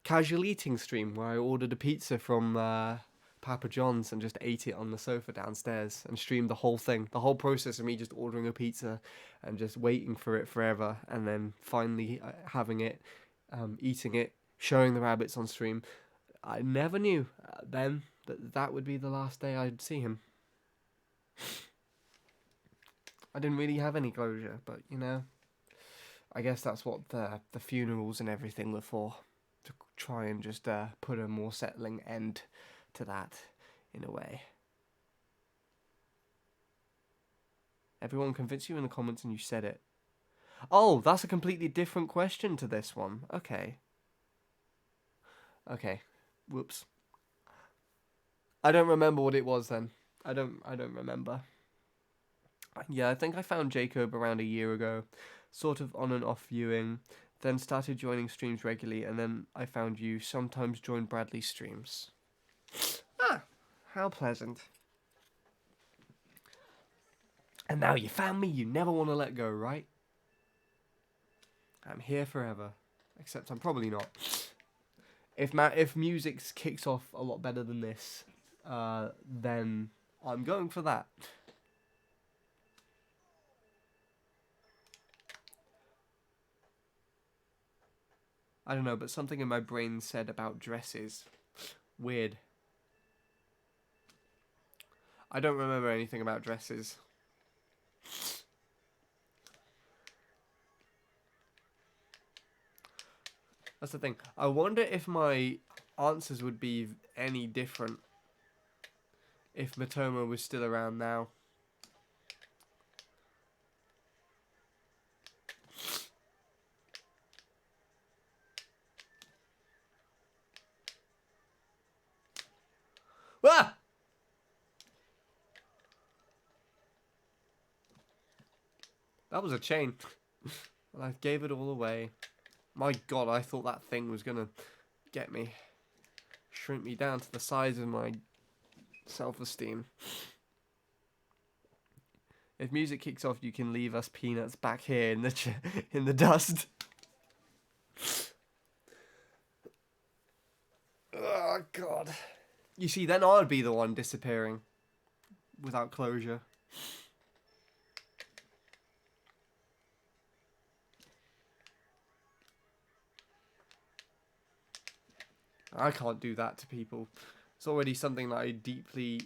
casual eating stream where I ordered a pizza from Papa John's and just ate it on the sofa downstairs and streamed the whole thing, the whole process of me just ordering a pizza and just waiting for it forever, and then finally having it, eating it, showing the rabbits on stream. I never knew then that would be the last day I'd see him. I didn't really have any closure, but you know, I guess that's what the funerals and everything were for, to try and just put a more settling end to that, in a way. Everyone convinced you in the comments and you said it. Oh, that's a completely different question to this one. Okay. Okay. Whoops. I don't remember what it was then. I don't remember. Yeah, I think I found Jacob around a year ago, sort of on and off viewing, then started joining streams regularly, and then I found you, sometimes join Bradley's streams. Ah, how pleasant. And now you found me, you never want to let go, right? I'm here forever. Except I'm probably not. If music kicks off a lot better than this, then I'm going for that. I don't know, but something in my brain said about dresses. Weird. I don't remember anything about dresses. That's the thing. I wonder if my answers would be any different if Matoma was still around now. Ah! That was a chain. And I gave it all away. My god, I thought that thing was gonna get me. Shrink me down to the size of my self-esteem. If music kicks off, you can leave us peanuts back here in the in the dust. Oh god. You see, then I'd be the one disappearing without closure. I can't do that to people. It's already something that I deeply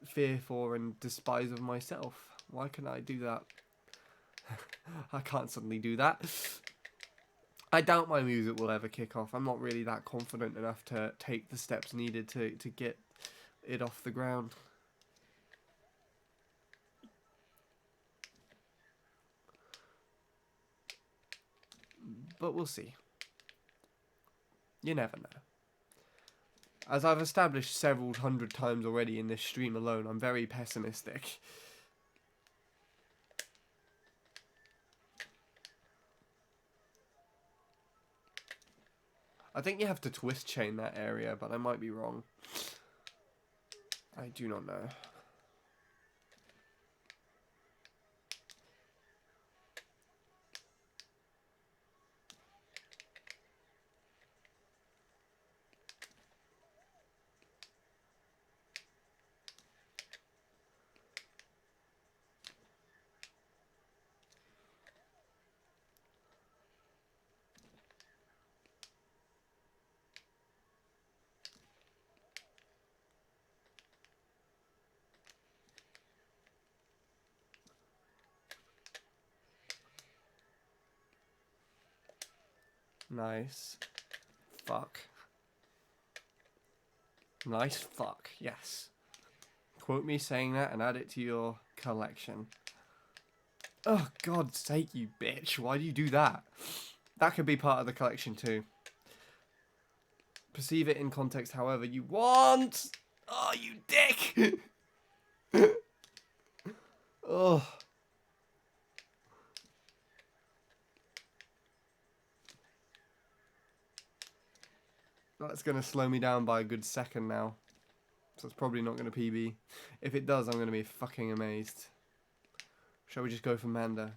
fear for and despise of myself. Why can I do that? I can't suddenly do that. I doubt my music will ever kick off. I'm not really that confident enough to take the steps needed to get it off the ground. but we'll see. You never know. As I've established several hundred times already in this stream alone, I'm very pessimistic. I think you have to twist chain that area, but I might be wrong. I do not know. Nice. Fuck. Nice fuck, yes. Quote me saying that and add it to your collection. Oh, God's sake, you bitch. Why do you do that? That could be part of the collection too. Perceive it in context however you want. Oh, you dick. Oh. That's going to slow me down by a good second now. So it's probably not going to PB. If it does, I'm going to be fucking amazed. Shall we just go for Manda?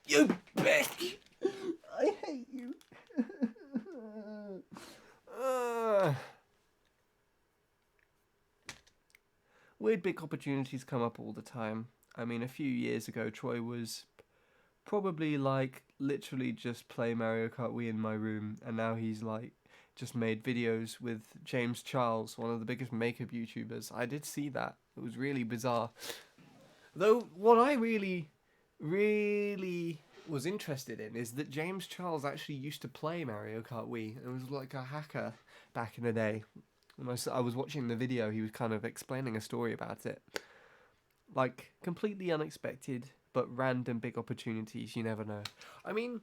You bitch! I hate you. Weird big opportunities come up all the time. I mean, a few years ago, Troy was probably like literally just play Mario Kart Wii in my room, and now he's like just made videos with James Charles, one of the biggest makeup YouTubers. I did see that. It was really bizarre. Though what I really was interested in is that James Charles actually used to play Mario Kart Wii. It was like a hacker back in the day. When I was watching the video, he was kind of explaining a story about it. Like, completely unexpected, but random big opportunities, you never know. I mean,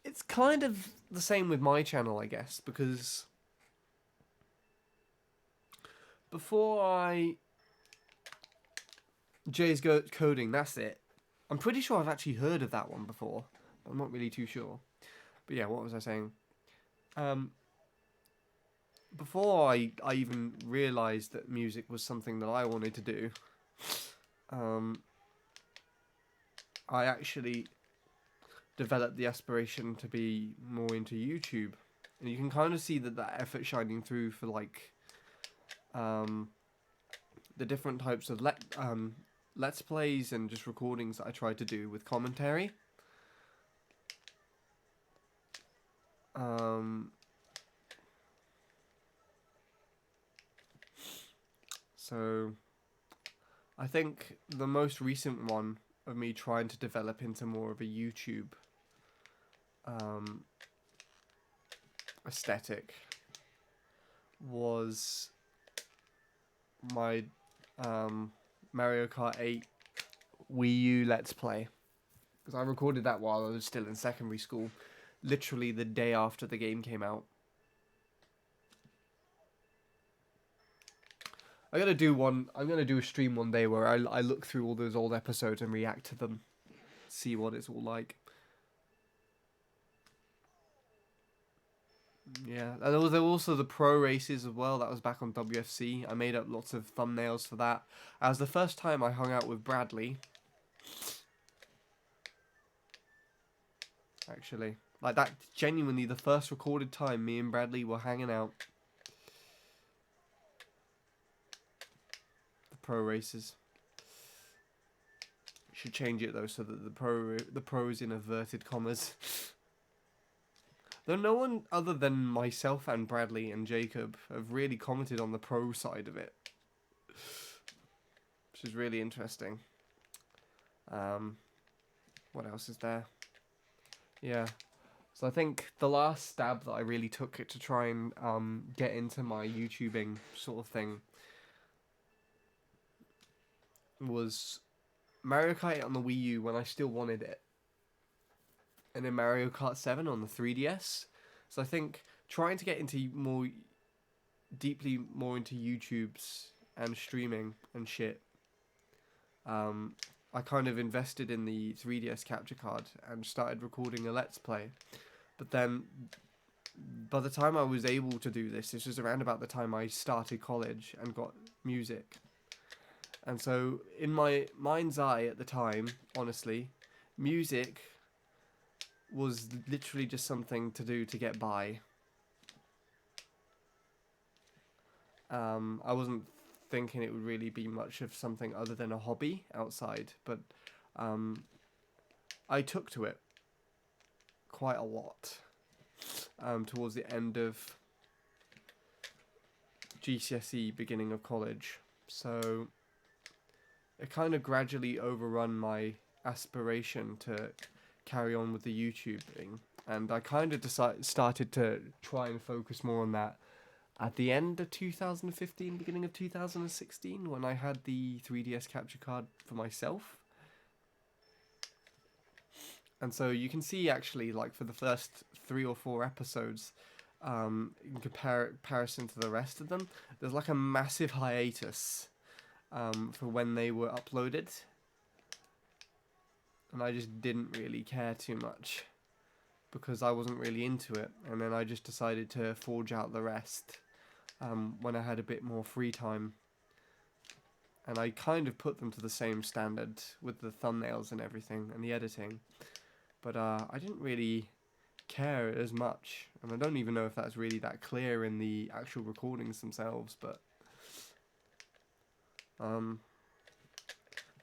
it's kind of the same with my channel, I guess, because before Jay's Coding, that's it. I'm pretty sure I've actually heard of that one before. I'm not really too sure. But yeah, what was I saying? Before I even realised that music was something that I wanted to do, I actually developed the aspiration to be more into YouTube. And you can kind of see that effort shining through for like the different types of Let's Plays and just recordings that I tried to do with commentary. So I think the most recent one of me trying to develop into more of a YouTube aesthetic was my Mario Kart 8 Wii U Let's Play. Because I recorded that while I was still in secondary school, literally the day after the game came out. I'm gonna do a stream one day where I look through all those old episodes and react to them, see what it's all like. Yeah, and there was also the pro races as well. That was back on WFC. I made up lots of thumbnails for that. That was the first time I hung out with Bradley. Actually, like that, genuinely the first recorded time me and Bradley were hanging out. Pro races. Should change it though so that the pro is in inverted commas. Though no one other than myself and Bradley and Jacob have really commented on the pro side of it, which is really interesting. What else is there? Yeah. So I think the last stab that I really took it to try and get into my YouTubing sort of thing was Mario Kart 8 on the Wii U when I still wanted it, and then Mario Kart 7 on the 3DS. So I think trying to get into more into YouTube's and streaming and shit. I kind of invested in the 3DS capture card and started recording a Let's Play. But then, by the time I was able to do this was around about the time I started college and got music. And so, in my mind's eye at the time, honestly, music was literally just something to do to get by. I wasn't thinking it would really be much of something other than a hobby outside, but I took to it quite a lot towards the end of GCSE, beginning of college. So it kind of gradually overrun my aspiration to carry on with the YouTube thing, and I kind of started to try and focus more on that at the end of 2015, beginning of 2016, when I had the 3DS capture card for myself. And so you can see, actually, like, for the first 3 or 4 episodes, in comparison to the rest of them, there's like a massive hiatus for when they were uploaded. And I just didn't really care too much because I wasn't really into it. And then I just decided to forge out the rest when I had a bit more free time. And I kind of put them to the same standard with the thumbnails and everything and the editing. But I didn't really care as much. And I don't even know if that's really that clear in the actual recordings themselves. But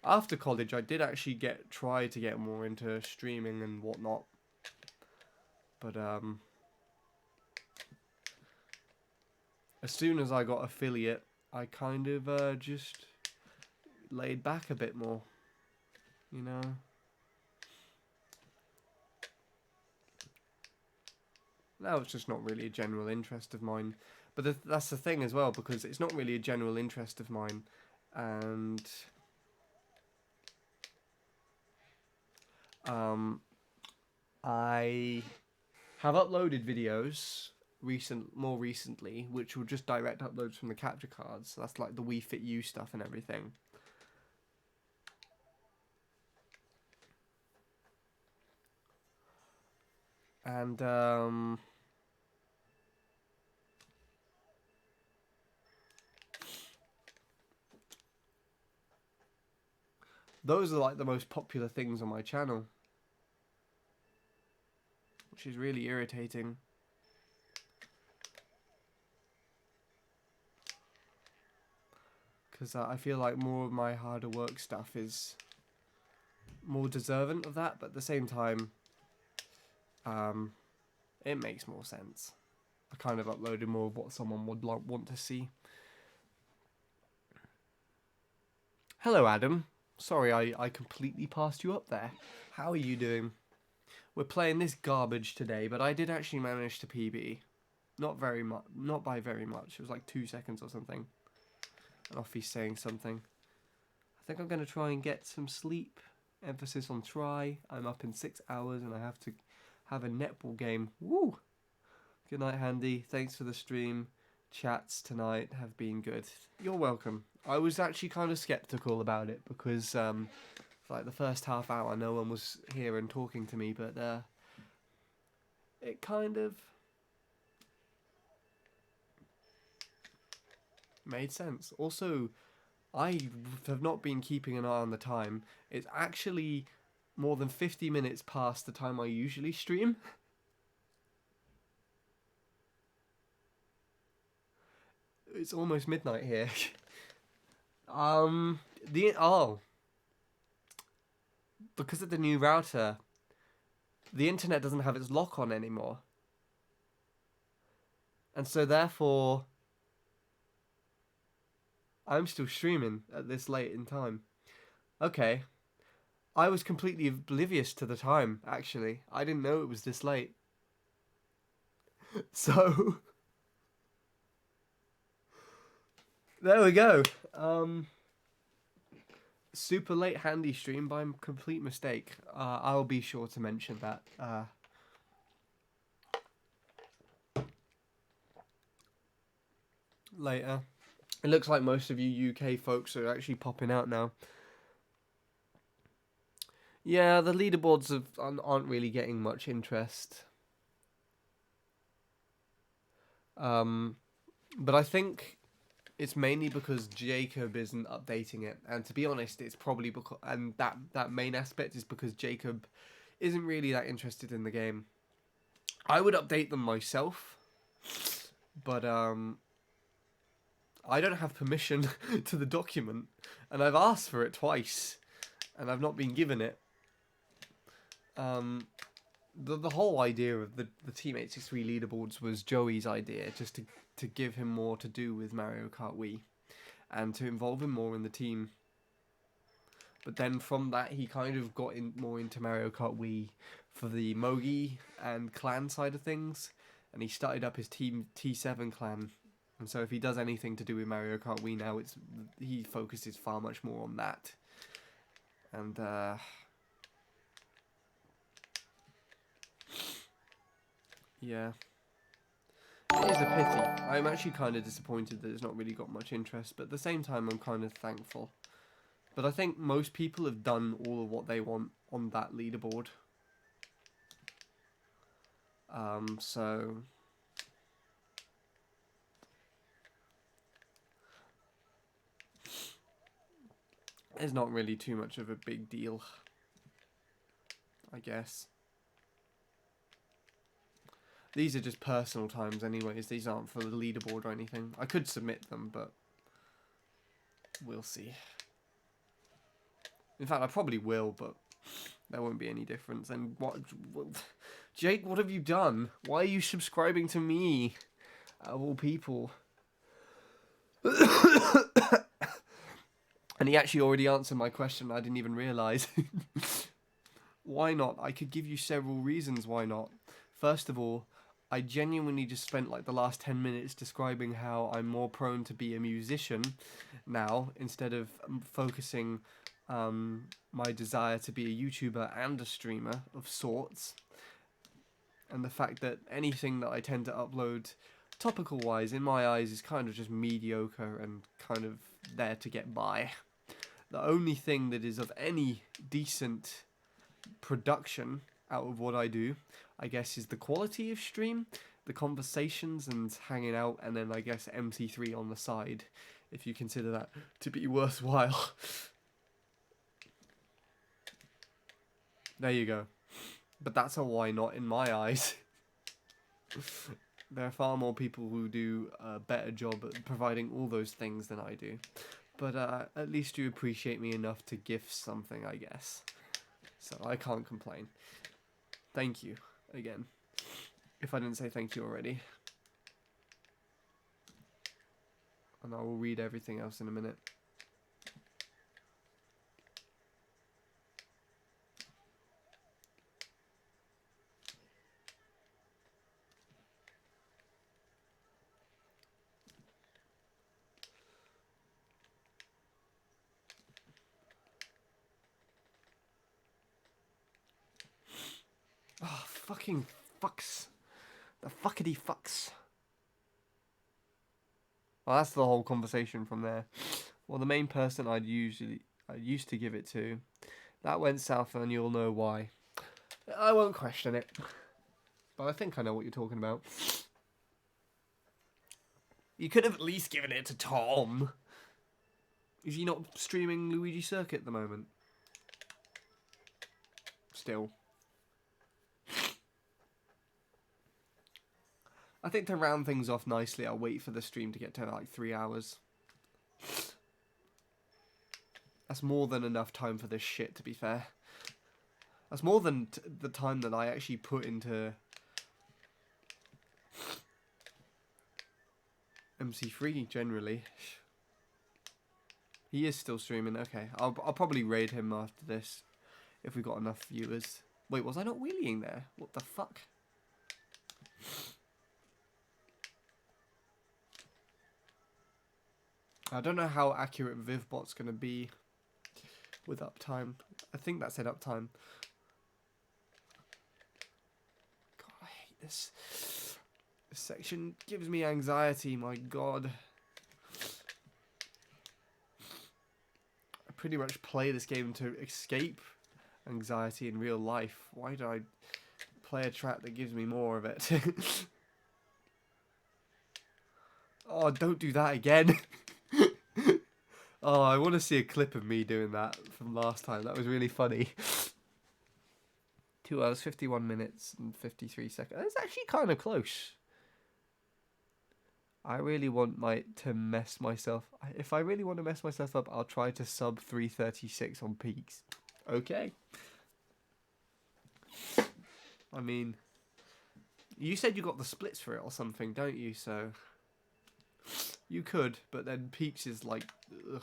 after college, I did actually try to get more into streaming and whatnot. But as soon as I got affiliate, I kind of just laid back a bit more, you know. That was just not really a general interest of mine. But that's the thing as well, because it's not really a general interest of mine. And I have uploaded videos more recently, which were just direct uploads from the capture cards. So that's like the Wii Fit U stuff and everything. And those are like the most popular things on my channel, which is really irritating. Because I feel like more of my harder work stuff is more deserving of that, but at the same time, it makes more sense. I kind of uploaded more of what someone would want to see. Hello, Adam. Sorry, I completely passed you up there. How are you doing? We're playing this garbage today, but I did actually manage to PB. Not very much. Not by very much. It was like 2 seconds or something. And off he's saying something. I think I'm going to try and get some sleep. Emphasis on try. I'm up in 6 hours and I have to have a netball game. Woo! Good night, Handy. Thanks for the stream. Chats tonight have been good. You're welcome. I was actually kind of skeptical about it because for like the first half hour no one was here and talking to me, but it kind of made sense. Also, I have not been keeping an eye on the time. It's actually more than 50 minutes past the time I usually stream. It's almost midnight here. Because of the new router, the internet doesn't have its lock on anymore. And so therefore, I'm still streaming at this late in time. Okay. I was completely oblivious to the time, actually. I didn't know it was this late. So there we go. super late handy stream by complete mistake. I'll be sure to mention that. Later. It looks like most of you UK folks are actually popping out now. Yeah, the leaderboards aren't really getting much interest. But I think it's mainly because Jacob isn't updating it, and to be honest, it's probably because that main aspect is because Jacob isn't really that interested in the game. I would update them myself, but I don't have permission to the document, and I've asked for it twice, and I've not been given it. The whole idea of the Team 863 leaderboards was Joey's idea, just to give him more to do with Mario Kart Wii, and to involve him more in the team. But then from that, he kind of got more into Mario Kart Wii for the Mogi and clan side of things, and he started up his Team T7 clan. And so if he does anything to do with Mario Kart Wii now, he focuses far much more on that. And yeah, it is a pity. I'm actually kind of disappointed that it's not really got much interest, but at the same time, I'm kind of thankful. But I think most people have done all of what they want on that leaderboard. So it's not really too much of a big deal, I guess. These are just personal times anyways. These aren't for the leaderboard or anything. I could submit them, but we'll see. In fact, I probably will, but there won't be any difference. And what Jake, what have you done? Why are you subscribing to me, of all people? And he actually already answered my question. I didn't even realise. Why not? I could give you several reasons why not. First of all, I genuinely just spent like the last 10 minutes describing how I'm more prone to be a musician now, instead of focusing my desire to be a YouTuber and a streamer of sorts. And the fact that anything that I tend to upload topical wise, in my eyes, is kind of just mediocre and kind of there to get by. The only thing that is of any decent production out of what I do, I guess, is the quality of stream, the conversations and hanging out, and then I guess MC3 on the side, if you consider that to be worthwhile. There you go. But that's a why not in my eyes. There are far more people who do a better job at providing all those things than I do. But at least you appreciate me enough to gift something, I guess. So I can't complain. Thank you, again. If I didn't say thank you already. And I will read everything else in a minute. Oh, fucking fucks. The fuckity fucks. Well, that's the whole conversation from there. Well, the main person I used to give it to, that went south, and you'll know why. I won't question it. But I think I know what you're talking about. You could have at least given it to Tom. Is he not streaming Luigi Circuit at the moment? Still. I think to round things off nicely, I'll wait for the stream to get to like 3 hours. That's more than enough time for this shit, to be fair. That's more than the time that I actually put into MC3 generally. He is still streaming. Okay, I'll probably raid him after this if we got enough viewers. Wait, was I not wheeling there? What the fuck? I don't know how accurate Vivbot's gonna be. with uptime. I think that said uptime. God, I hate this. This section gives me anxiety, my god. I pretty much play this game to escape anxiety in real life. Why do I play a track that gives me more of it? Oh, don't do that again. Oh, I want to see a clip of me doing that from last time. That was really funny. 2 hours, 51 minutes and 53 seconds. It's actually kind of close. I really want to mess myself... If I really want to mess myself up, I'll try to sub 336 on peaks. Okay. I mean, you said you got the splits for it or something, don't you? So you could, but then peaks is like, ugh.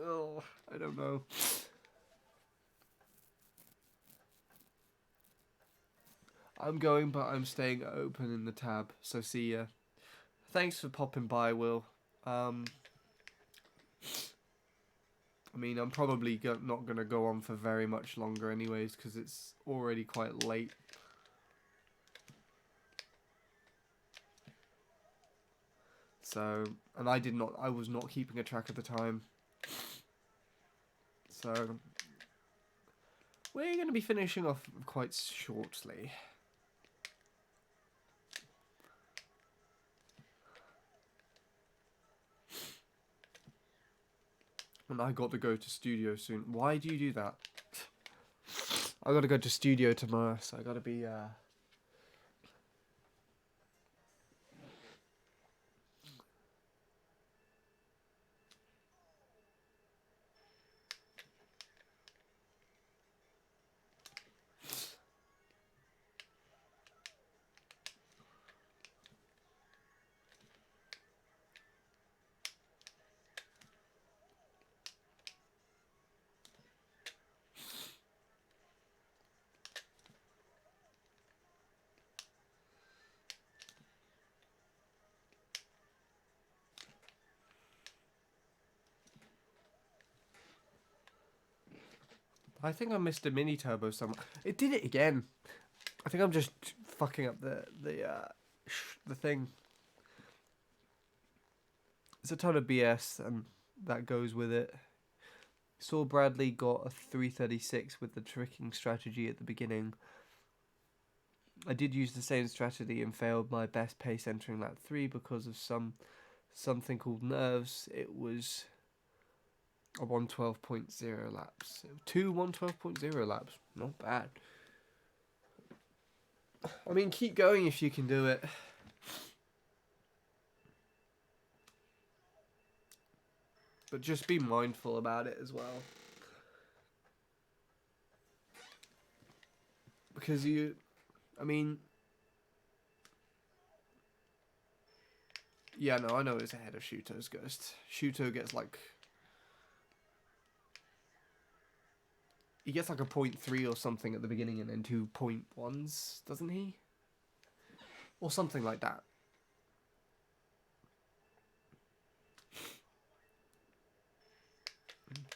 Oh, I don't know. I'm going, but I'm staying open in the tab. So see ya. Thanks for popping by, Will. I mean, I'm probably not going to go on for very much longer anyways, because it's already quite late. So, and I was not keeping a track at the time. So, we're going to be finishing off quite shortly. And I got to go to studio soon. Why do you do that? I got to go to studio tomorrow, so I got to be, I think I missed a mini turbo somewhere. It did it again. I think I'm just fucking up the thing. It's a ton of BS, and that goes with it. Saw Bradley got a 336 with the tricking strategy at the beginning. I did use the same strategy and failed my best pace entering lap 3 because of something called nerves. It was a 112.0 laps. 2 112.0 laps. Not bad. I mean, keep going if you can do it. But just be mindful about it as well. Because I mean... Yeah, no, I know it's ahead of Shuto's Ghost. Shuto gets like... He gets like a 0.3 or something at the beginning and then 2 0.1s, doesn't he? Or something like that.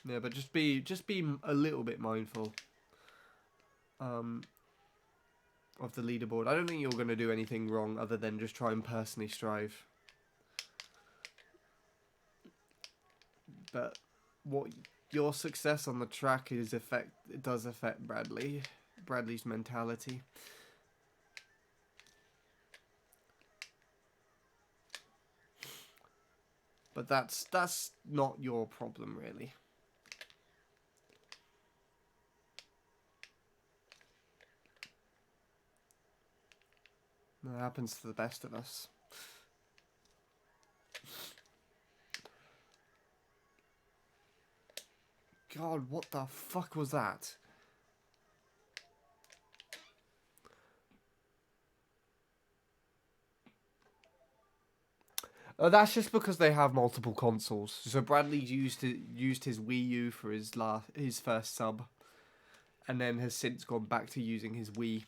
Yeah, but just be a little bit mindful of the leaderboard. I don't think you're going to do anything wrong other than just try and personally strive. But what your success on the track it does affect Bradley's mentality. But that's not your problem, really. That happens to the best of us. God, what the fuck was that? That's just because they have multiple consoles. So Bradley used his Wii U for his first sub, and then has since gone back to using his Wii.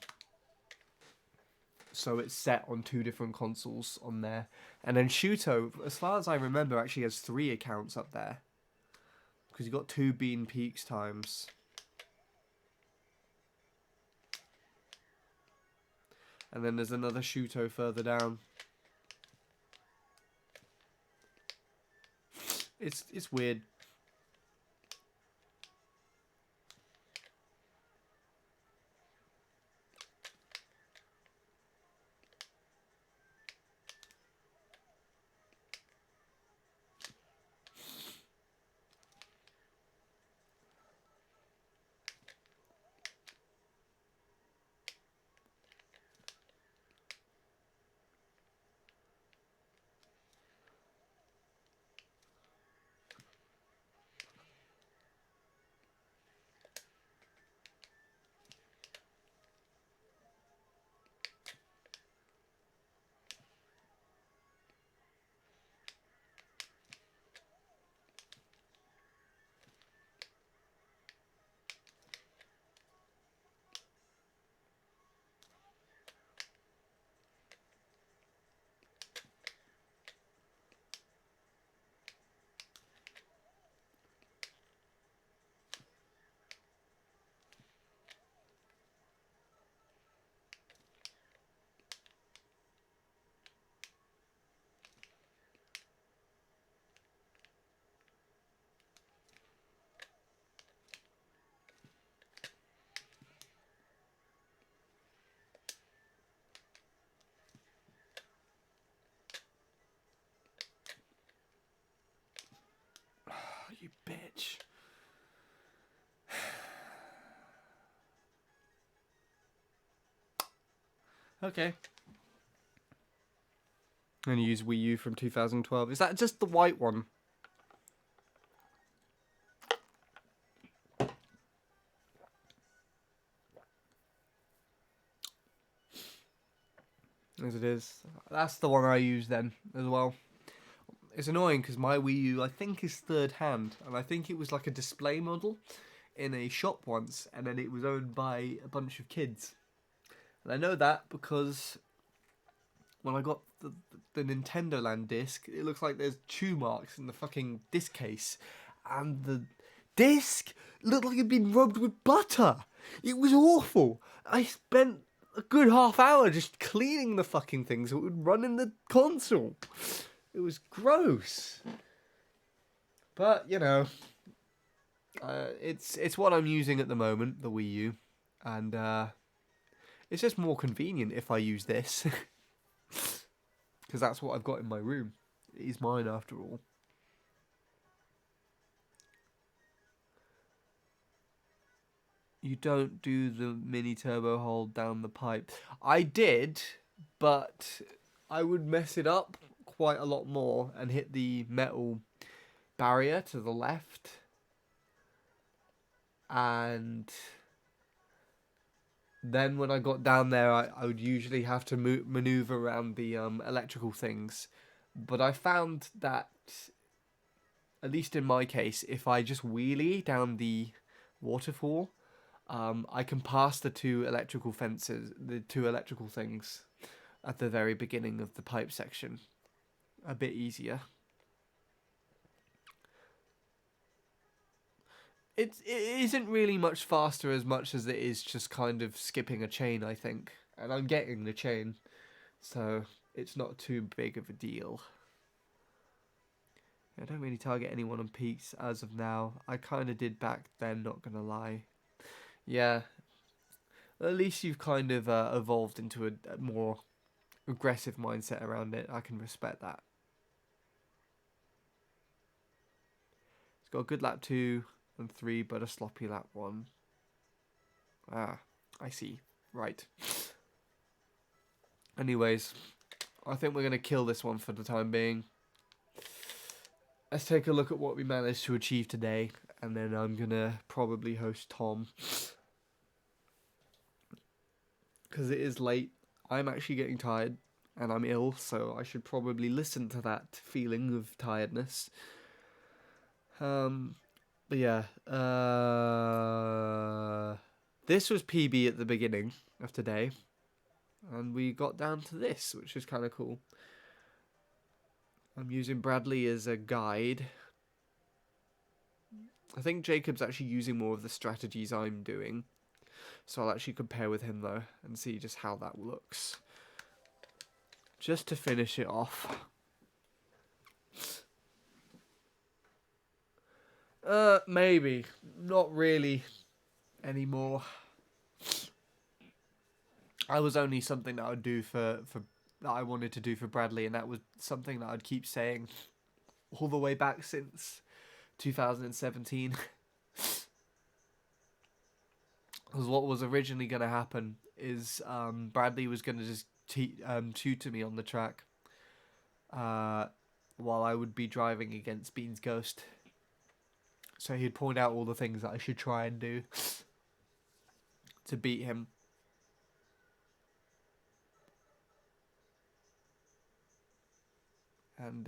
So it's set on 2 different consoles on there. And then Shuto, as far as I remember, actually has 3 accounts up there. because you got 2 Bean Peaks times. And then there's another Shuto further down. It's weird. You bitch. Okay. I'm going to use Wii U from 2012. Is that just the white one? As it is. That's the one I use then as well. It's annoying because my Wii U, I think, is third hand. And I think it was like a display model in a shop once. And then it was owned by a bunch of kids. And I know that because when I got the Nintendo Land disc, it looks like there's chew marks in the fucking disc case. And the disc looked like it'd been rubbed with butter. It was awful. I spent a good half hour just cleaning the fucking thing so it would run in the console. It was gross. But, you know, it's what I'm using at the moment, the Wii U. And it's just more convenient if I use this. Because that's what I've got in my room. It is mine after all. You don't do the mini turbo hold down the pipe. I did, but I would mess it up quite a lot more and hit the metal barrier to the left. And then when I got down there, I would usually have to maneuver around the electrical things. But I found that, at least in my case, if I just wheelie down the waterfall, I can pass the 2 electrical fences, the 2 electrical things at the very beginning of the pipe section. A bit easier. It isn't really much faster as much as it is just kind of skipping a chain, I think. And I'm getting the chain, so it's not too big of a deal. I don't really target anyone on peaks as of now. I kind of did back then, not gonna lie. Yeah. At least you've kind of evolved into a more aggressive mindset around it. I can respect that. It's got a good lap 2 and 3, but a sloppy lap 1. Ah, I see. Right. Anyways, I think we're going to kill this one for the time being. Let's take a look at what we managed to achieve today, and then I'm going to probably host Tom. Because it is late. I'm actually getting tired, and I'm ill, so I should probably listen to that feeling of tiredness. But yeah, this was PB at the beginning of today, and we got down to this, which is kind of cool. I'm using Bradley as a guide, I think Jacob's actually using more of the strategies I'm doing. So I'll actually compare with him, though, and see just how that looks. Just to finish it off. Maybe. Not really anymore. I was only something that I would do for that I wanted to do for Bradley, and that was something that I'd keep saying all the way back since 2017. Because what was originally going to happen is Bradley was going to just tutor me on the track while I would be driving against Bean's Ghost. So he'd point out all the things that I should try and do to beat him. And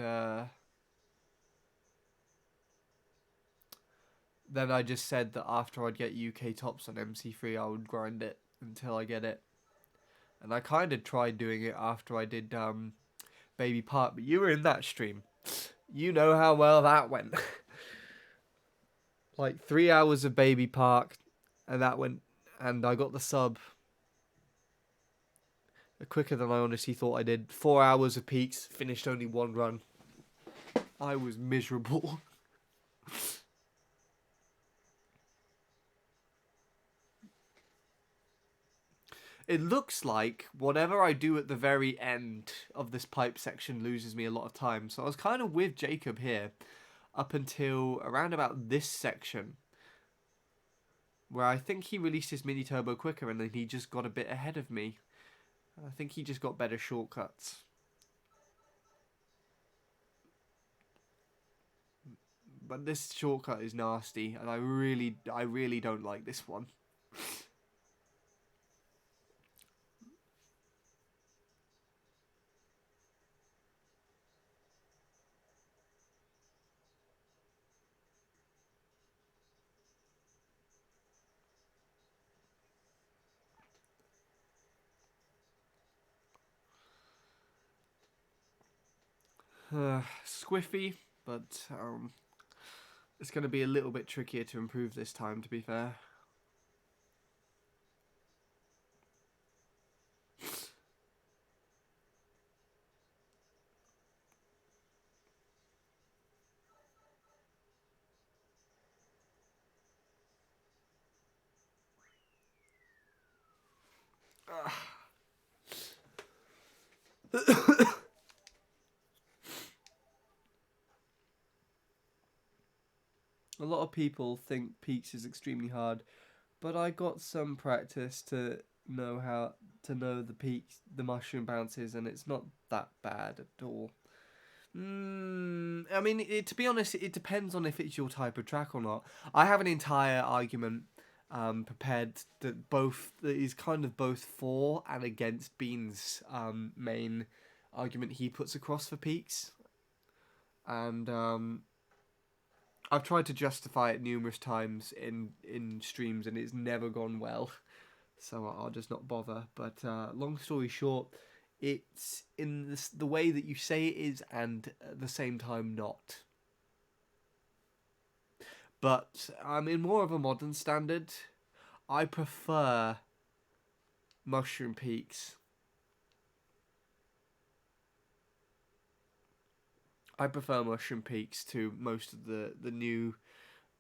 then I just said that after I'd get UK tops on MC3, I would grind it until I get it. And I kind of tried doing it after I did Baby Park, but you were in that stream. You know how well that went. Like 3 hours of Baby Park, and that went, and I got the sub quicker than I honestly thought I did. 4 hours of peaks, finished only one run. I was miserable. It looks like whatever I do at the very end of this pipe section loses me a lot of time. So I was kind of with Jacob here up until around about this section, where I think he released his mini turbo quicker and then he just got a bit ahead of me. I think he just got better shortcuts. But this shortcut is nasty, and I really don't like this one. Squiffy, but it's going to be a little bit trickier to improve this time, to be fair. A lot of people think Peaks is extremely hard, but I got some practice to know how to know the peaks, the mushroom bounces, and it's not that bad at all. I mean, to be honest, it depends on if it's your type of track or not. I have an entire argument prepared that is kind of both for and against Bean's main argument he puts across for Peaks, and I've tried to justify it numerous times in streams, and it's never gone well. So I'll just not bother. But long story short, it's in the way that you say it is, and at the same time not. But in more of a modern standard, I prefer Mushroom Peaks. I prefer Mushroom Peaks to most of the new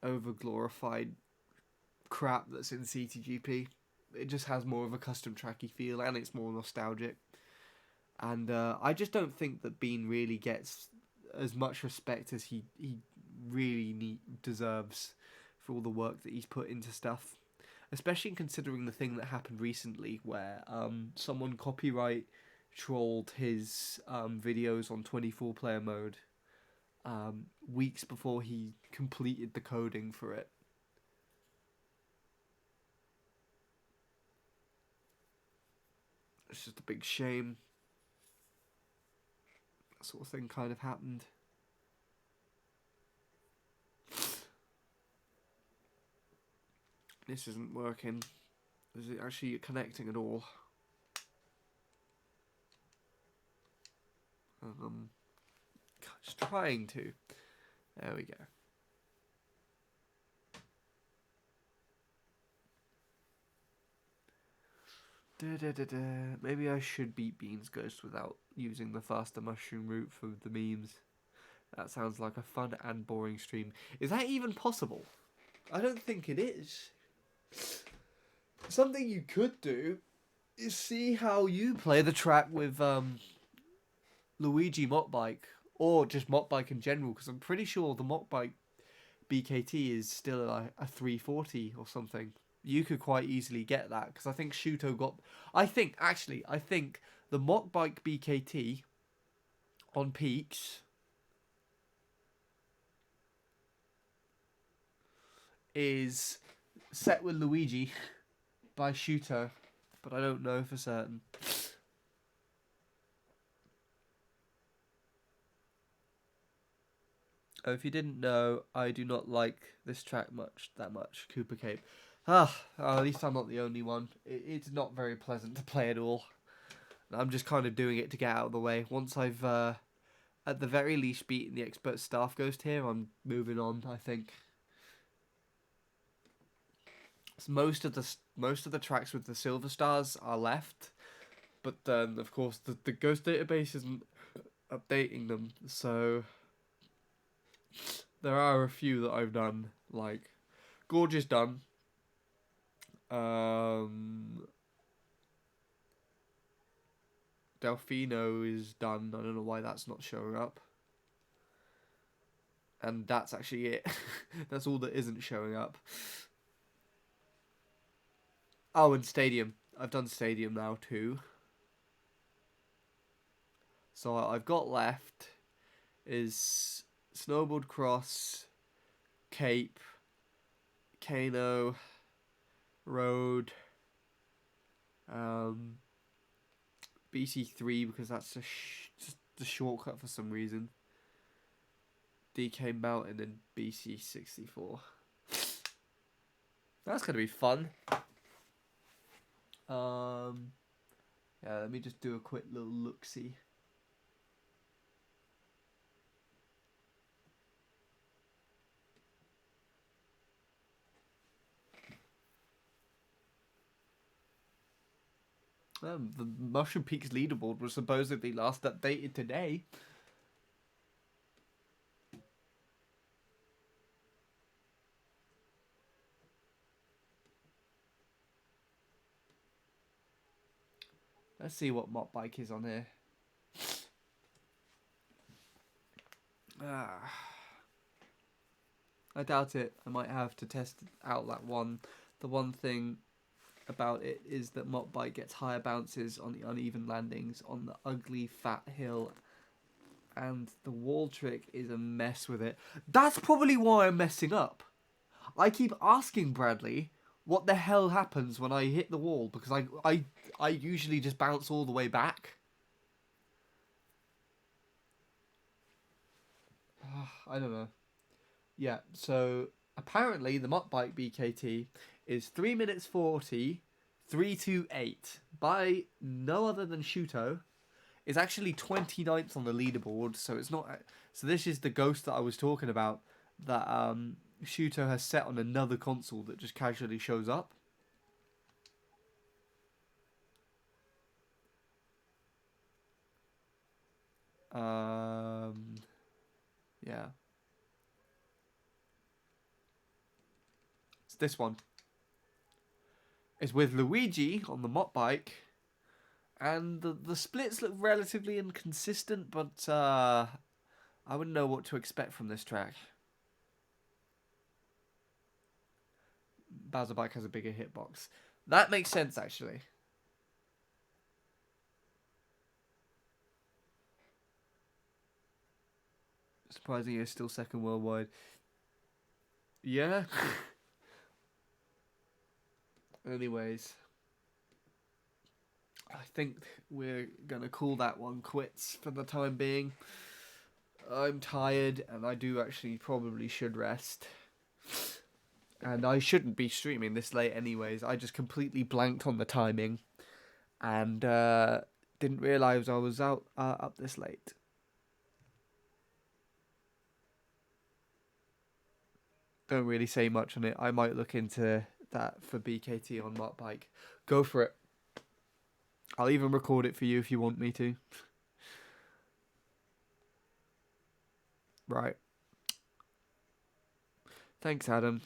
over-glorified crap that's in CTGP. It just has more of a custom tracky feel, and it's more nostalgic. And I just don't think that Bean really gets as much respect as he really deserves for all the work that he's put into stuff. Especially considering the thing that happened recently where someone copyright trolled his videos on 24-player mode weeks before he completed the coding for it. It's just a big shame. That sort of thing kind of happened. This isn't working. Is it actually connecting at all? Just trying to. There we go. Maybe I should beat Beans Ghost without using the faster mushroom route for the memes. That sounds like a fun and boring stream. Is that even possible? I don't think it is. Something you could do is see how you play the track with Luigi Mockbike, or just Mockbike in general, because I'm pretty sure the Mockbike BKT is still a 340 or something. You could quite easily get that, because I think Shuto got... I think the Mockbike BKT on peaks is set with Luigi by Shuto, but I don't know for certain. Oh, if you didn't know, I do not like this track that much, Cooper Cape. At least I'm not the only one. It's not very pleasant to play at all. I'm just kind of doing it to get out of the way. Once I've, at the very least, beaten the Expert Staff Ghost here, I'm moving on, I think. So most of the tracks with the silver stars are left, but then of course the Ghost database isn't updating them, so there are a few that I've done, like Gorge is done. Delfino is done. I don't know why that's not showing up. And that's actually it. That's all that isn't showing up. Oh, and Stadium. I've done Stadium now too. So I've got left is Snowboard Cross, Cape, Kano, Road, BC3 because that's just the shortcut for some reason. DK Mountain and BC64. That's gonna be fun. Yeah, let me just do a quick little look-see. The Mushroom Peaks leaderboard was supposedly last updated today. Let's see what Mockbike is on here. I doubt it. I might have to test out that one. The one thing about it is that Mockbike gets higher bounces on the uneven landings on the ugly fat hill, and the wall trick is a mess with it. That's probably why I'm messing up. I keep asking Bradley what the hell happens when I hit the wall, because I usually just bounce all the way back. I don't know. Yeah, so apparently the Mockbike BKT is 3 minutes 40, 328 by no other than Shuto. It's actually 29th on the leaderboard, so it's not. So this is the ghost that I was talking about that Shuto has set on another console that just casually shows up. Yeah. It's this one. It's with Luigi on the Mockbike. And the splits look relatively inconsistent, but I wouldn't know what to expect from this track. Bowser Bike has a bigger hitbox. That makes sense, actually. Surprisingly, it's still second worldwide. Yeah. Anyways, I think we're going to call that one quits for the time being. I'm tired, and I do actually probably should rest. And I shouldn't be streaming this late anyways. I just completely blanked on the timing. And didn't realise I was up this late. Don't really say much on it. I might look into that for BKT on Mockbike. Go for it. I'll even record it for you if you want me to. Right. Thanks, Adam.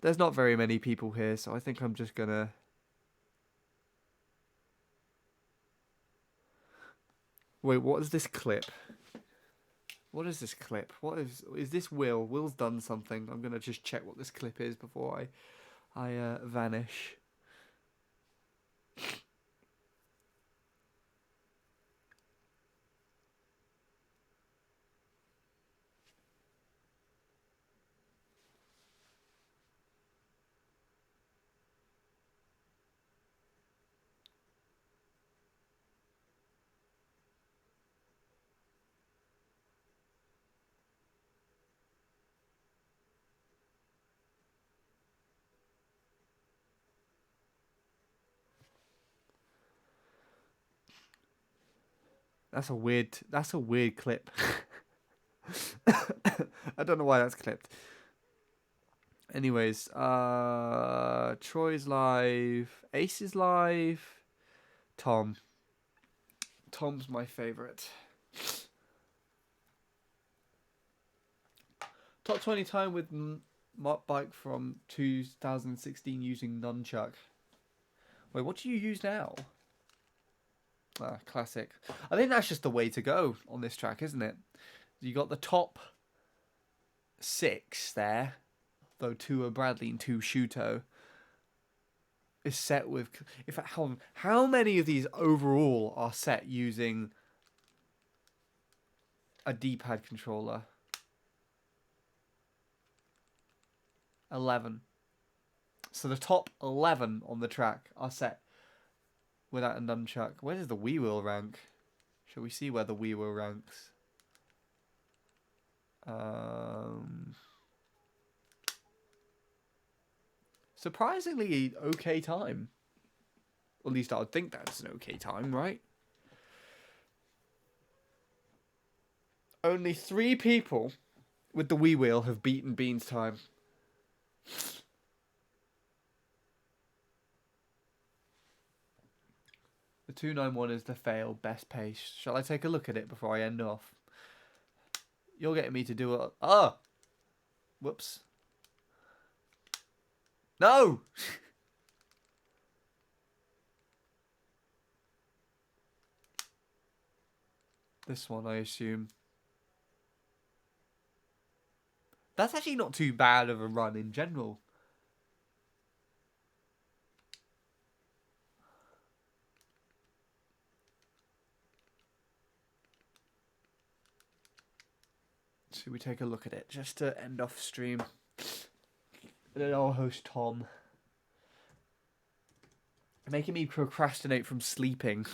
There's not very many people here, so I think I'm just gonna... Wait, what is this clip? What is this clip? What is this Will? Will's done something. I'm gonna just check what this clip is before I vanish. That's a weird clip. I don't know why that's clipped. Anyways, Troy's live, Ace is live, Tom. Tom's my favourite. Top 20 time with Mop Bike from 2016 using Nunchuck. Wait, what do you use now? Ah, classic. I think that's just the way to go on this track, isn't it? You got the top 6 there, though 2 are Bradley and 2 Shuto. Is set with... In fact, how many of these overall are set using a D-pad controller? 11. So the top 11 on the track are set without a nunchuck. Where does the Wii Wheel rank? Shall we see where the Wii Wheel ranks? Surprisingly okay time. At least I would think that's an okay time, right? Only 3 people with the Wii Wheel have beaten Bean's time. The 291 is the fail best pace. Shall I take a look at it before I end off? You're getting me to do it. Ah! Whoops. No! This one, I assume. That's actually not too bad of a run in general. Should we take a look at it just to end off stream? And then I'll host Tom. Making me procrastinate from sleeping.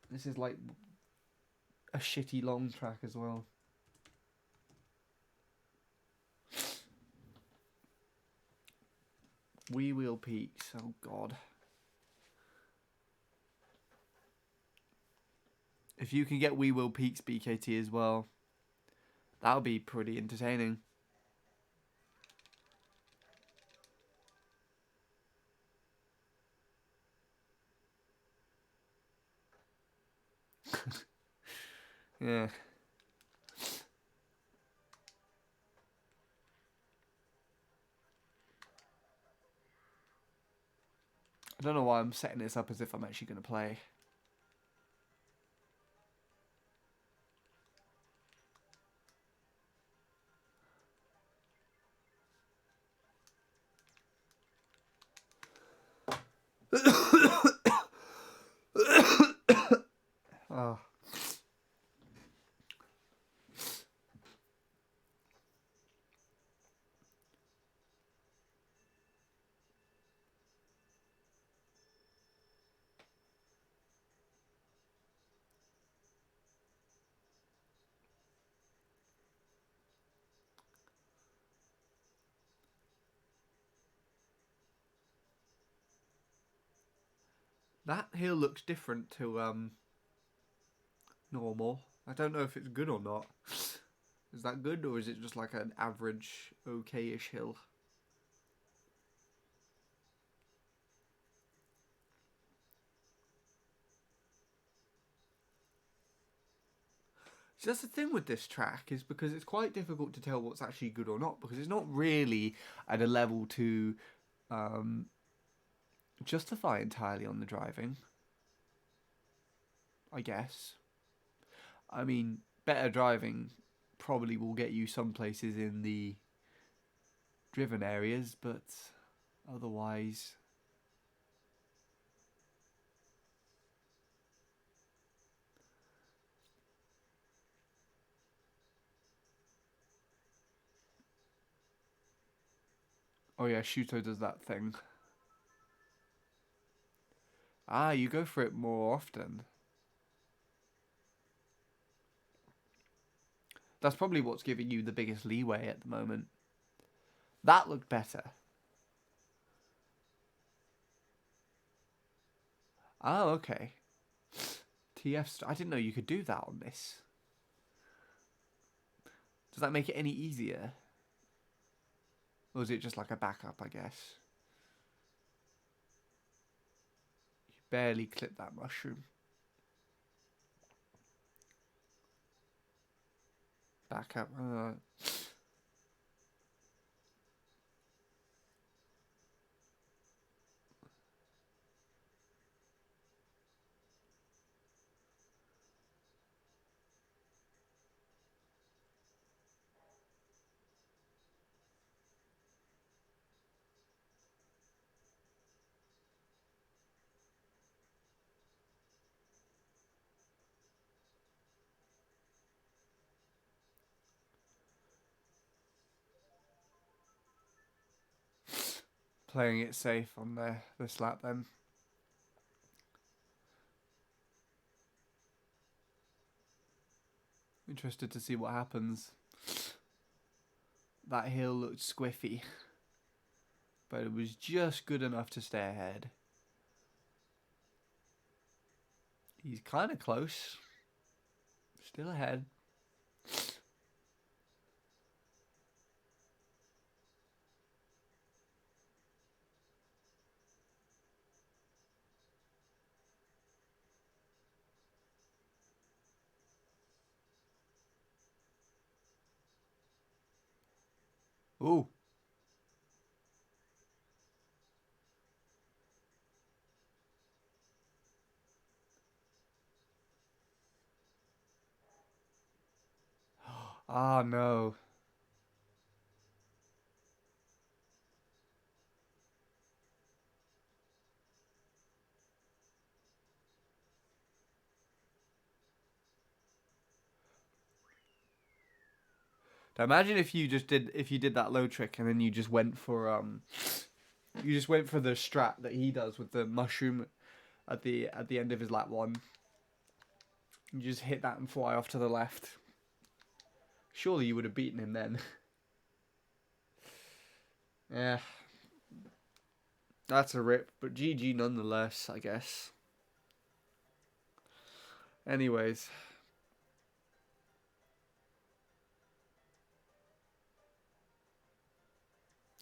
This is like a shitty long track as well. Wii Wheel Peaks, oh god. If you can get Wii Wheel Peaks BKT as well, that would be pretty entertaining. Yeah. I don't know why I'm setting this up as if I'm actually going to play. Oh. That hill looks different to normal. I don't know if it's good or not. Is that good, or is it just like an average, okay-ish hill? So that's the thing with this track, is because it's quite difficult to tell what's actually good or not, because it's not really at a level to justify entirely on the driving, I guess. I mean, better driving probably will get you some places in the driven areas, but otherwise... Oh yeah, Shuto does that thing. Ah, you go for it more often. That's probably what's giving you the biggest leeway at the moment. That looked better. Oh, okay. I didn't know you could do that on this. Does that make it any easier? Or is it just like a backup, I guess? You barely clip that mushroom. Backup. Playing it safe on this lap then. Interested to see what happens. That hill looked squiffy, but it was just good enough to stay ahead. He's kind of close. Still ahead. Ooh. Ah, no. Now imagine if you did that low trick and then you just went for the strat that he does with the mushroom at the end of his lap one. You just hit that and fly off to the left. Surely you would have beaten him then. Yeah. That's a rip, but GG nonetheless, I guess. Anyways.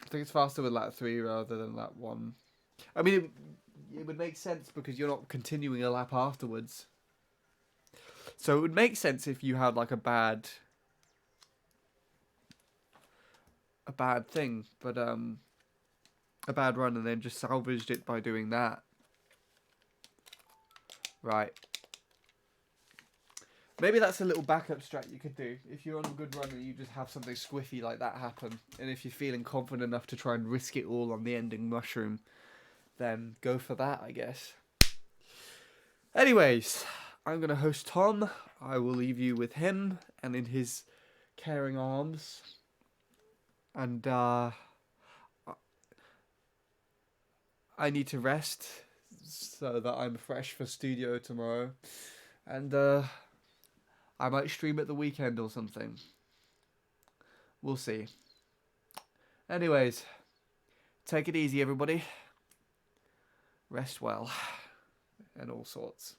I think it's faster with lap 3 rather than lap 1. I mean, it would make sense because you're not continuing a lap afterwards. So it would make sense if you had like a bad thing, but a bad run and then just salvaged it by doing that. Right. Maybe that's a little backup strat you could do. If you're on a good run and you just have something squiffy like that happen, and if you're feeling confident enough to try and risk it all on the ending mushroom, then go for that, I guess. Anyways, I'm going to host Tom. I will leave you with him and in his caring arms. And I need to rest so that I'm fresh for studio tomorrow. And I might stream at the weekend or something. We'll see. Anyways, take it easy, everybody. Rest well. And all sorts.